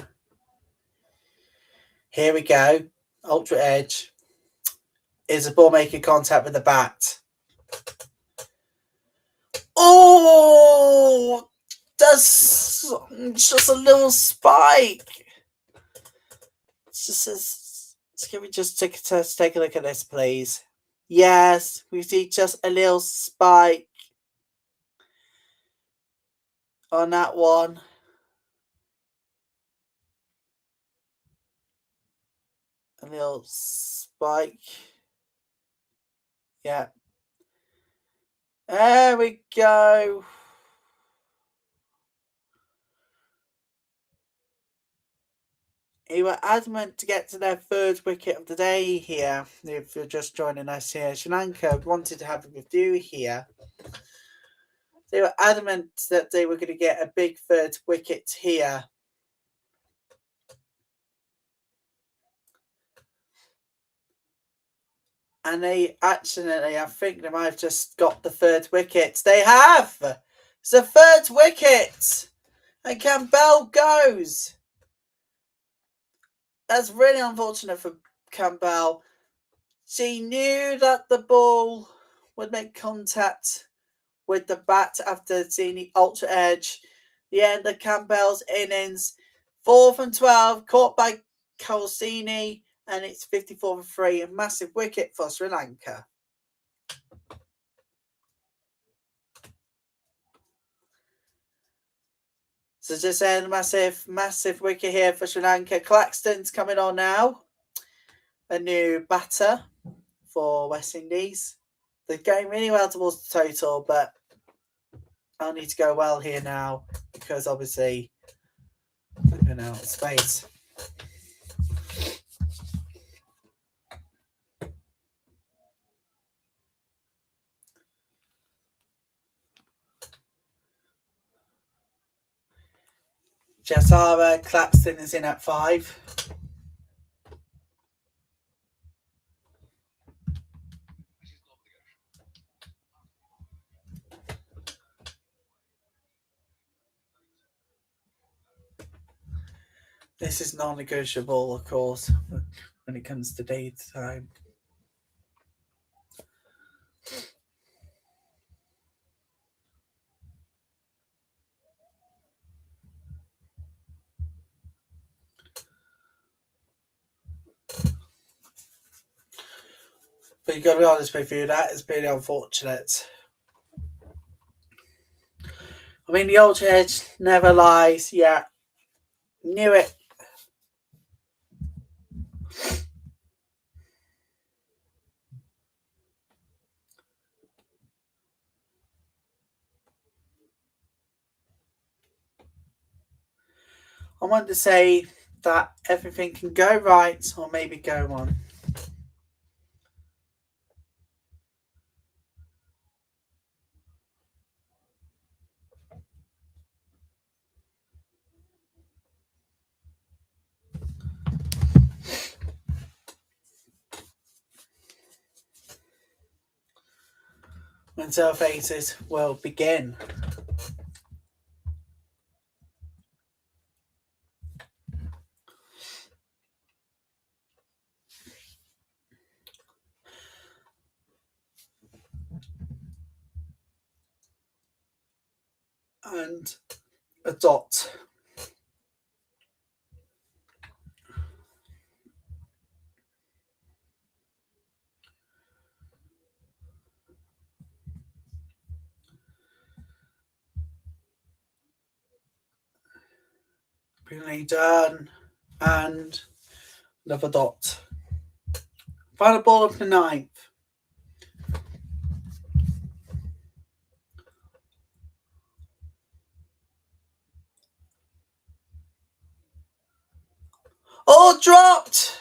here we go. Ultra edge. Is the ball making contact with the bat? Oh! That's just a little spike. Can we just take a look at this, please? Yes, we see just a little spike on that one. A little spike. Yeah. There we go. They were adamant to get to their third wicket of the day here. If you're just joining us here, Sri Lanka wanted to have a review here. They were adamant that they were going to get a big third wicket here. And they accidentally, I think they might have just got the third wicket. They have! It's the third wicket! And Campbell goes! That's really unfortunate for Campbell. She knew that the ball would make contact with the bat after seeing the ultra edge. The end of Campbell's innings. 4 from 12, caught by Colsini, and it's 54 for 3. A massive wicket for Sri Lanka. So just saying, massive wicket here for Sri Lanka. Claxton's coming on now. A new batter for West Indies. They're going really well towards the total, but I'll need to go well here now because obviously I'm going out of space. Jasara Claxton is in at 5. This is non-negotiable, of course, when it comes to daytime. But you've got to be honest with you, that is really unfortunate. I mean, the ultra edge never lies. Yeah, knew it. I want to say that everything can go right or maybe go wrong. when surf aces will begin. And a dot. Brilliantly done. And another dot. Final ball of the ninth. Oh, dropped!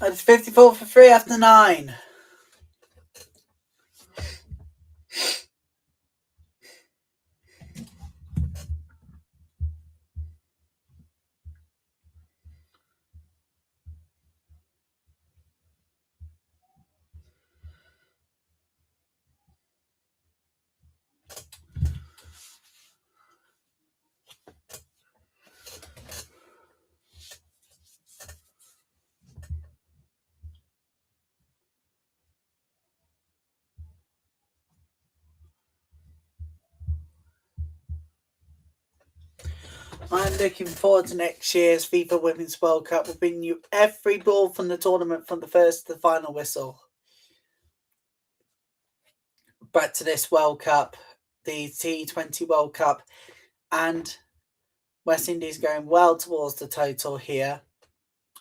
It's 54 for 3 after 9. I'm looking forward to next year's FIFA Women's World Cup. We'll bring you every ball from the tournament from the first to the final whistle. Back to this World Cup, the T20 World Cup, and West Indies going well towards the total here.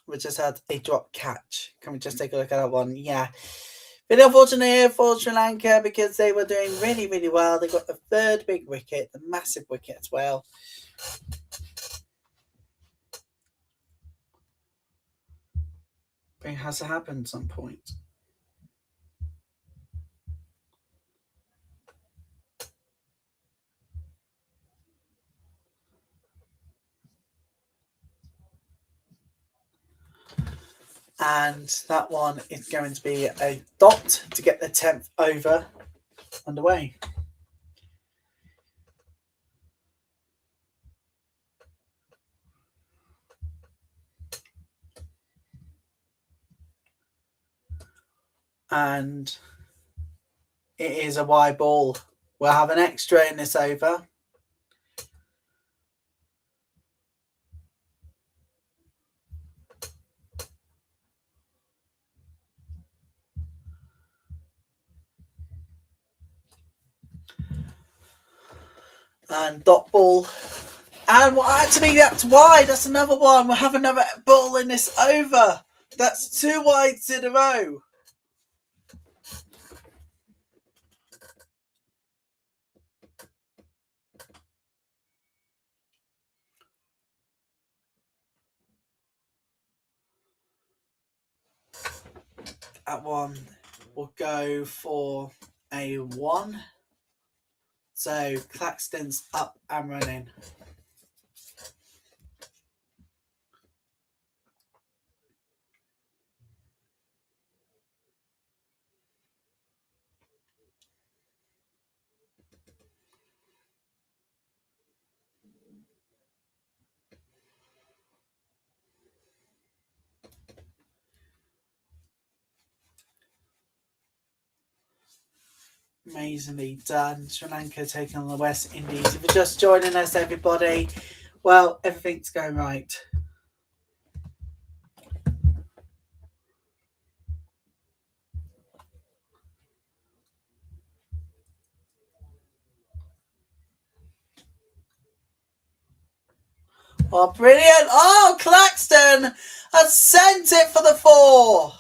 We just had a drop catch. Can we just take a look at that one? Yeah. Bit unfortunate here for Sri Lanka because they were doing really, really well. They got the third big wicket, the massive wicket as well. But it has to happen at some point. And that one is going to be a dot to get the 10th over underway. And it is a wide ball. We'll have an extra in this over. And dot ball. And actually, that's wide. That's another one. We'll have another ball in this over. That's 2 wides in a row. That one will go for a 1. So Claxton's up and running. Amazingly done. Sri Lanka taking on the West Indies. If you're just joining us, everybody, well, everything's going right. Oh, brilliant. Oh, Claxton has sent it for the 4.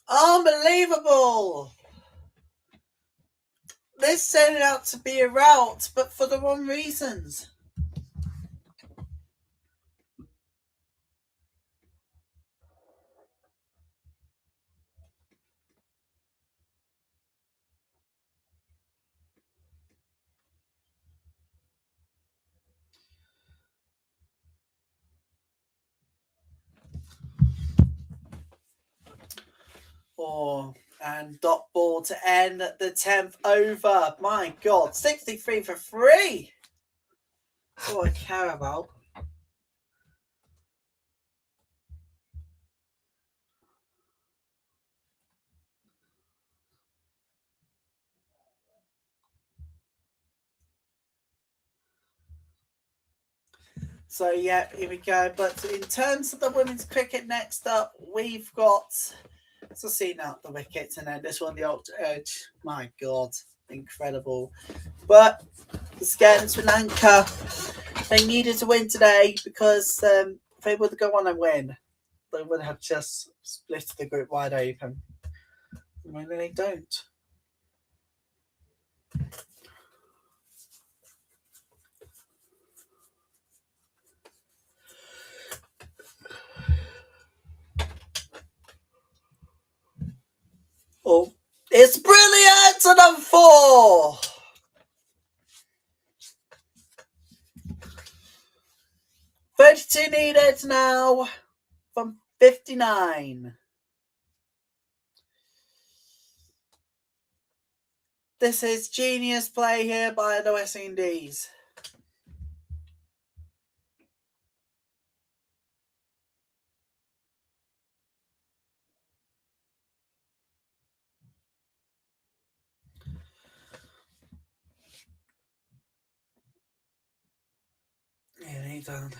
Unbelievable. This turned out to be a rout, but for the wrong reasons. Oh, and dot ball to end the 10th over. My God, 63 for 3. That's all I care about. So, yeah, here we go. But in terms of the women's cricket, next up, we've got Sasina out the wickets, and then this one, the ultra edge. My God, incredible. But again, Sri Lanka, they needed to win today because if they were to go on and win, they would have just split the group wide open. Maybe they don't. Oh, it's brilliant! And I'm 4. 32 needed now from 59. This is genius play here by the West Indies. Yeah, he done.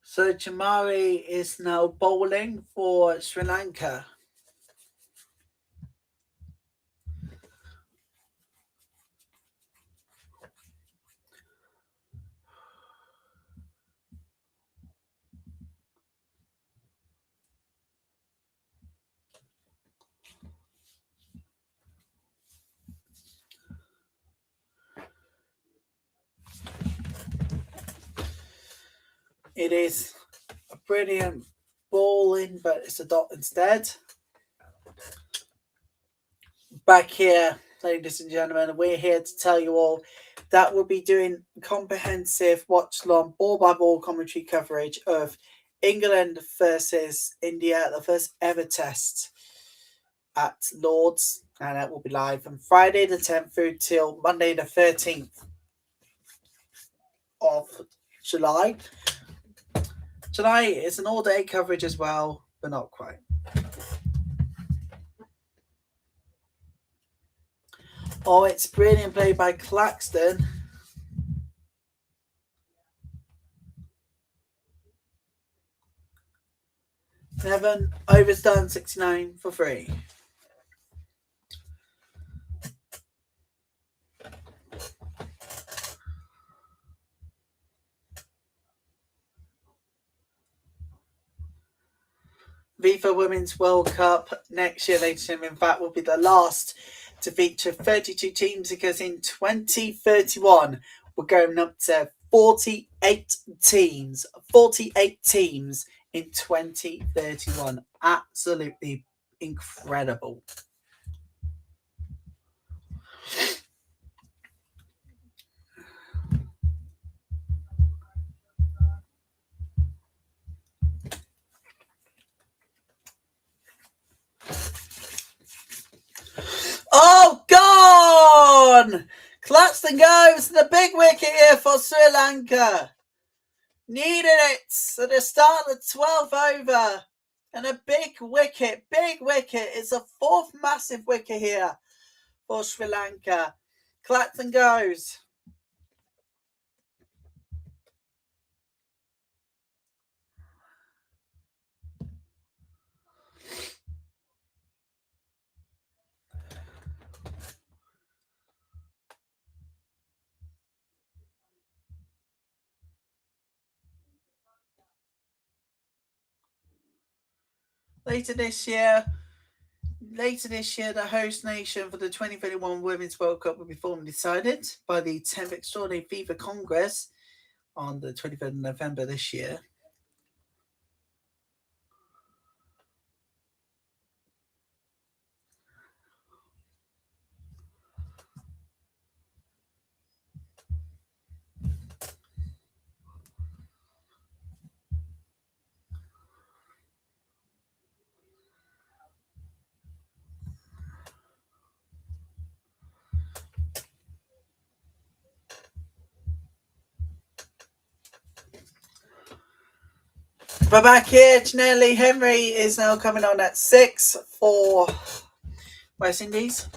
So Chamari is now bowling for Sri Lanka. It is a brilliant bowling, but it's a dot instead. Back here, ladies and gentlemen, we're here to tell you all that we'll be doing comprehensive watch-along ball-by-ball commentary coverage of England versus India, the first ever test at Lord's, and that will be live from Friday the 10th through till Monday the 13th of July. Tonight is an all-day coverage as well, but not quite. Oh, it's brilliant play by Claxton. 7 overs done, 69 for 3. FIFA Women's World Cup next year, ladies and gentlemen, in fact, will be the last to feature 32 teams because in 2031, we're going up to 48 teams. 48 teams in 2031. Absolutely incredible. Oh, gone! Claxton goes to the big wicket here for Sri Lanka. Needed it at the start of the 12th over. And a big wicket. It's a 4th massive wicket here for Sri Lanka. Claxton goes. Later this year, the host nation for the 2021 Women's World Cup will be formally decided by the 10th Extraordinary FIFA Congress on the 23rd of November this year. We're back here. Janelle Henry is now coming on at 6 for West Indies.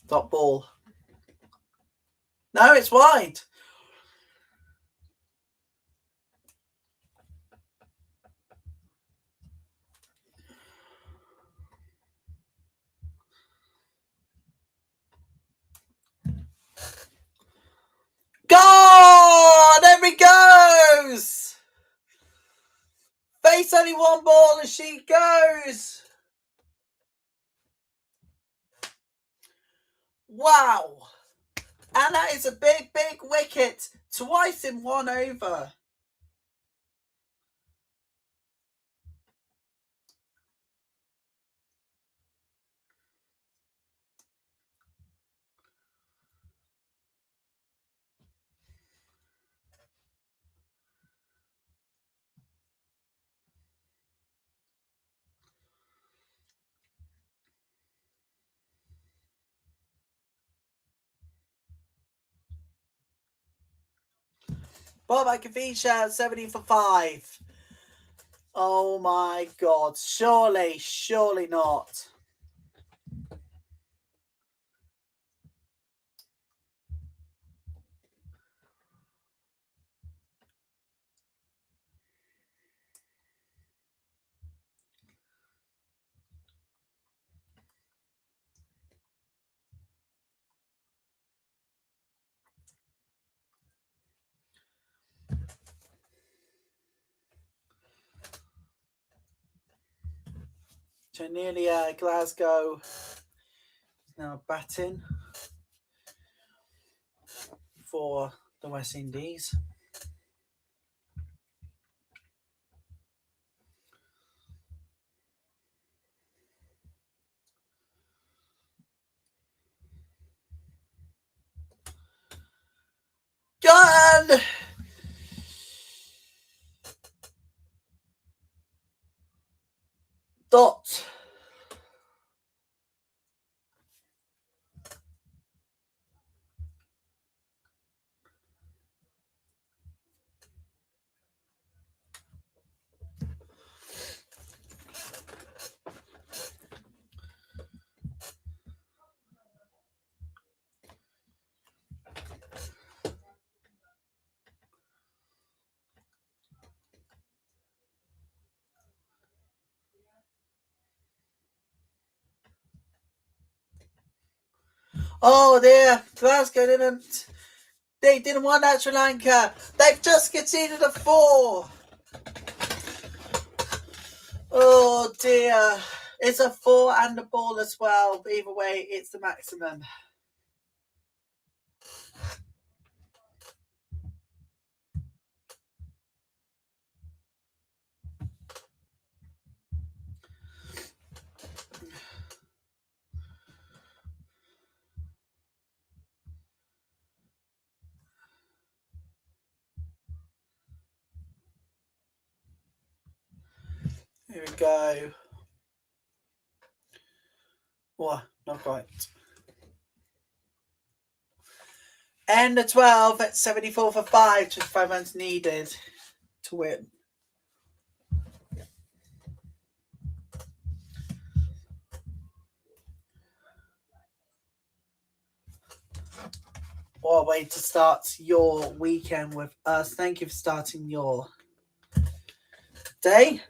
Dot ball. No, it's wide. Gone! Henry goes! Face only one ball and she goes! Wow! And that is a big, big wicket. Twice in one over. Bob Akavisha, 70 for 5. Oh my God. Surely, surely not. Janelia Glasgow now batting for the West Indies. Gone! Dot. Oh dear, Glasgow they didn't want that Sri Lanka. They've just conceded a 4. Oh dear. It's a 4 and a ball as well. But either way, it's the maximum. Here we go. Oh, not quite. And the 12 at 74 for 5. Just 5 runs needed to win. What a way to start your weekend with us. Thank you for starting your day.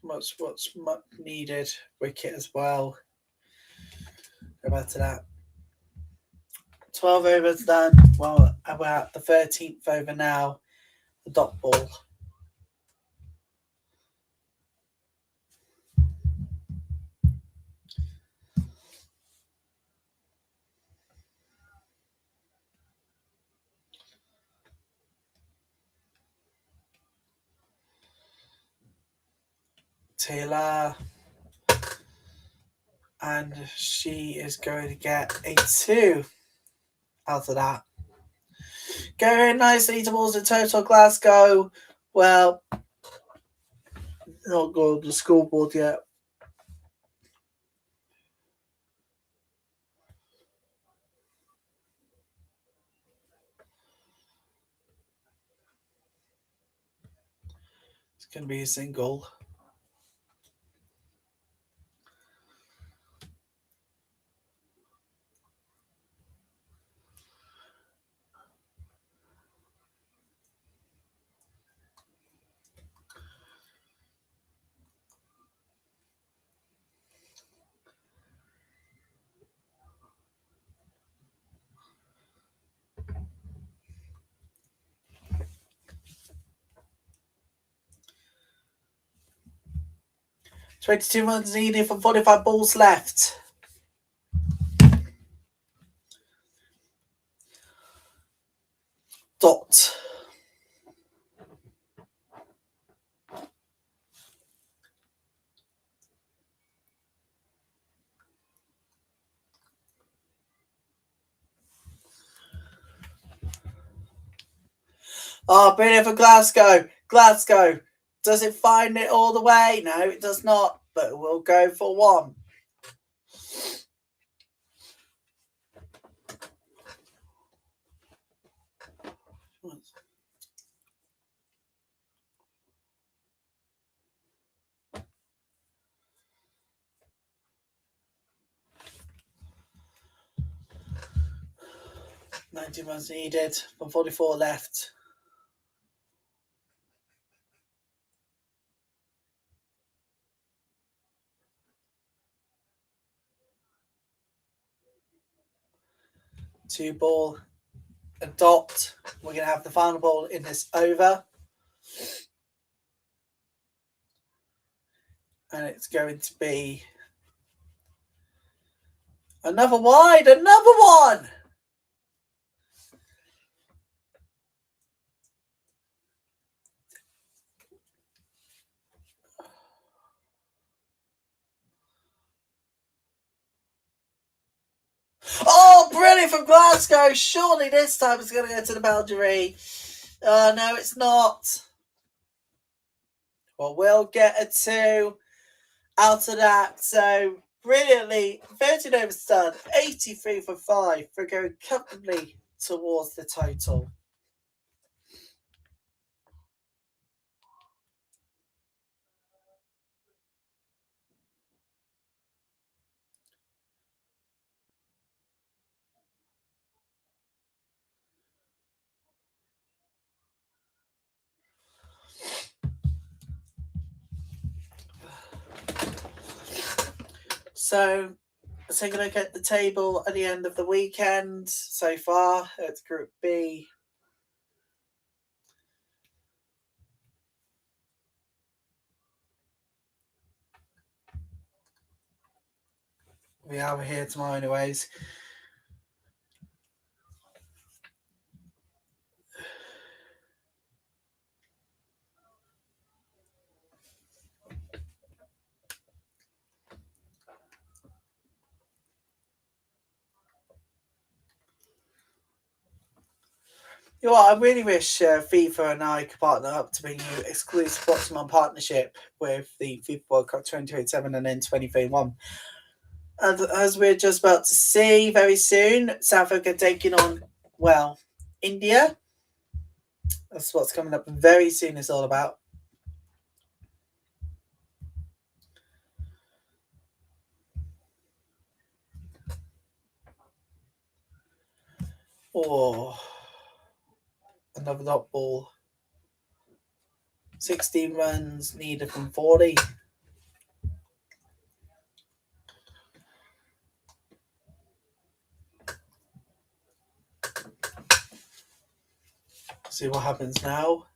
much needed wicket as well. Go back to that. 12 overs done. Well, we're at the 13th over now. The dot ball. Taylor. And she is going to get a 2 out of that. Going nicely towards the total Glasgow. Well, not got the scoreboard yet. It's going to be a single. $22 runs needed for 45 balls left. Dot. Oh, brilliant for Glasgow. Glasgow. Does it find it all the way? No, it does not. But we'll go for 1. $90 runs needed for 44 left. Two ball, a dot. We're going to have the final ball in this over. And it's going to be another wide, another one. Oh, brilliant from Glasgow. Surely this time it's going to go to the boundary. No, it's not. Well, we'll get a 2 out of that. So, brilliantly, 13 overs done, 83 for 5 for going comfortably towards the total. So, let's take a look at the table at the end of the weekend so far. It's Group B. We are here tomorrow anyways. You know what, I really wish FIFA and I could partner up to bring you exclusive Watchalong partnership with the FIFA World Cup 2027 and then 2031. And as we're just about to see very soon, South Africa taking on, well, India. That's what's coming up very soon is all about. Oh, another dot ball. 16 runs needed from 40. See what happens now.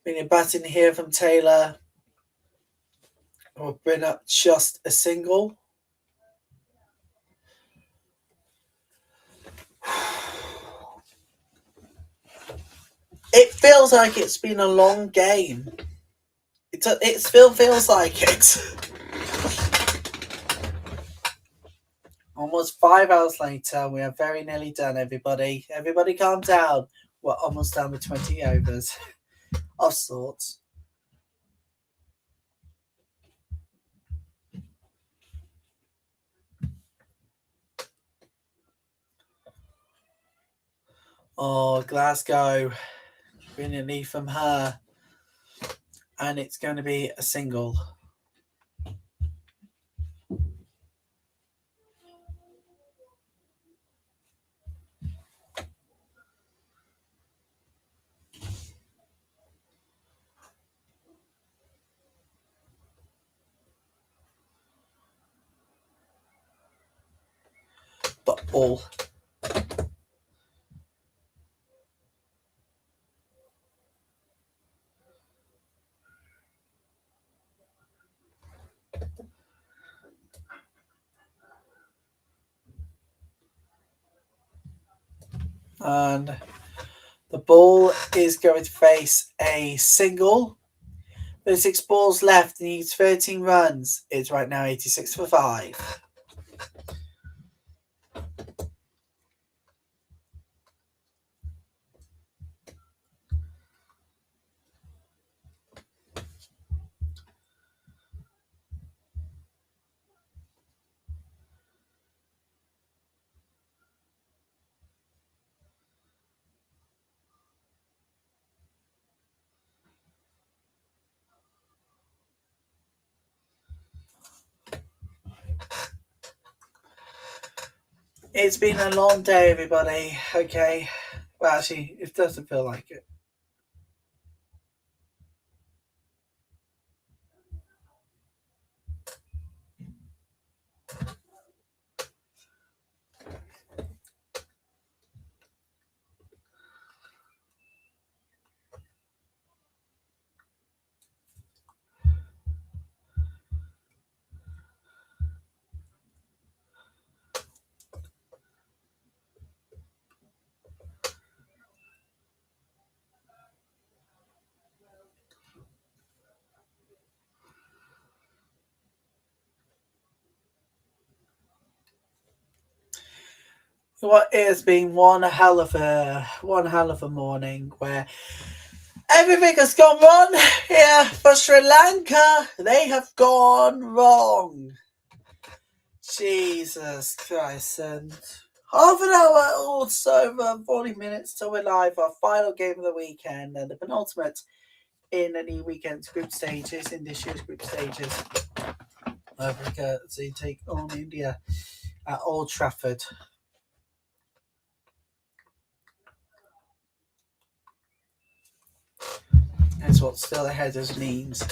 Bring batting here from Taylor. We'll bring up just a single. It feels like it's been a long game. It still feels like it. Almost 5 hours later, we are very nearly done, everybody. Everybody calm down. We're almost done with 20 overs of sorts. Oh, Glasgow. Bring a knee from her. And it's going to be a single. But all. And the ball is going to face a single. There's 6 balls left. Needs 13 runs. It's right now 86 for 5. It's been a long day, everybody. Okay. Well, actually, it doesn't feel like it. What has been one hell of a morning where everything has gone wrong here for Sri Lanka. They have gone wrong. Jesus Christ. And half an hour or so over 40 minutes till we're live. Our final game of the weekend and the penultimate in the weekend's group stages, in this year's group stages. Africa, they take on India at Old Trafford. That's what still ahead us means.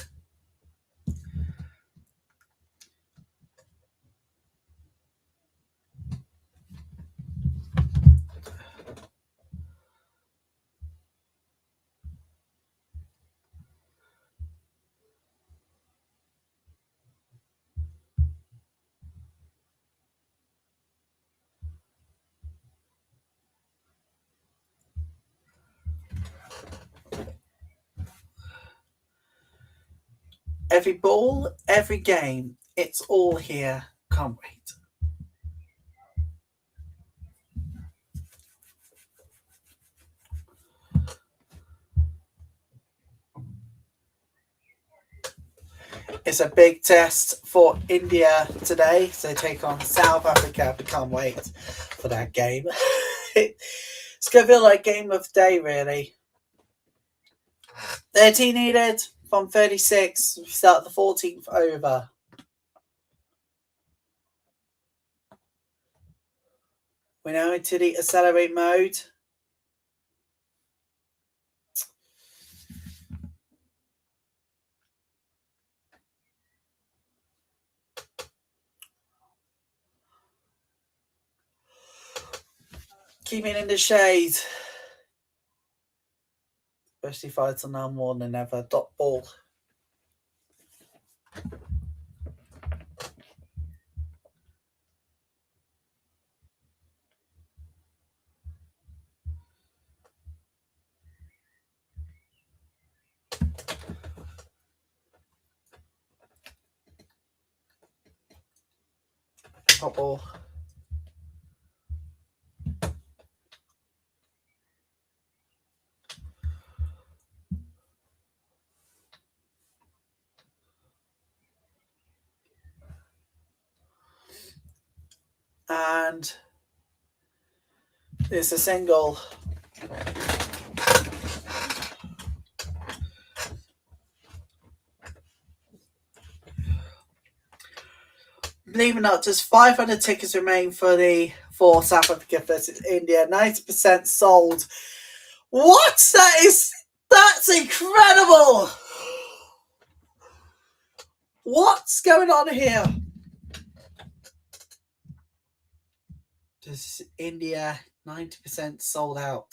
Every ball, every game, it's all here. Can't wait. It's a big test for India today. So they take on South Africa. We can't wait for that game. It's going to feel like game of the day, really. 13 needed from 36. We start the 14th over. We're now into the accelerate mode. Keeping in the shade. especially fights are now more than ever. Dot ball. Dot ball. And it's a single. Believe it or not, just 500 tickets remain for South Africa versus India. 90% sold. What? That's incredible. What's going on here? Does India 90% sold out?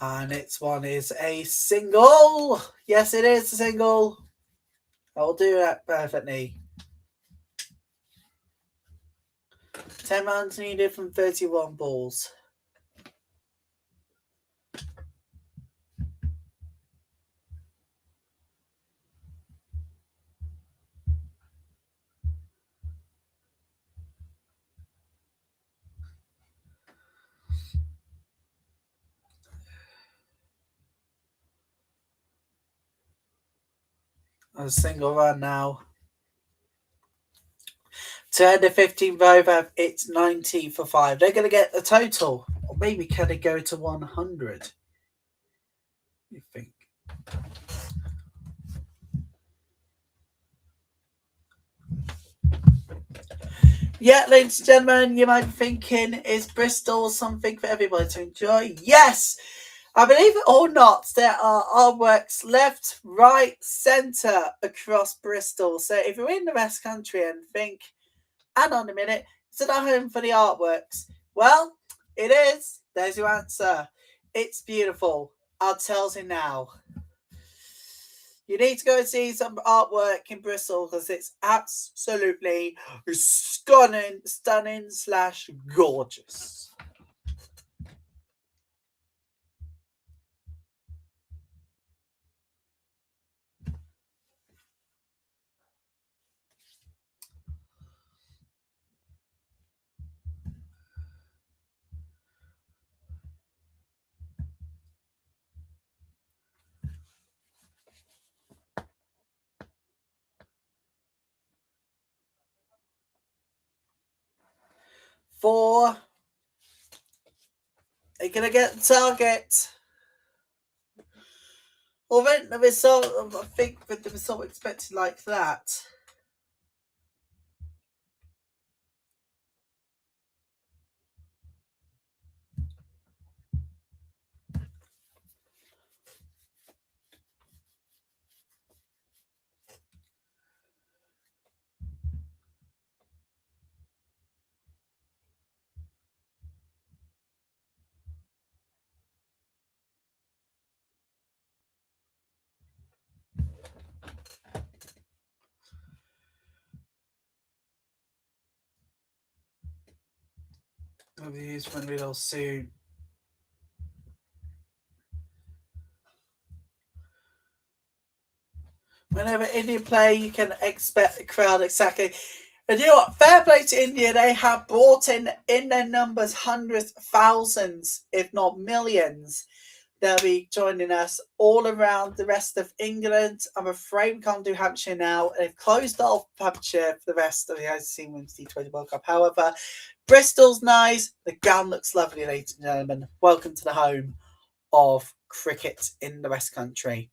And its one is a single. Yes, it is a single. I'll do that perfectly. 10 runs needed from 31 balls. A single run now. To end the 15th over, it's 90 for 5. They're going to get the total. Or maybe can it go to 100? You think? Yeah, ladies and gentlemen, you might be thinking, is Bristol something for everybody to enjoy? Yes! I believe it or not, there are artworks left, right, centre across Bristol. So if you're in the West Country and think, hang on a minute, is it not home for the artworks? Well, it is. There's your answer. It's beautiful. I'll tell you now. You need to go and see some artwork in Bristol because it's absolutely stunning / gorgeous. Four. They're going to get the target. Or then the result, I think, with the result expected like that. I'll be used one real soon. Whenever India play, you can expect the crowd exactly. And you know what? Fair play to India. They have brought in their numbers hundreds, thousands, if not millions. They'll be joining us all around the rest of England. I'm afraid we can't do Hampshire now. They've closed off Hampshire for the rest of the ICC Women's T20 World Cup. However, Bristol's nice. The ground looks lovely, ladies and gentlemen. Welcome to the home of cricket in the West Country.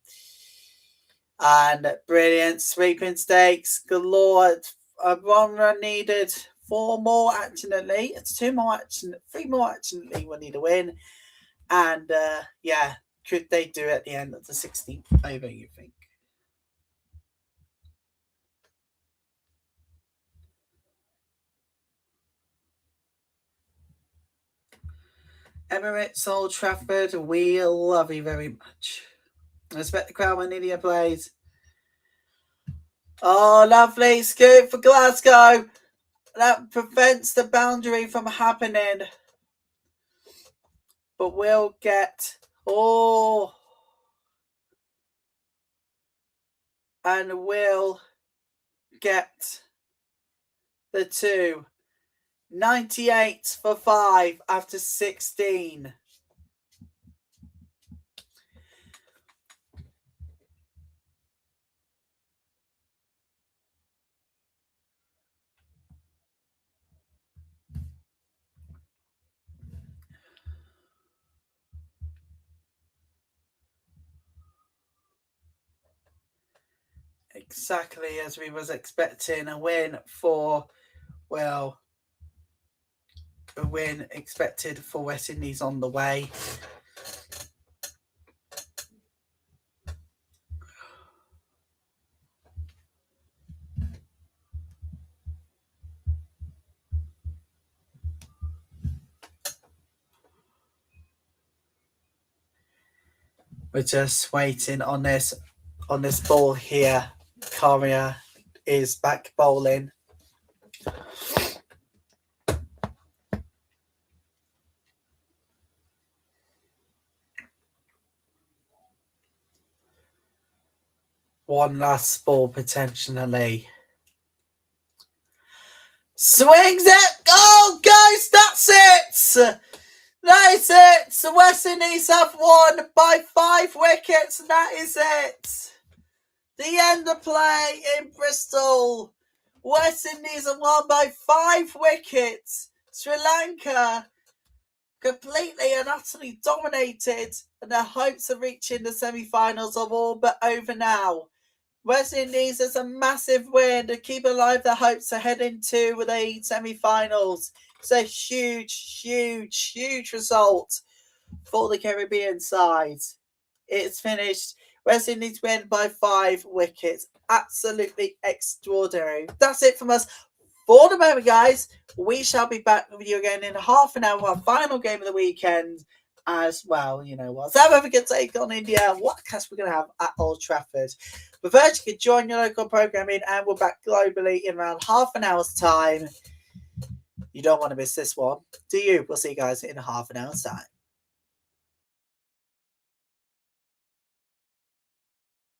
And brilliant sweeping stakes galore. One run needed, 4 more actionately. It's 2 more action, 3 more actionately will need a win. And yeah, could they do it at the end of the 16th over, you think? Emirates, Old Trafford, we love you very much. I respect the crowd when India plays. Oh, lovely scoop for Glasgow. That prevents the boundary from happening. But we'll get... Oh... And we'll get the 2. 98 for 5 after 16. Exactly as we was expecting. A win for, well, a win expected for West Indies on the way. We're just waiting on this ball here. Correa is back bowling. One last ball potentially. Swings it! Oh, goes! That's it! That is it! The West Indies have won by 5 wickets, and that is it! The end of play in Bristol. West Indies have won by 5 wickets. Sri Lanka completely and utterly dominated, and their hopes of reaching the semi-finals are all but over now. West Indies is a massive win to keep alive their hopes of heading to the semi-finals. It's a huge result for the Caribbean side. It's finished. West Indies win by 5 wickets. Absolutely extraordinary. That's it from us for the moment, guys. We shall be back with you again in half an hour. Our final game of the weekend as well. You know what? South Africa take on India. What clash we're going to have at Old Trafford. But first, you can join your local programming, and we're back globally in around half an hour's time. You don't want to miss this one, do you? We'll see you guys in half an hour's time.